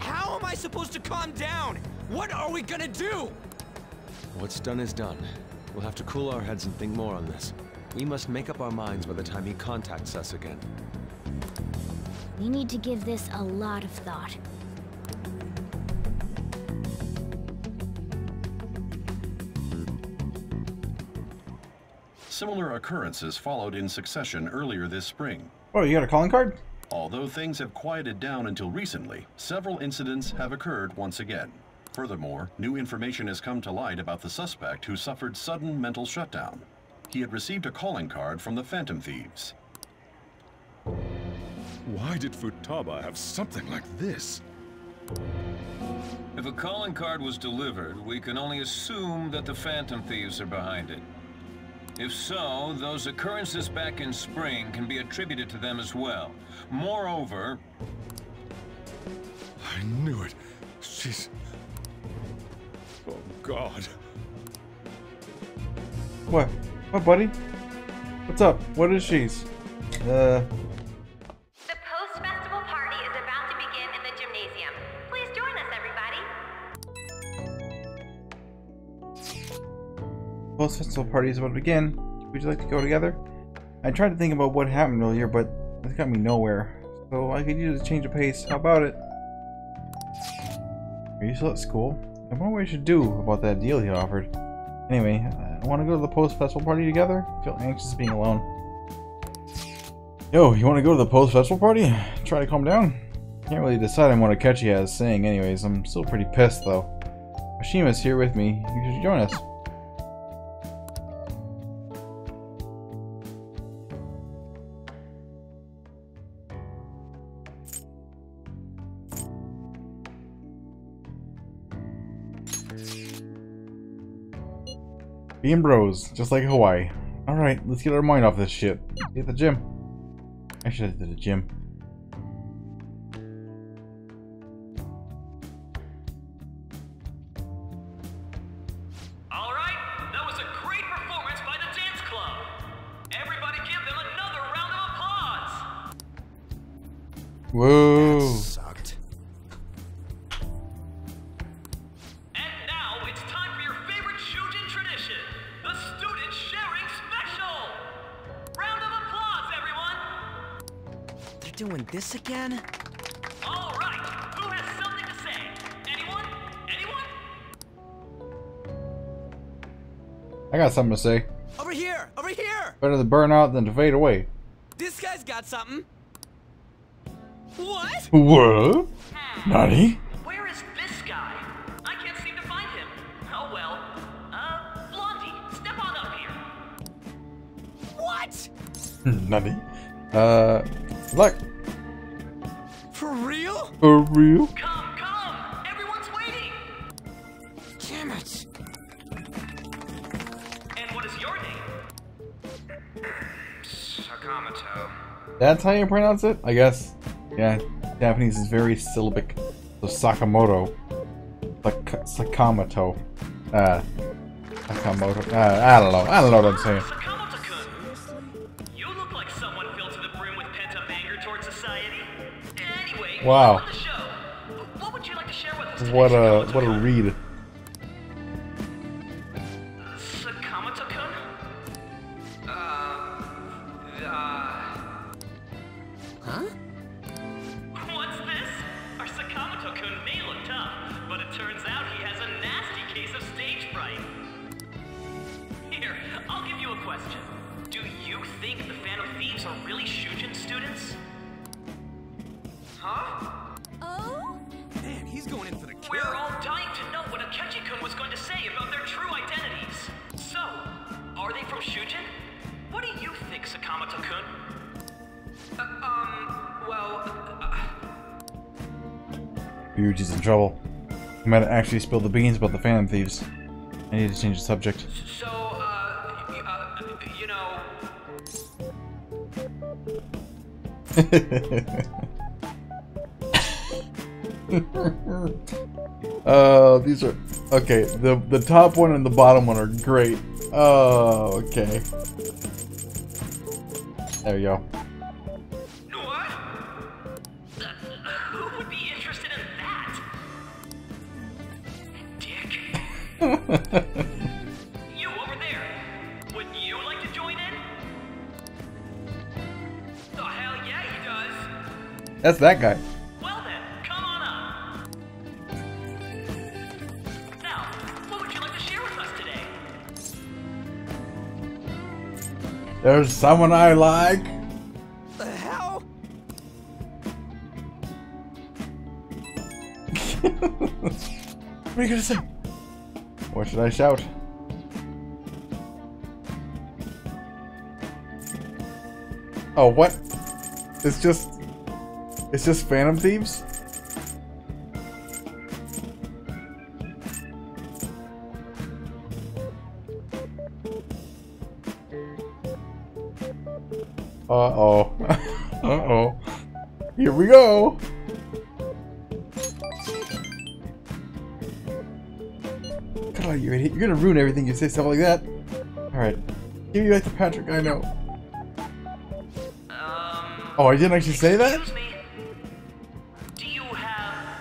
How am I supposed to calm down? What are we gonna do? What's done is done. We'll have to cool our heads and think more on this. We must make up our minds by the time he contacts us again. We need to give this a lot of thought. Similar occurrences followed in succession earlier this spring. Oh, you got a calling card? Although things have quieted down until recently, several incidents have occurred once again. Furthermore, new information has come to light about the suspect who suffered sudden mental shutdown. He had received a calling card from the Phantom Thieves. Why did Futaba have something like this? If a calling card was delivered, we can only assume that the Phantom Thieves are behind it. If so, those occurrences back in spring can be attributed to them as well. Moreover... I knew it. She's... Oh, God. What? What, buddy? What's up? What is she's? The post-festival party is about to begin in the gymnasium. Please join us, everybody. Post-festival party is about to begin. Would you like to go together? I tried to think about what happened earlier, but it got me nowhere. So I could use a change of pace. How about it? Are you still at school? I wonder what I should do about that deal he offered. Anyway, I want to go to the post-festival party together. I feel anxious being alone. Yo, you want to go to the post-festival party? Try to calm down? Can't really decide on what Akechi has saying anyways. I'm still pretty pissed though. Mashima's here with me. You should join us. Being bros, just like Hawaii. Alright, let's get our mind off this shit. See at the gym. I should head to the gym. Alright, that was a great performance by the dance club. Everybody give them another round of applause. Whoa. That sucked. And now it's time for your favorite Shujin tradition, the student sharing special. Round of applause, everyone. They're doing this again? All right, who has something to say? Anyone? Anyone? I got something to say. Over here! Over here! Better to burn out than to fade away. This guy's got something. What? What? Nani? Where is this guy? I can't seem to find him. Oh well. Blondie, step on up here. What? Nani? Look. For real? For real? Come, come! Everyone's waiting! Damn it! And what is your name? Sakamoto. That's how you pronounce it? I guess. Yeah, Japanese is very syllabic. So Sakamoto. Sakamoto. Sakamoto. I don't know. I don't know what I'm saying. Sakamoto-kun! You look like someone filled to the brim with pent-up anger towards society. Anyway, Wow. on the show, what would you like to share with us today, What a read. Sakamoto-kun? Huh? What's this? Our Sakamoto-kun may look tough, but it turns out he has a nasty case of stage fright. Here, I'll give you a question. Do you think the Phantom Thieves are really Shujin students? Huh? Oh? Man, he's going in for the kill. We're all dying to know what Akechi-kun was going to say about their true identities. So, are they from Shujin? What do you think, Sakamoto-kun? Ryuji's in trouble. He might actually spill the beans about the Phantom Thieves. I need to change the subject. So, you know... These are... Okay, the top one and the bottom one are great. Oh, okay. There you go. Who would be interested in that? Dick. You over there. Would you like to join in? Oh, hell yeah, he does. That's that guy. Well then, come on up. Now, what would you like to share with us today? There's someone I like. The hell? What are you gonna say? What should I shout? Oh, what? It's just Phantom Thieves? Uh-oh. Uh-oh. Here we go. Come on, you idiot. You're gonna ruin everything you say stuff like that. Alright. Give you back to Patrick, I know. Oh, I didn't actually say that? Excuse me. Do you have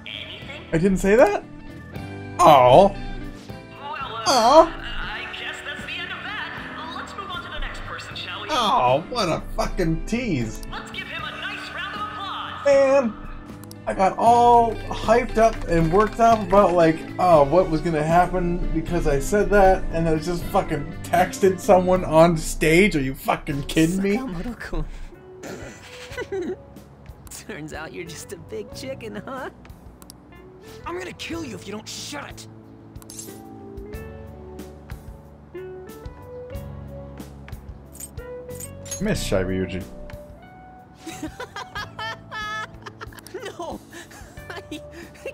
anything? I didn't say that? Oh. Oh. I guess that's the end of that. Let's move on to the next person, shall we? Oh, what a fucking tease. Let's give him a nice round of applause. Man, I got all hyped up and worked up about like, oh, what was gonna happen because I said that, and I just fucking texted someone on stage. Are you fucking kidding me? Sakamoto-kun. Turns out you're just a big chicken, huh? I'm gonna kill you if you don't shut it. Miss Shy Ryuji. No, I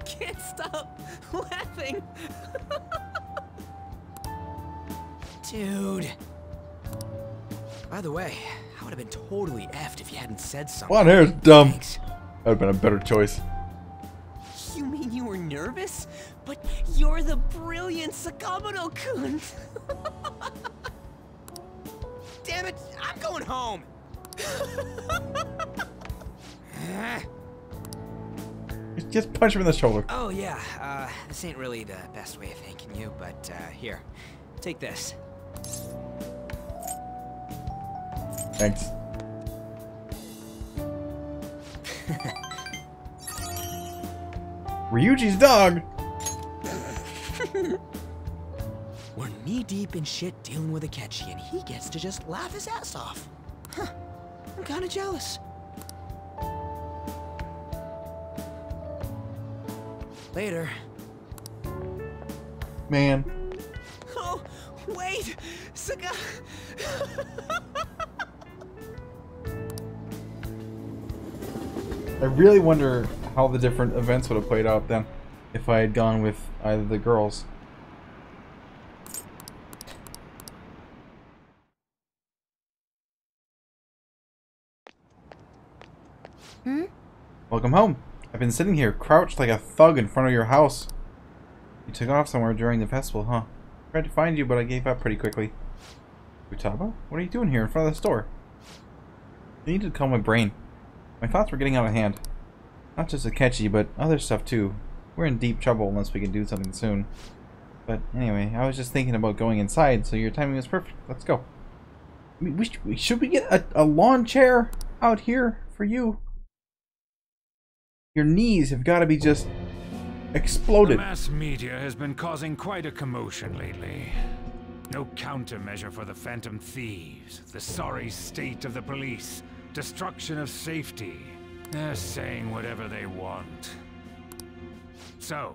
can't stop laughing. Dude. By the way, I would have been totally effed if you hadn't said something. Blonde hair is dumb. That would have been a better choice. You mean you were nervous? But you're the brilliant Sakamoto-kun. Damn it, I'm going home. Just punch him in the shoulder. Oh yeah, this ain't really the best way of thanking you, but here, take this. Thanks. Ryuji's dog. We're knee-deep in shit dealing with Akechi, and he gets to just laugh his ass off. Huh. I'm kinda jealous. Later. Man. Oh, wait! Saka... I really wonder how the different events would have played out then if I had gone with either of the girls. Welcome home. I've been sitting here, crouched like a thug in front of your house. You took off somewhere during the festival, huh? Tried to find you, but I gave up pretty quickly. Futaba? What are you doing here in front of the store? I needed to calm my brain. My thoughts were getting out of hand. Not just Akechi, but other stuff too. We're in deep trouble unless we can do something soon. But anyway, I was just thinking about going inside, so your timing was perfect. Let's go. Should we get a lawn chair out here for you? Your knees have got to be just exploded. The mass media has been causing quite a commotion lately. No countermeasure for the Phantom Thieves, the sorry state of the police, destruction of safety. They're saying whatever they want. So,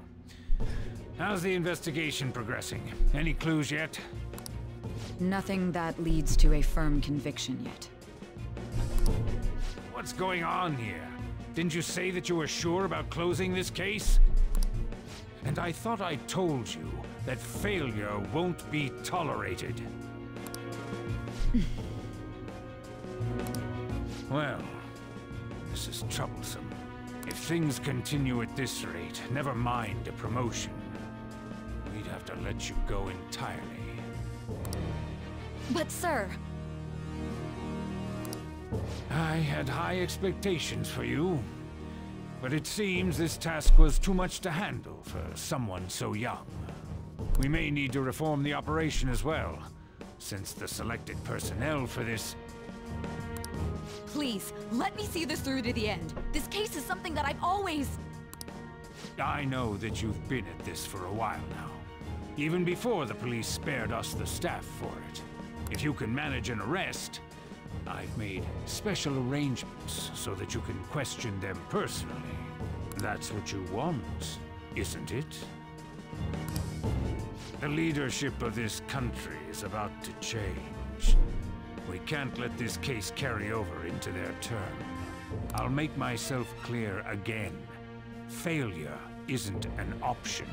how's the investigation progressing? Any clues yet? Nothing that leads to a firm conviction yet. What's going on here? Didn't you say that you were sure about closing this case? And I thought I told you that failure won't be tolerated. Well, this is troublesome. If things continue at this rate, never mind a promotion. We'd have to let you go entirely. But sir... I had high expectations for you, but it seems this task was too much to handle for someone so young. We may need to reform the operation as well, since the selected personnel for this... Please, let me see this through to the end. This case is something that I've always... I know that you've been at this for a while now, even before the police spared us the staff for it. If you can manage an arrest, I've made special arrangements so that you can question them personally. That's what you want, isn't it? The leadership of this country is about to change. We can't let this case carry over into their term. I'll make myself clear again. Failure isn't an option.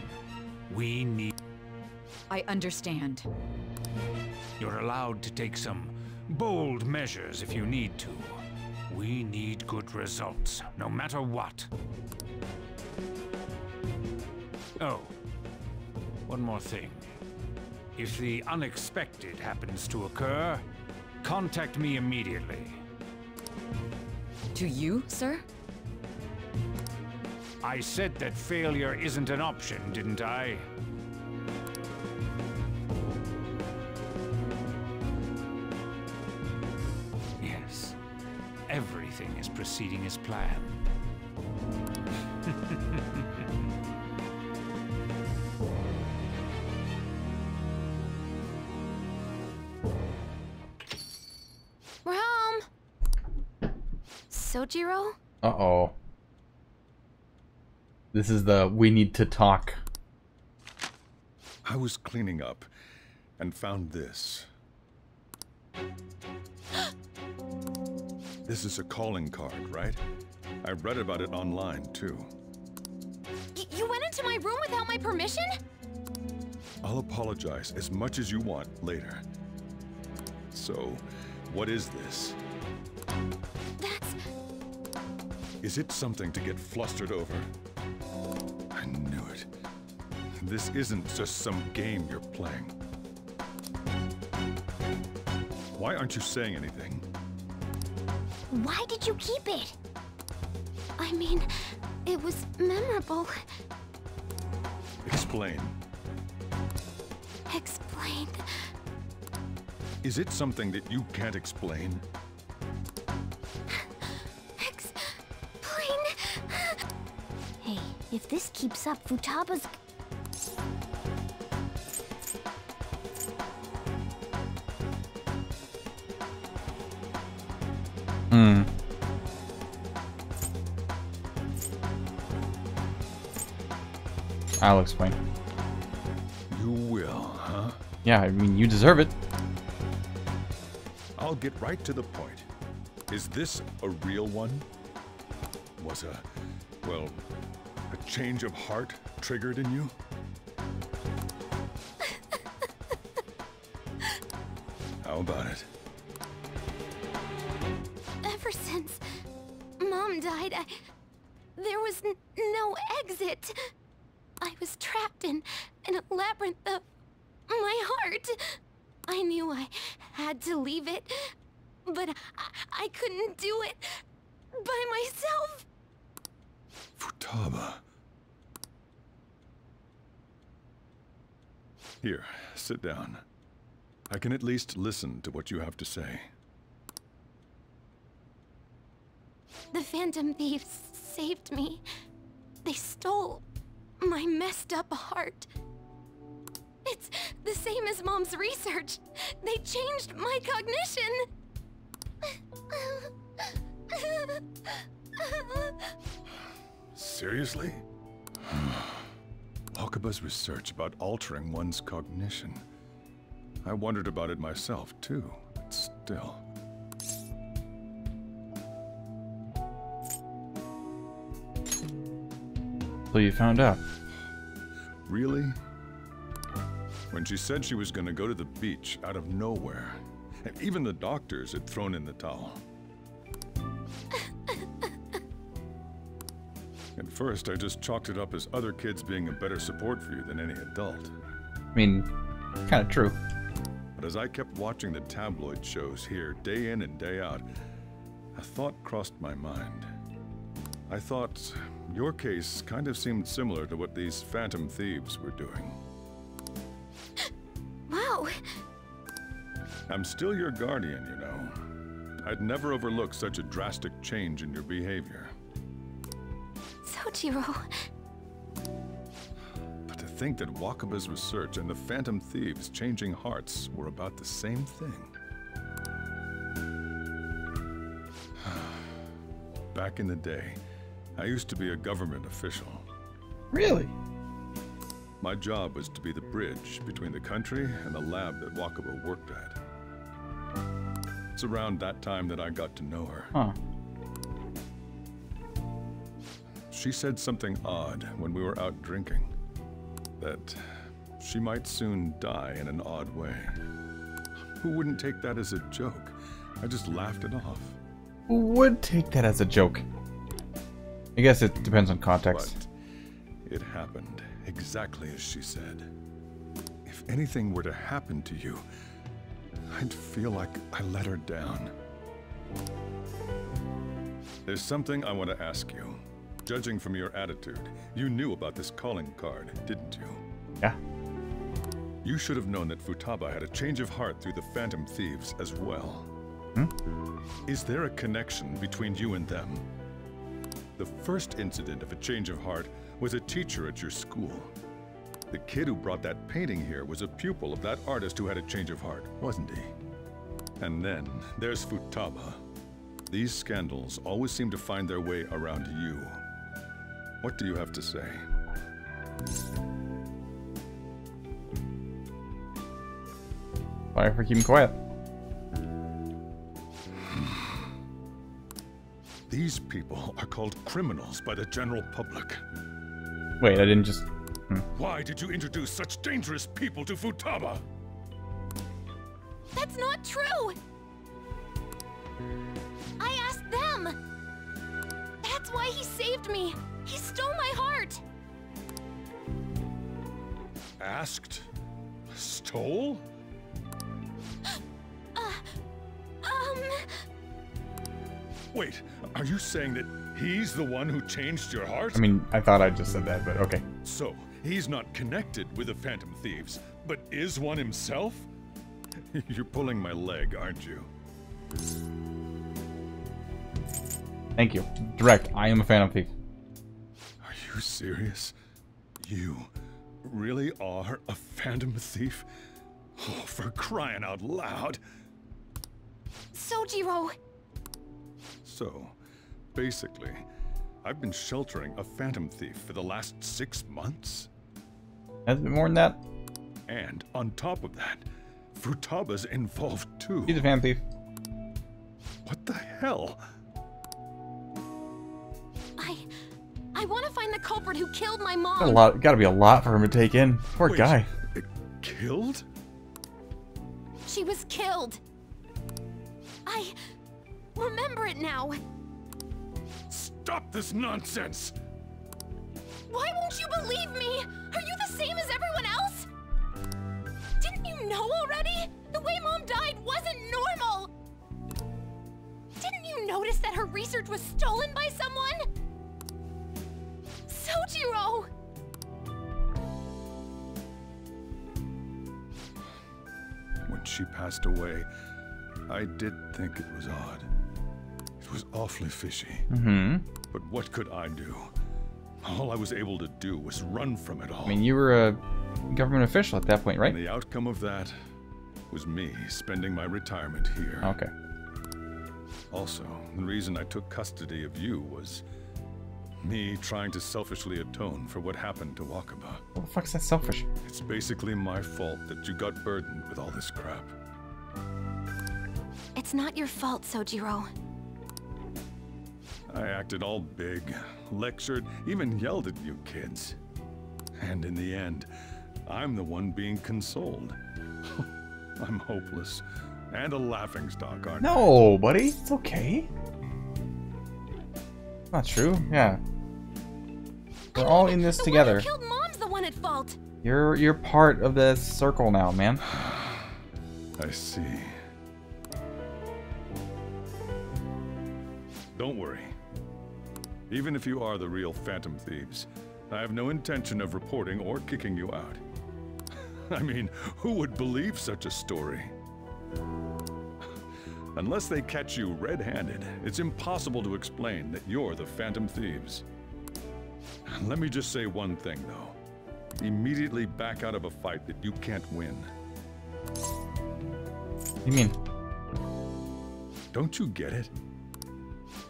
We need... I understand. You're allowed to take some bold measures if you need to. We need good results, no matter what. Oh, one more thing. If the unexpected happens to occur, contact me immediately. To you, sir? I said that failure isn't an option, didn't I? Yes. Everything is proceeding as planned. We're home. Sojiro? Uh-oh. This is the we need to talk. I was cleaning up and found this. This is a calling card, right? I read about it online, too. You went into my room without my permission? I'll apologize as much as you want later. So, what is this? That's... Is it something to get flustered over? I knew it. This isn't just some game you're playing. Why aren't you saying anything? Why did you keep it? I mean, it was memorable. Explain. Explain. Is it something that you can't explain? Explain. Hey, if this keeps up, Futaba's... I'll explain. You will, huh? Yeah, I mean, you deserve it. I'll get right to the point. Is this a real one? Was well, a change of heart triggered in you? How about it? Ever since Mom died, there was no exit. I was trapped in a labyrinth of my heart. I knew I had to leave it, but I couldn't do it by myself. Futaba. Here, sit down. I can at least listen to what you have to say. The Phantom Thieves saved me. They stole my messed up heart. It's the same as Mom's research. They changed my cognition. Seriously? Wakaba's research about altering one's cognition. I wondered about it myself, too, but still. So you found out. Really? When she said she was going to go to the beach out of nowhere, and even the doctors had thrown in the towel. At first, I just chalked it up as other kids being a better support for you than any adult. I mean, kind of true. But as I kept watching the tabloid shows here, day in and day out, a thought crossed my mind. I thought your case kind of seemed similar to what these Phantom Thieves were doing. Wow. I'm still your guardian, you know. I'd never overlook such a drastic change in your behavior. Sojiro. But to think that Wakaba's research and the Phantom Thieves changing hearts were about the same thing. Back in the day, I used to be a government official. Really? My job was to be the bridge between the country and the lab that Wakaba worked at. It's around that time that I got to know her. Huh. She said something odd when we were out drinking. That she might soon die in an odd way. Who wouldn't take that as a joke? I just laughed it off. Who would take that as a joke? I guess it depends on context. But it happened exactly as she said. If anything were to happen to you, I'd feel like I let her down. There's something I want to ask you. Judging from your attitude, you knew about this calling card, didn't you? Yeah. You should have known that Futaba had a change of heart through the Phantom Thieves as well. Is there a connection between you and them? The first incident of a change of heart was a teacher at your school. The kid who brought that painting here was a pupil of that artist who had a change of heart, wasn't he? And then there's Futaba. These scandals always seem to find their way around you. What do you have to say? Sorry for keeping quiet. These people are called criminals by the general public. Wait, I didn't just... Why did you introduce such dangerous people to Futaba? That's not true! I asked them! That's why he saved me! He stole my heart! Asked? Stole? Wait, are you saying that he's the one who changed your heart? I mean, I thought I just said that, but okay. So, he's not connected with the Phantom Thieves, but is one himself? You're pulling my leg, aren't you? Thank you. Direct, I am a Phantom Thief. Are you serious? You really are a Phantom Thief? Oh, for crying out loud! Sojiro! So, basically, I've been sheltering a Phantom Thief for the last 6 months? Has it been more than that? And on top of that, Futaba's involved too. He's a Phantom Thief. What the hell? I want to find the culprit who killed my mom. Gotta be a lot for him to take in. Poor guy. Killed? She was killed. I remember it now. Stop this nonsense! Why won't you believe me? Are you the same as everyone else? Didn't you know already? The way Mom died wasn't normal. Didn't you notice that her research was stolen by someone? Sojiro! When she passed away, I did think it was odd. It was awfully fishy. But what could I do? All I was able to do was run from it all. I mean, you were a government official at that point, right? And the outcome of that was me spending my retirement here. Okay. Also, the reason I took custody of you was me trying to selfishly atone for what happened to Wakaba. What the fuck's that selfish? It's basically my fault that you got burdened with all this crap. It's not your fault, Sojiro. I acted all big, lectured, even yelled at you kids. And in the end, I'm the one being consoled. I'm hopeless. And a laughingstock, aren't I? No, buddy. It's okay. Not true. Yeah. We're all in this together. The one who killed Mom's the one at fault. You're part of this circle now, man. I see. Don't worry. Even if you are the real Phantom Thieves, I have no intention of reporting or kicking you out. I mean, who would believe such a story? Unless they catch you red-handed, it's impossible to explain that you're the Phantom Thieves. Let me just say one thing, though. Immediately back out of a fight that you can't win. What do you mean? Don't you get it?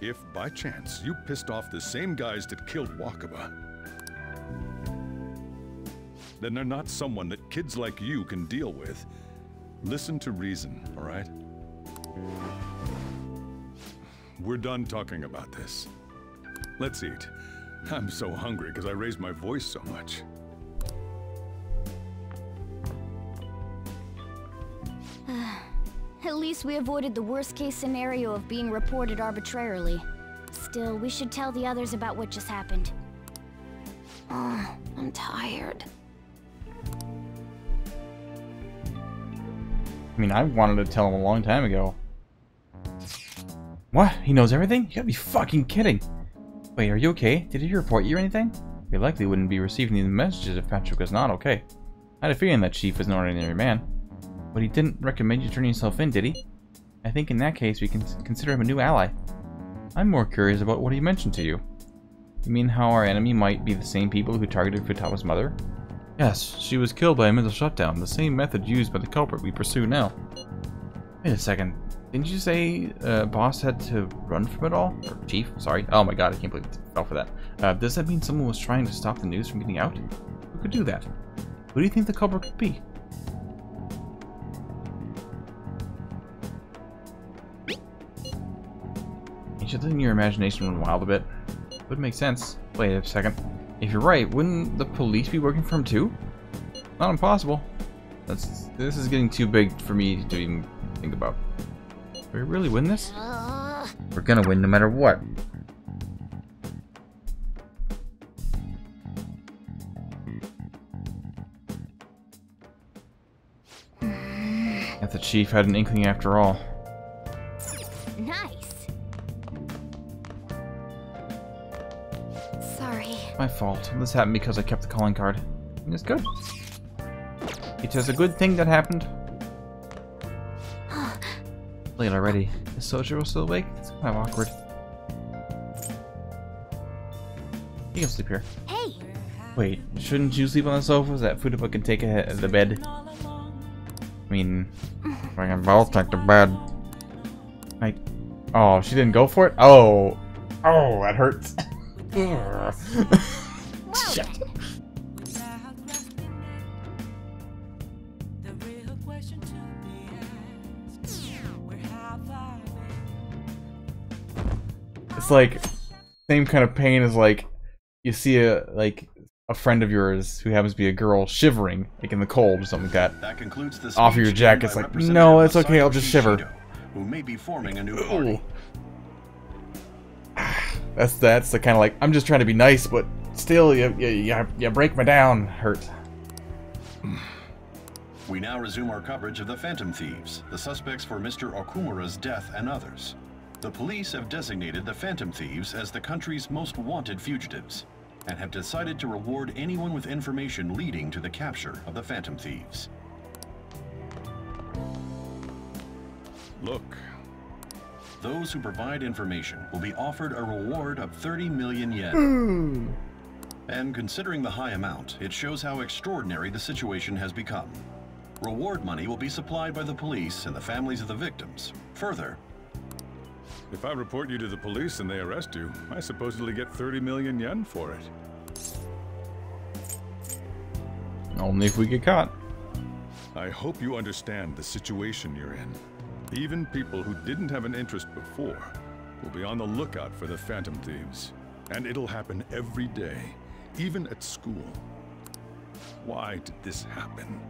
If, by chance, you pissed off the same guys that killed Wakaba, then they're not someone that kids like you can deal with. Listen to reason, all right? We're done talking about this. Let's eat. I'm so hungry because I raised my voice so much. At least we avoided the worst-case scenario of being reported arbitrarily. Still, we should tell the others about what just happened. I'm tired. mean, I wanted to tell him a long time ago. What? He knows everything? You gotta be fucking kidding. Wait, are you okay? Did he report you or anything? We likely wouldn't be receiving these messages if Patrick was not okay. I had a feeling that Chief is an ordinary man. But he didn't recommend you turning yourself in, did he? I think in that case we can consider him a new ally. I'm more curious about what he mentioned to you. You mean how our enemy might be the same people who targeted Futaba's mother? Yes, she was killed by a mental shutdown, the same method used by the culprit we pursue now. Wait a second. Didn't you say Boss had to run from it all? Or Chief, sorry. Oh my god, I can't believe it fell for that. Does that mean someone was trying to stop the news from getting out? Who could do that? Who do you think the culprit could be? Ain't you letting your imagination run wild a bit? Would make sense. Wait a second. If you're right, wouldn't the police be working for him too? Not impossible. This is getting too big for me to even think about. Are we really win this? We're gonna win no matter what. If the Chief had an inkling after all. Nice. Sorry. My fault. This happened because I kept the calling card. And it's good. It is a good thing that happened. Late already. Is Sojiro still awake? It's kind of awkward. You can sleep here. Hey! Wait, shouldn't you sleep on the sofa so that Futaba can take the bed? I mean, we can both take the bed. Oh, she didn't go for it? Oh. Oh, that hurts. Shit. It's like same kind of pain as like you see a friend of yours who happens to be a girl shivering like in the cold or something like that. Concludes the off of your jacket. It's like, no, it's okay, I'll just shiver. Who may be forming a new party. That's the kind of like, I'm just trying to be nice, but still you break me down. Hurt. We now resume our coverage of the Phantom Thieves, the suspects for Mr. Okumura's death and others. The police have designated the Phantom Thieves as the country's most wanted fugitives, and have decided to reward anyone with information leading to the capture of the Phantom Thieves. Look. Those who provide information will be offered a reward of 30 million yen. And considering the high amount, it shows how extraordinary the situation has become. Reward money will be supplied by the police and the families of the victims. Further, if I report you to the police and they arrest you, I supposedly get 30 million yen for it. Only if we get caught. I hope you understand the situation you're in. Even people who didn't have an interest before will be on the lookout for the Phantom Thieves. And it'll happen every day, even at school. Why did this happen?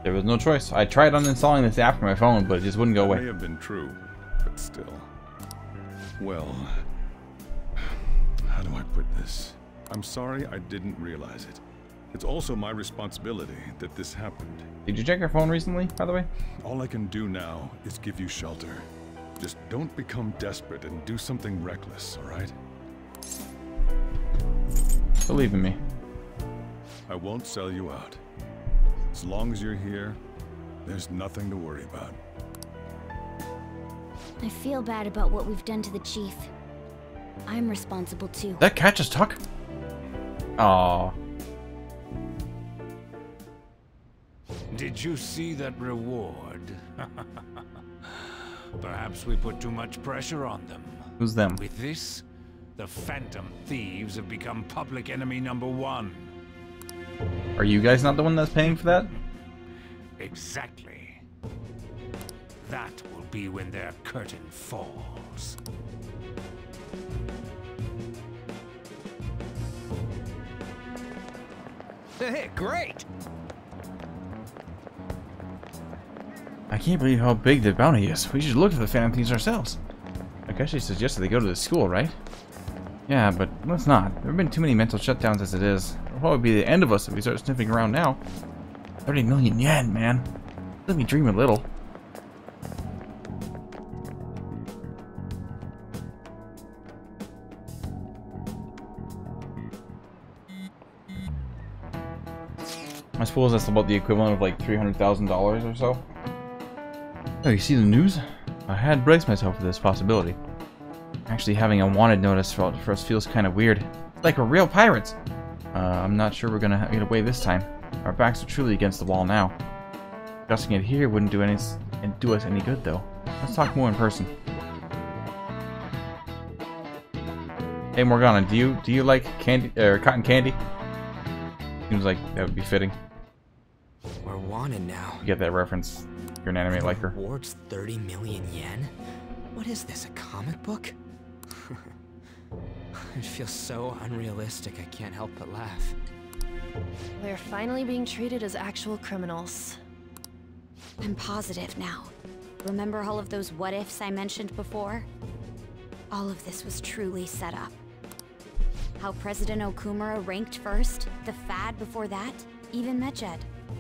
There was no choice. I tried uninstalling this app from my phone, but it just wouldn't go away. That may have been true, but still. Well, how do I put this? I'm sorry I didn't realize it. It's also my responsibility that this happened. Did you check your phone recently, by the way? All I can do now is give you shelter. Just don't become desperate and do something reckless, all right? Believe in me. I won't sell you out. As long as you're here, there's nothing to worry about. I feel bad about what we've done to the Chief. I'm responsible too. That cat just talk? Aww. Did you see that reward? Perhaps we put too much pressure on them. Who's them? With this, the Phantom Thieves have become public enemy #1. Are you guys not the one that's paying for that? Exactly. That will be when their curtain falls. Hey, great! I can't believe how big the bounty is. We should look at the Phantom Thieves ourselves. I guess she suggested they go to the school, right? Yeah, but let's not. There have been too many mental shutdowns as it is. It'll probably be the end of us if we start sniffing around now. 30 million yen, man. Let me dream a little. I suppose that's about the equivalent of like $300,000 or so. Oh, you see the news? I had braced myself for this possibility. Actually, having a wanted notice for us feels kind of weird. Like we're real pirates. I'm not sure we're gonna get away this time. Our backs are truly against the wall now. Discussing it here wouldn't do us any good, though. Let's talk more in person. Hey Morgana, do you like candy or cotton candy? Seems like that would be fitting. We're wanted now. You get that reference. You're an anime liker. Rewards 30 million yen? What is this, a comic book? It feels so unrealistic, I can't help but laugh. We're finally being treated as actual criminals. I'm positive now. Remember all of those what-ifs I mentioned before? All of this was truly set up. How President Okumura ranked first, the Fad before that, even Medjed.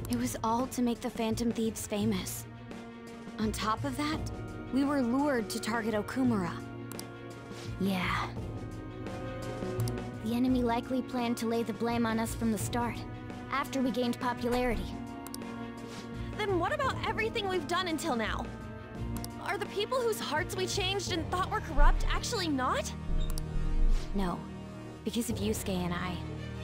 It was all to make the Phantom Thieves famous. On top of that, we were lured to target Okumura. Yeah. The enemy likely planned to lay the blame on us from the start, after we gained popularity. Then what about everything we've done until now? Are the people whose hearts we changed and thought were corrupt actually not? No. Because of Yusuke and I,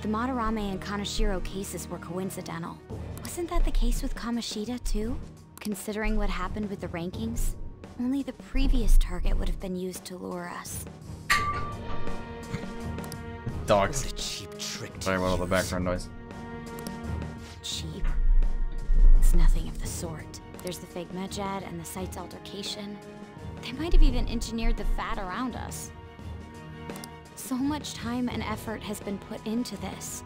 the Madarame and Kaneshiro cases were coincidental. Wasn't that the case with Kamoshida, too? Considering what happened with the rankings, only the previous target would have been used to lure us. Dogs. What a cheap trick. Sorry about all the background noise. Cheap? It's nothing of the sort. There's the fake Medjed and the site's altercation. They might have even engineered the Fad around us. So much time and effort has been put into this.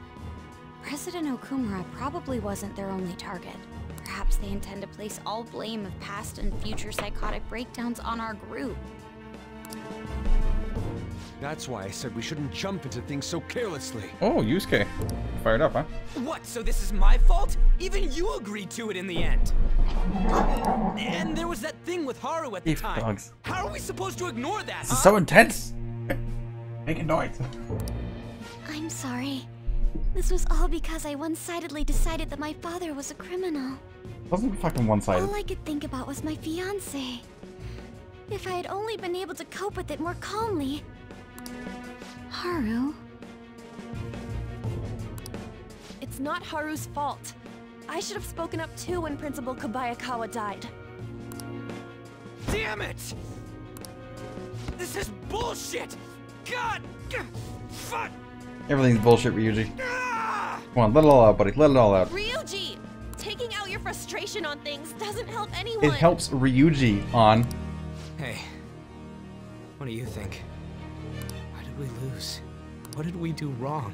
President Okumura probably wasn't their only target. Perhaps they intend to place all blame of past and future psychotic breakdowns on our group. That's why I said we shouldn't jump into things so carelessly. Oh, Yusuke. Fired up, huh? What, so this is my fault? Even you agreed to it in the end. And there was that thing with Haru at the time. Dogs. How are we supposed to ignore that, This is so intense. Making noise. I'm sorry. This was all because I one-sidedly decided that my father was a criminal. Wasn't fucking one-sided. All I could think about was my fiancé. If I had only been able to cope with it more calmly. Haru? It's not Haru's fault. I should have spoken up too when Principal Kobayakawa died. Damn it! This is bullshit! God! Fuck! Everything's bullshit, Ryuji. Come on, let it all out, buddy. Let it all out. Ryuji! Taking out your frustration on things doesn't help anyone. It helps Ryuji on. Hey, what do you think? Why did we lose? What did we do wrong?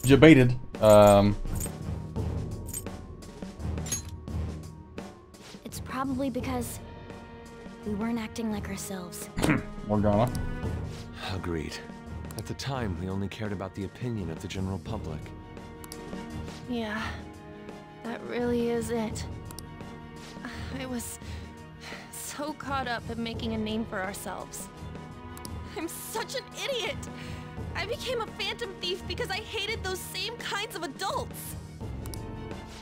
Debated. It's probably because we weren't acting like ourselves. Morgana. Agreed. At the time, we only cared about the opinion of the general public. Yeah, that really is it. I was so caught up in making a name for ourselves. I'm such an idiot! I became a phantom thief because I hated those same kinds of adults!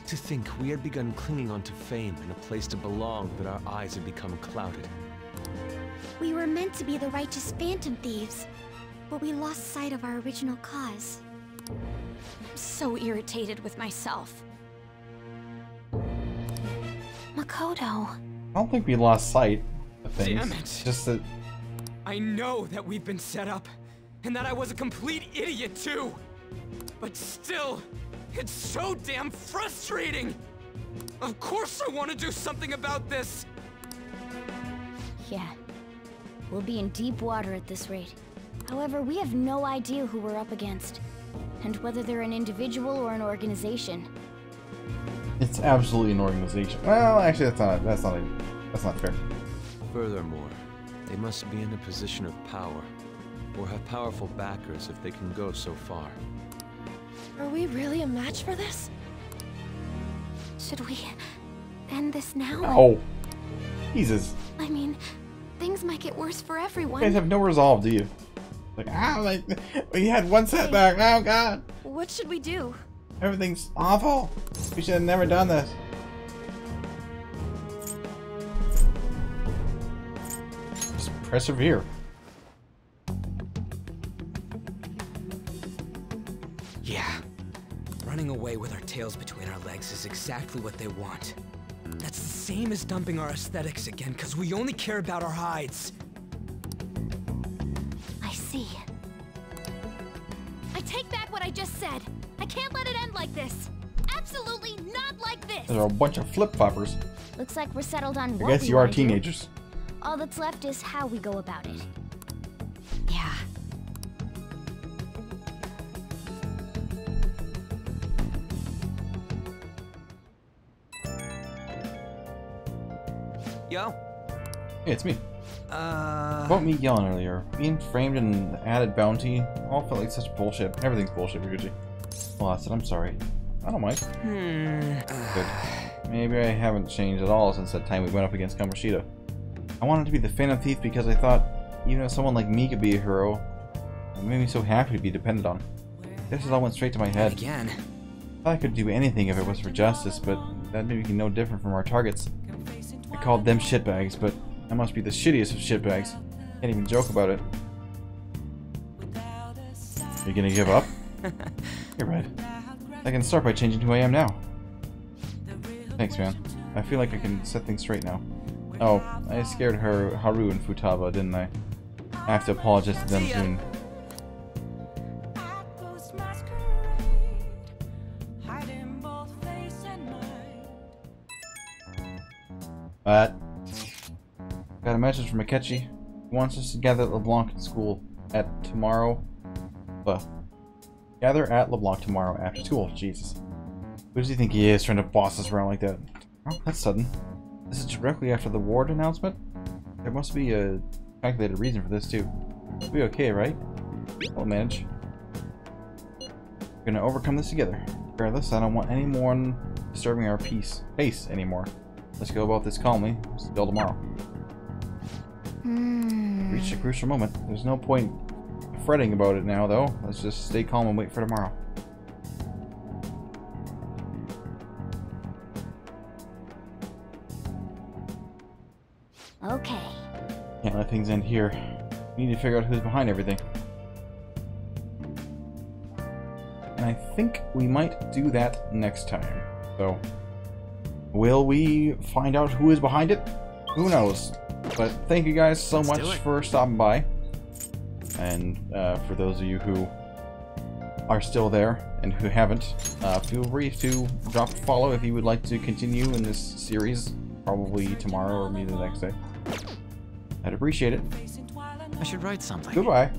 To think we had begun clinging onto fame and a place to belong, but our eyes had become clouded. We were meant to be the righteous phantom thieves, but we lost sight of our original cause. I'm so irritated with myself. Makoto. I don't think we lost sight of things. Damn it. Just that. I know that we've been set up, and that I was a complete idiot too. But still, it's so damn frustrating! Of course I want to do something about this! Yeah. We'll be in deep water at this rate. However, we have no idea who we're up against, and whether they're an individual or an organization. It's absolutely an organization. Well, actually, that's not fair. Furthermore, they must be in a position of power, or have powerful backers if they can go so far. Are we really a match for this? Should we end this now? Oh, Jesus. I mean, things might get worse for everyone. You guys have no resolve, do you? Like, we had one setback. Oh, God. What should we do? Everything's awful. We should have never done this. Just persevere. Yeah. Running away with our tails between our legs is exactly what they want. That's the same as dumping our aesthetics again, because we only care about our hides. I see. I take back what I just said. I can't let it end like this. Absolutely not like this. There are a bunch of flip-floppers. Looks like we're settled on I what guess we you are wanna do. teenagers. All that's left is how we go about it. Yeah. Yo. Hey, it's me. About me yelling earlier, being framed and the added bounty, all felt like such bullshit. Everything's bullshit, Ryuji. Well, I said I'm sorry. I don't mind. Good. Maybe I haven't changed at all since that time we went up against Kamoshida. I wanted to be the Phantom Thief because I thought even if someone like me could be a hero, it made me so happy to be depended on. This all went straight to my head. Again. I thought I could do anything if it was for justice, but that made me no different from our targets. I called them shitbags, but I must be the shittiest of shitbags. Can't even joke about it. Are you gonna give up? You're right. I can start by changing who I am now. Thanks, man. I feel like I can set things straight now. Oh, I scared Haru and Futaba, didn't I? I have to apologize to them soon. Got a message from Akechi. He wants us to gather at LeBlanc in school at tomorrow. Gather at LeBlanc tomorrow after school. Jesus. Who does he think he is, trying to boss us around like that? Oh, that's sudden. This is directly after the ward announcement? There must be a calculated reason for this, too. We'll be okay, right? We'll manage. We're gonna overcome this together. Regardless, I don't want anyone disturbing our pace anymore. Let's go about this calmly. Still tomorrow. Reached a crucial moment. There's no point fretting about it now, though. Let's just stay calm and wait for tomorrow. Okay. Can't let things end here. We need to figure out who's behind everything. And I think we might do that next time. So, will we find out who is behind it? Who knows? But thank you guys so much for stopping by. And for those of you who are still there and who haven't, feel free to drop a follow if you would like to continue in this series, probably tomorrow or maybe the next day. I'd appreciate it. I should write something. Goodbye.